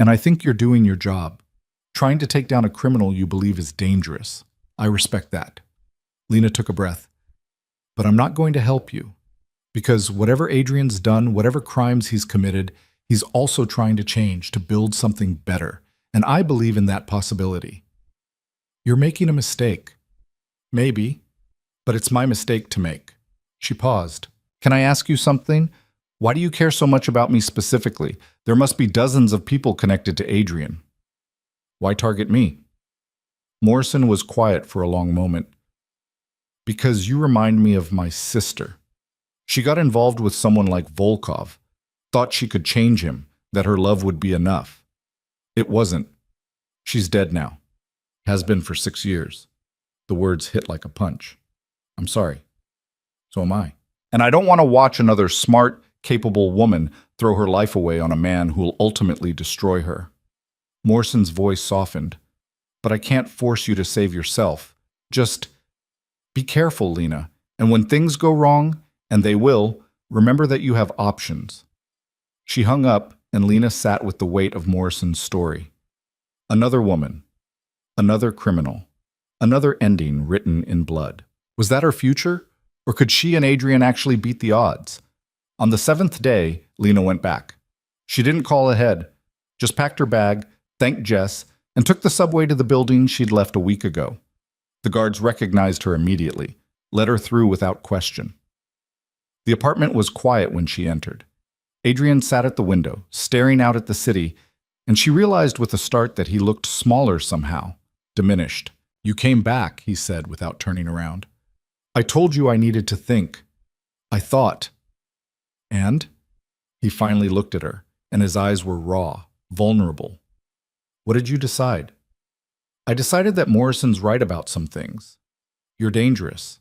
I think you're doing your job. Trying to take down a criminal you believe is dangerous. I respect that. Lena took a breath. But I'm not going to help you. Because whatever Adrian's done, whatever crimes he's committed, he's also trying to change, to build something better. And I believe in that possibility. You're making a mistake. Maybe, but it's my mistake to make. She paused. Can I ask you something? Why do you care so much about me specifically? There must be dozens of people connected to Adrian. Why target me? Morrison was quiet for a long moment. Because you remind me of my sister. She got involved with someone like Volkov, thought she could change him, that her love would be enough. It wasn't. She's dead now. Has been for 6 years. The words hit like a punch. I'm sorry. So am I. And I don't want to watch another smart, capable woman throw her life away on a man who will ultimately destroy her. Morrison's voice softened. But I can't force you to save yourself. Just be careful, Lena. And when things go wrong, and they will, remember that you have options. She hung up, and Lena sat with the weight of Morrison's story. Another woman. Another criminal. Another ending written in blood. Was that her future? Or could she and Adrian actually beat the odds? On the 7th day, Lena went back. She didn't call ahead, just packed her bag, thanked Jess, and took the subway to the building she'd left a week ago. The guards recognized her immediately, let her through without question. The apartment was quiet when she entered. Adrian sat at the window, staring out at the city, and she realized with a start that he looked smaller somehow, diminished. You came back, he said without turning around. I told you I needed to think. I thought. And? He finally looked at her, and his eyes were raw, vulnerable. What did you decide? I decided that Morrison's right about some things. You're dangerous.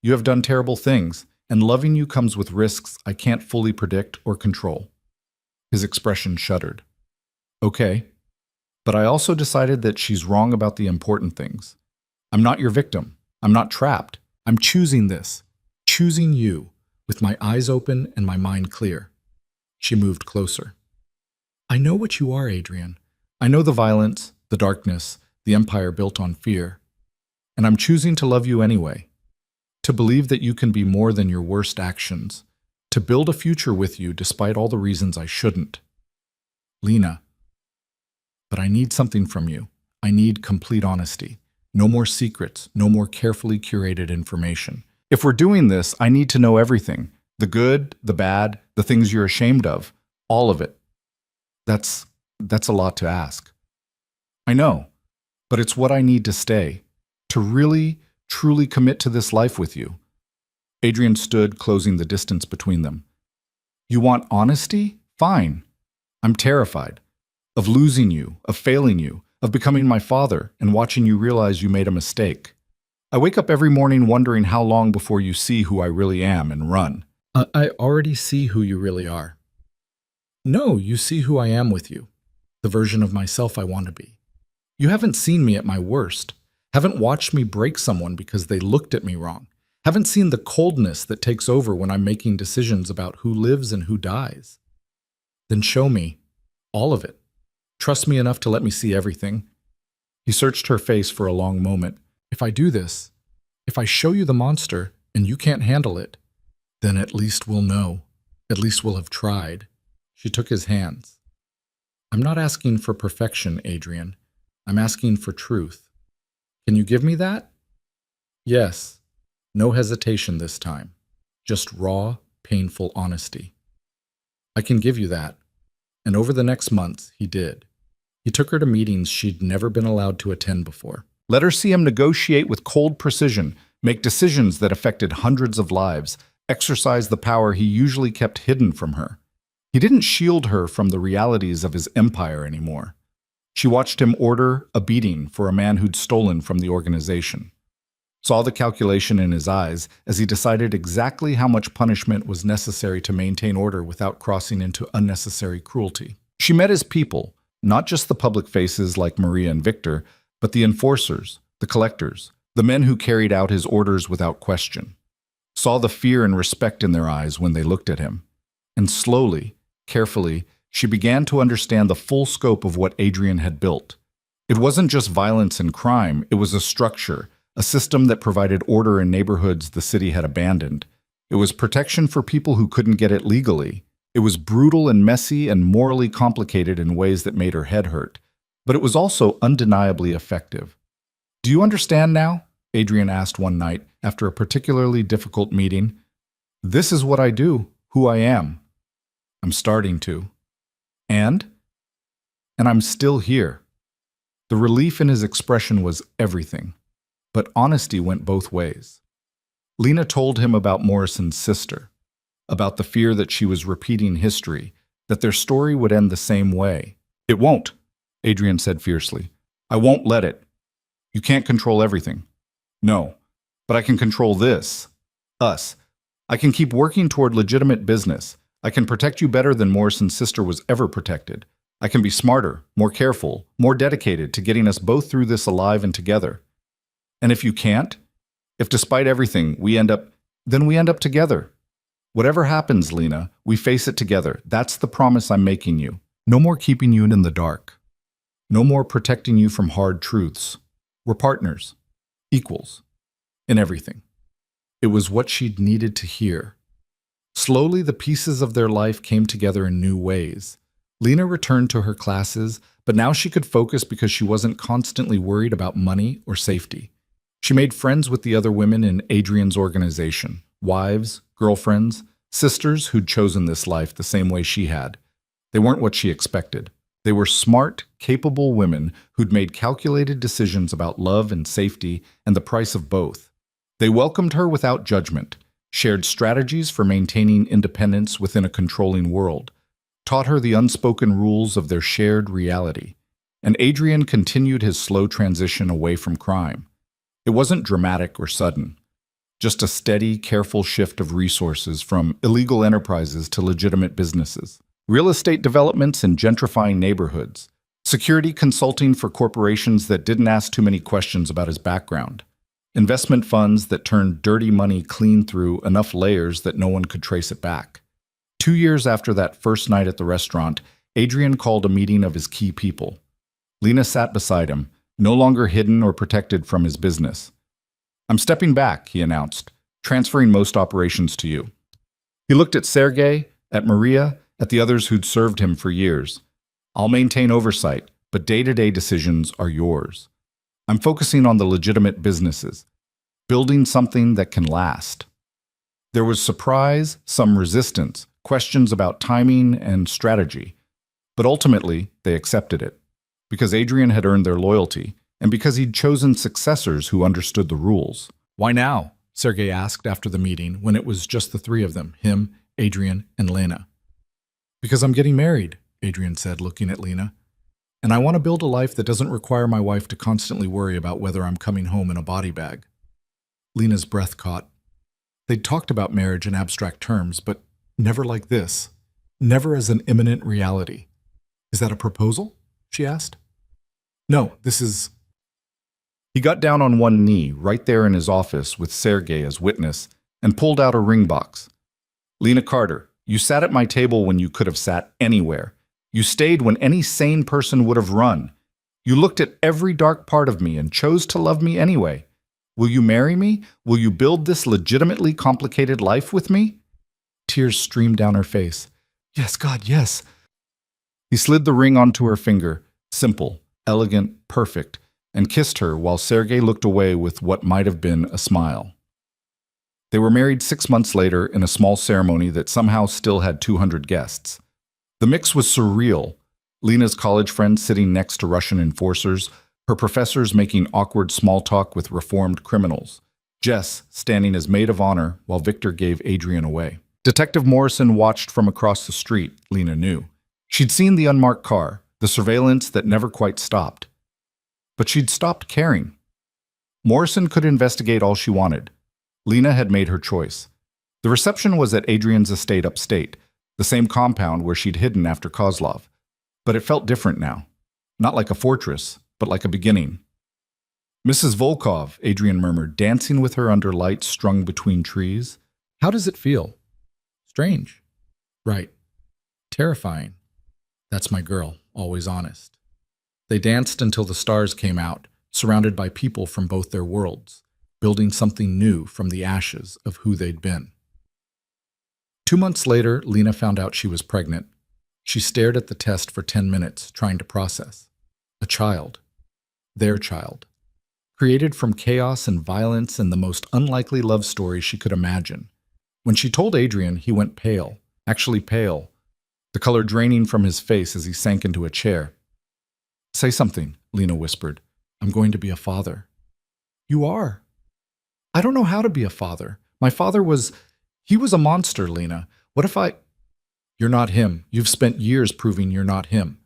You have done terrible things, and loving you comes with risks I can't fully predict or control. His expression shuddered. Okay, but I also decided that she's wrong about the important things. I'm not your victim. I'm not trapped. I'm choosing this. Choosing you, with my eyes open and my mind clear. She moved closer. I know what you are, Adrian. I know the violence, the darkness, the empire built on fear. And I'm choosing to love you anyway. To believe that you can be more than your worst actions. To build a future with you despite all the reasons I shouldn't. Lena. But I need something from you. I need complete honesty. No more secrets, no more carefully curated information. If we're doing this, I need to know everything. The good, the bad, the things you're ashamed of, all of it. That's a lot to ask. I know, but it's what I need to stay, to really, truly commit to this life with you. Adrian stood, closing the distance between them. You want honesty? Fine. I'm terrified of losing you, of failing you, of becoming my father and watching you realize you made a mistake. I wake up every morning wondering how long before you see who I really am and run. I already see who you really are. No, you see who I am with you, the version of myself I want to be. You haven't seen me at my worst, haven't watched me break someone because they looked at me wrong, haven't seen the coldness that takes over when I'm making decisions about who lives and who dies. Then show me all of it. Trust me enough to let me see everything. He searched her face for a long moment. If I do this, if I show you the monster and you can't handle it, then at least we'll know. At least we'll have tried. She took his hands. I'm not asking for perfection, Adrian. I'm asking for truth. Can you give me that? Yes. No hesitation this time. Just raw, painful honesty. I can give you that. And over the next months, he did. He took her to meetings she'd never been allowed to attend before. Let her see him negotiate with cold precision, make decisions that affected hundreds of lives, exercise the power he usually kept hidden from her. He didn't shield her from the realities of his empire anymore. She watched him order a beating for a man who'd stolen from the organization. Saw the calculation in his eyes as he decided exactly how much punishment was necessary to maintain order without crossing into unnecessary cruelty. She met his people, not just the public faces like Maria and Victor, but the enforcers, the collectors, the men who carried out his orders without question. Saw the fear and respect in their eyes when they looked at him. And slowly, carefully, she began to understand the full scope of what Adrian had built. It wasn't just violence and crime, it was a structure, a system that provided order in neighborhoods the city had abandoned. It was protection for people who couldn't get it legally. It was brutal and messy and morally complicated in ways that made her head hurt. But it was also undeniably effective. Do you understand now? Adrian asked one night after a particularly difficult meeting. This is what I do, who I am. I'm starting to. And I'm still here. The relief in his expression was everything. But honesty went both ways. Lena told him about Morrison's sister, about the fear that she was repeating history, that their story would end the same way. It won't, Adrian said fiercely. I won't let it. You can't control everything. No, but I can control this. Us. I can keep working toward legitimate business. I can protect you better than Morrison's sister was ever protected. I can be smarter, more careful, more dedicated to getting us both through this alive and together. And if you can't, if despite everything then we end up together. Whatever happens, Lena, we face it together. That's the promise I'm making you. No more keeping you in the dark. No more protecting you from hard truths. We're partners, equals, in everything. It was what she'd needed to hear. Slowly, the pieces of their life came together in new ways. Lena returned to her classes, but now she could focus because she wasn't constantly worried about money or safety. She made friends with the other women in Adrian's organization, wives, girlfriends, sisters who'd chosen this life the same way she had. They weren't what she expected. They were smart, capable women who'd made calculated decisions about love and safety and the price of both. They welcomed her without judgment, shared strategies for maintaining independence within a controlling world, taught her the unspoken rules of their shared reality. And Adrian continued his slow transition away from crime. It wasn't dramatic or sudden, just a steady, careful shift of resources from illegal enterprises to legitimate businesses. Real estate developments in gentrifying neighborhoods, security consulting for corporations that didn't ask too many questions about his background, investment funds that turned dirty money clean through enough layers that no one could trace it back. 2 years after that first night at the restaurant, Adrian called a meeting of his key people. Lena sat beside him, no longer hidden or protected from his business. I'm stepping back, he announced, transferring most operations to you. He looked at Sergei, at Maria, at the others who'd served him for years. I'll maintain oversight, but day-to-day decisions are yours. I'm focusing on the legitimate businesses, building something that can last. There was surprise, some resistance, questions about timing and strategy. But ultimately, they accepted it. Because Adrian had earned their loyalty, and because he'd chosen successors who understood the rules. "Why now?" Sergei asked after the meeting, when it was just the three of them, him, Adrian, and Lena. "Because I'm getting married," Adrian said, looking at Lena. "And I want to build a life that doesn't require my wife to constantly worry about whether I'm coming home in a body bag." Lena's breath caught. They'd talked about marriage in abstract terms, but never like this. Never as an imminent reality. "Is that a proposal?" she asked. "No, this is..." He got down on one knee, right there in his office with Sergei as witness, and pulled out a ring box. "Lena Carter, you sat at my table when you could have sat anywhere. You stayed when any sane person would have run. You looked at every dark part of me and chose to love me anyway. Will you marry me? Will you build this legitimately complicated life with me?" Tears streamed down her face. "Yes, God, yes." He slid the ring onto her finger, simple, elegant, perfect, and kissed her while Sergei looked away with what might have been a smile. They were married 6 months later in a small ceremony that somehow still had 200 guests. The mix was surreal. Lena's college friends sitting next to Russian enforcers, her professors making awkward small talk with reformed criminals, Jess standing as maid of honor while Victor gave Adrian away. Detective Morrison watched from across the street, Lena knew. She'd seen the unmarked car, the surveillance that never quite stopped. But she'd stopped caring. Morrison could investigate all she wanted. Lena had made her choice. The reception was at Adrian's estate upstate, the same compound where she'd hidden after Kozlov. But it felt different now. Not like a fortress, but like a beginning. "Mrs. Volkov," Adrian murmured, dancing with her under lights strung between trees. "How does it feel?" "Strange." "Right. Terrifying. That's my girl, always honest." They danced until the stars came out, surrounded by people from both their worlds, building something new from the ashes of who they'd been. 2 months later, Lena found out she was pregnant. She stared at the test for 10 minutes, trying to process. A child. Their child. Created from chaos and violence and the most unlikely love story she could imagine. When she told Adrian, he went pale, actually pale, the color draining from his face as he sank into a chair. "Say something," Lena whispered. "I'm going to be a father." "You are?" "I don't know how to be a father. My father was... He was a monster, Lena. What if I..." "You're not him. You've spent years proving you're not him."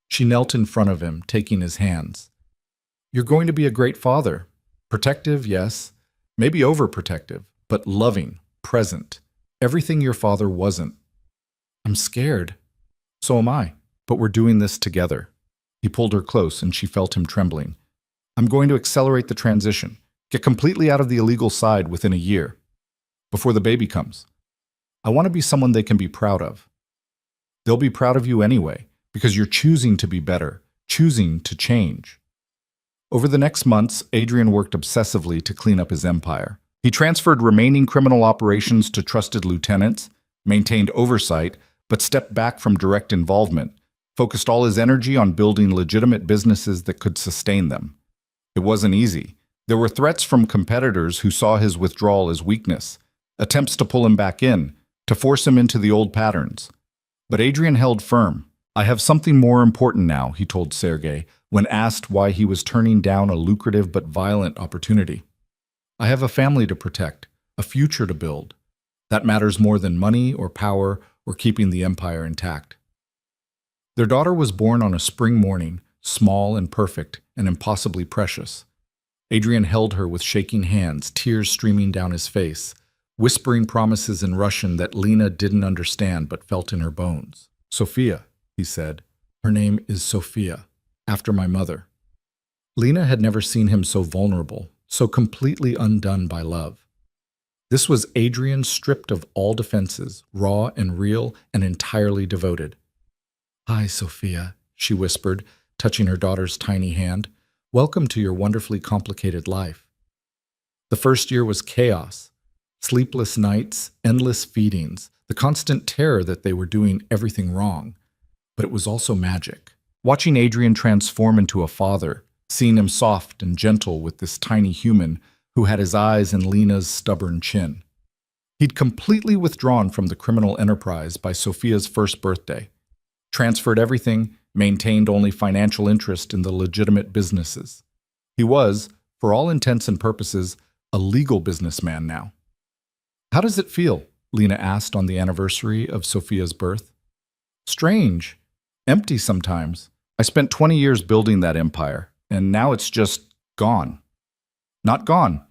She knelt in front of him, taking his hands. "You're going to be a great father. Protective, yes. Maybe overprotective, but loving, present. Everything your father wasn't." "I'm scared." "So am I. But we're doing this together." He pulled her close, and she felt him trembling. "I'm going to accelerate the transition. Get completely out of the illegal side within a year. Before the baby comes. I want to be someone they can be proud of. They'll be proud of you anyway, because you're choosing to be better, choosing to change." Over the next months, Adrian worked obsessively to clean up his empire. He transferred remaining criminal operations to trusted lieutenants, maintained oversight, but stepped back from direct involvement, focused all his energy on building legitimate businesses that could sustain them. It wasn't easy. There were threats from competitors who saw his withdrawal as weakness, attempts to pull him back in, to force him into the old patterns. But Adrian held firm. "I have something more important now," he told Sergei, when asked why he was turning down a lucrative but violent opportunity. "I have a family to protect, a future to build. That matters more than money or power or keeping the empire intact." Their daughter was born on a spring morning, small and perfect and impossibly precious. Adrian held her with shaking hands, tears streaming down his face, whispering promises in Russian that Lena didn't understand but felt in her bones. "Sophia," he said. "Her name is Sophia, after my mother." Lena had never seen him so vulnerable, so completely undone by love. This was Adrian stripped of all defenses, raw and real and entirely devoted. "Hi, Sophia," she whispered, touching her daughter's tiny hand. "Welcome to your wonderfully complicated life." The first year was chaos. Sleepless nights, endless feedings, the constant terror that they were doing everything wrong. But it was also magic. Watching Adrian transform into a father, seeing him soft and gentle with this tiny human who had his eyes in Lena's stubborn chin. He'd completely withdrawn from the criminal enterprise by Sophia's first birthday, transferred everything, maintained only financial interest in the legitimate businesses. He was, for all intents and purposes, a legal businessman now. "How does it feel?" Lena asked on the anniversary of Sophia's birth. "Strange. Empty sometimes. I spent 20 years building that empire, and now it's just gone." "Not gone.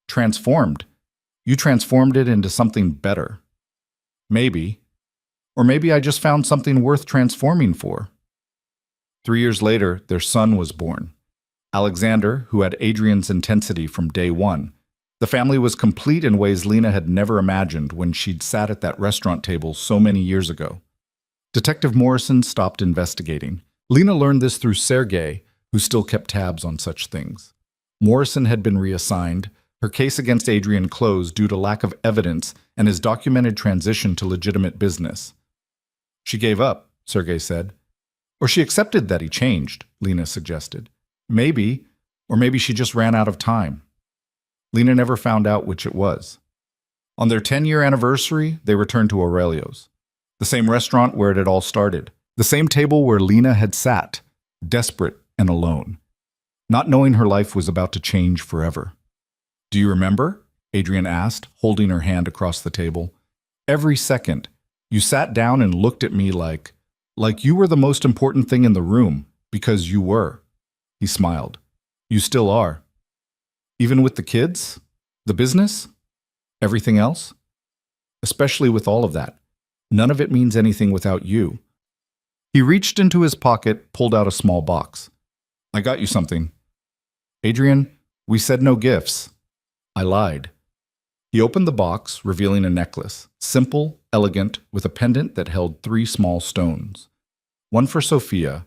Transformed. You transformed it into something better." "Maybe. Or maybe I just found something worth transforming for." 3 years later, their son was born. Alexander, who had Adrian's intensity from day one. The family was complete in ways Lena had never imagined when she'd sat at that restaurant table so many years ago. Detective Morrison stopped investigating. Lena learned this through Sergei, who still kept tabs on such things. Morrison had been reassigned, her case against Adrian closed due to lack of evidence and his documented transition to legitimate business. "She gave up," Sergei said. "Or she accepted that he changed," Lena suggested. "Maybe, or maybe she just ran out of time." Lena never found out which it was. On their 10-year anniversary, they returned to Aurelio's, the same restaurant where it had all started, the same table where Lena had sat, desperate and alone, not knowing her life was about to change forever. "Do you remember?" Adrian asked, holding her hand across the table. "Every second, you sat down and looked at me like you were the most important thing in the room, because you were." He smiled. "You still are. Even with the kids? The business? Everything else? Especially with all of that. None of it means anything without you." He reached into his pocket, pulled out a small box. "I got you something." "Adrian, we said no gifts." "I lied." He opened the box, revealing a necklace, simple, elegant, with a pendant that held 3 small stones. One for Sophia,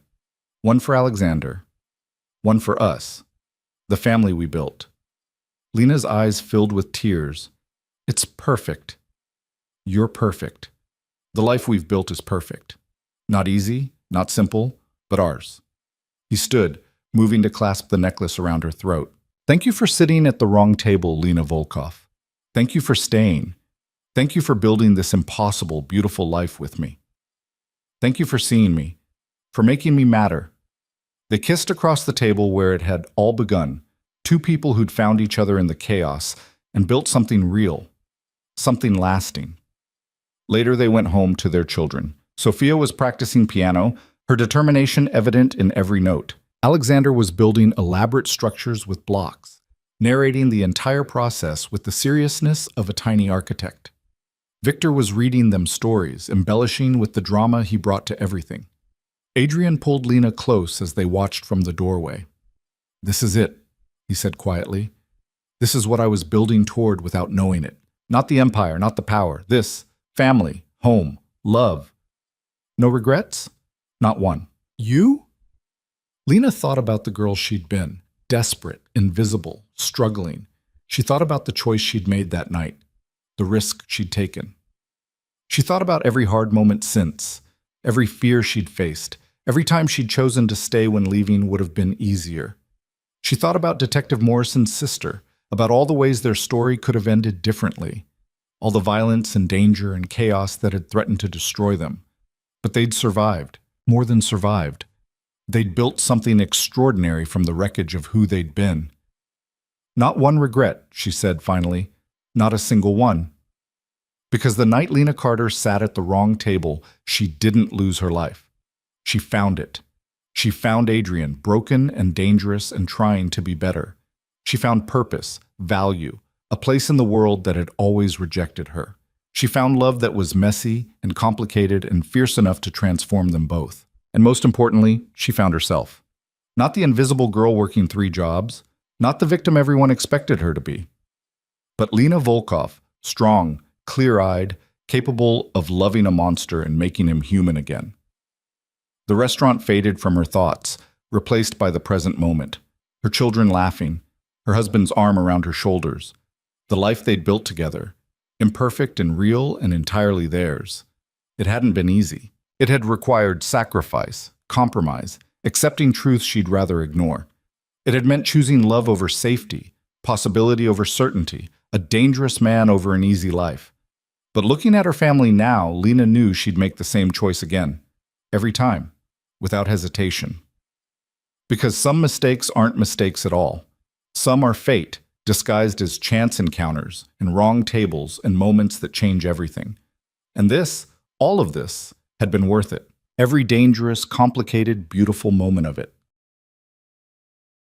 one for Alexander, one for us, the family we built. Lena's eyes filled with tears. "It's perfect. You're perfect. The life we've built is perfect. Not easy, not simple, but ours." He stood, moving to clasp the necklace around her throat. "Thank you for sitting at the wrong table, Lena Volkov. Thank you for staying. Thank you for building this impossible, beautiful life with me. Thank you for seeing me, for making me matter." They kissed across the table where it had all begun, 2 people who'd found each other in the chaos and built something real, something lasting. Later they went home to their children. Sophia was practicing piano, her determination evident in every note. Alexander was building elaborate structures with blocks, narrating the entire process with the seriousness of a tiny architect. Victor was reading them stories, embellishing with the drama he brought to everything. Adrian pulled Lena close as they watched from the doorway. "This is it," he said quietly. "This is what I was building toward without knowing it. Not the empire, not the power. This, family, home, love. No regrets? Not one." "You?" Lena thought about the girl she'd been, desperate, invisible, struggling. She thought about the choice she'd made that night, the risk she'd taken. She thought about every hard moment since, every fear she'd faced, every time she'd chosen to stay when leaving would have been easier. She thought about Detective Morrison's sister, about all the ways their story could have ended differently, all the violence and danger and chaos that had threatened to destroy them. But they'd survived, more than survived. They'd built something extraordinary from the wreckage of who they'd been. "Not one regret," she said finally, "not a single one." Because the night Lena Carter sat at the wrong table, she didn't lose her life. She found it. She found Adrian, broken and dangerous and trying to be better. She found purpose, value, a place in the world that had always rejected her. She found love that was messy and complicated and fierce enough to transform them both. And most importantly, she found herself. Not the invisible girl working 3 jobs, not the victim everyone expected her to be, but Lena Volkov, strong, clear-eyed, capable of loving a monster and making him human again. The restaurant faded from her thoughts, replaced by the present moment. Her children laughing, her husband's arm around her shoulders. The life they'd built together, imperfect and real and entirely theirs. It hadn't been easy. It had required sacrifice, compromise, accepting truths she'd rather ignore. It had meant choosing love over safety, possibility over certainty, a dangerous man over an easy life. But looking at her family now, Lena knew she'd make the same choice again. Every time. Without hesitation. Because some mistakes aren't mistakes at all. Some are fate, disguised as chance encounters and wrong tables and moments that change everything. And all of this, had been worth it. Every dangerous, complicated, beautiful moment of it.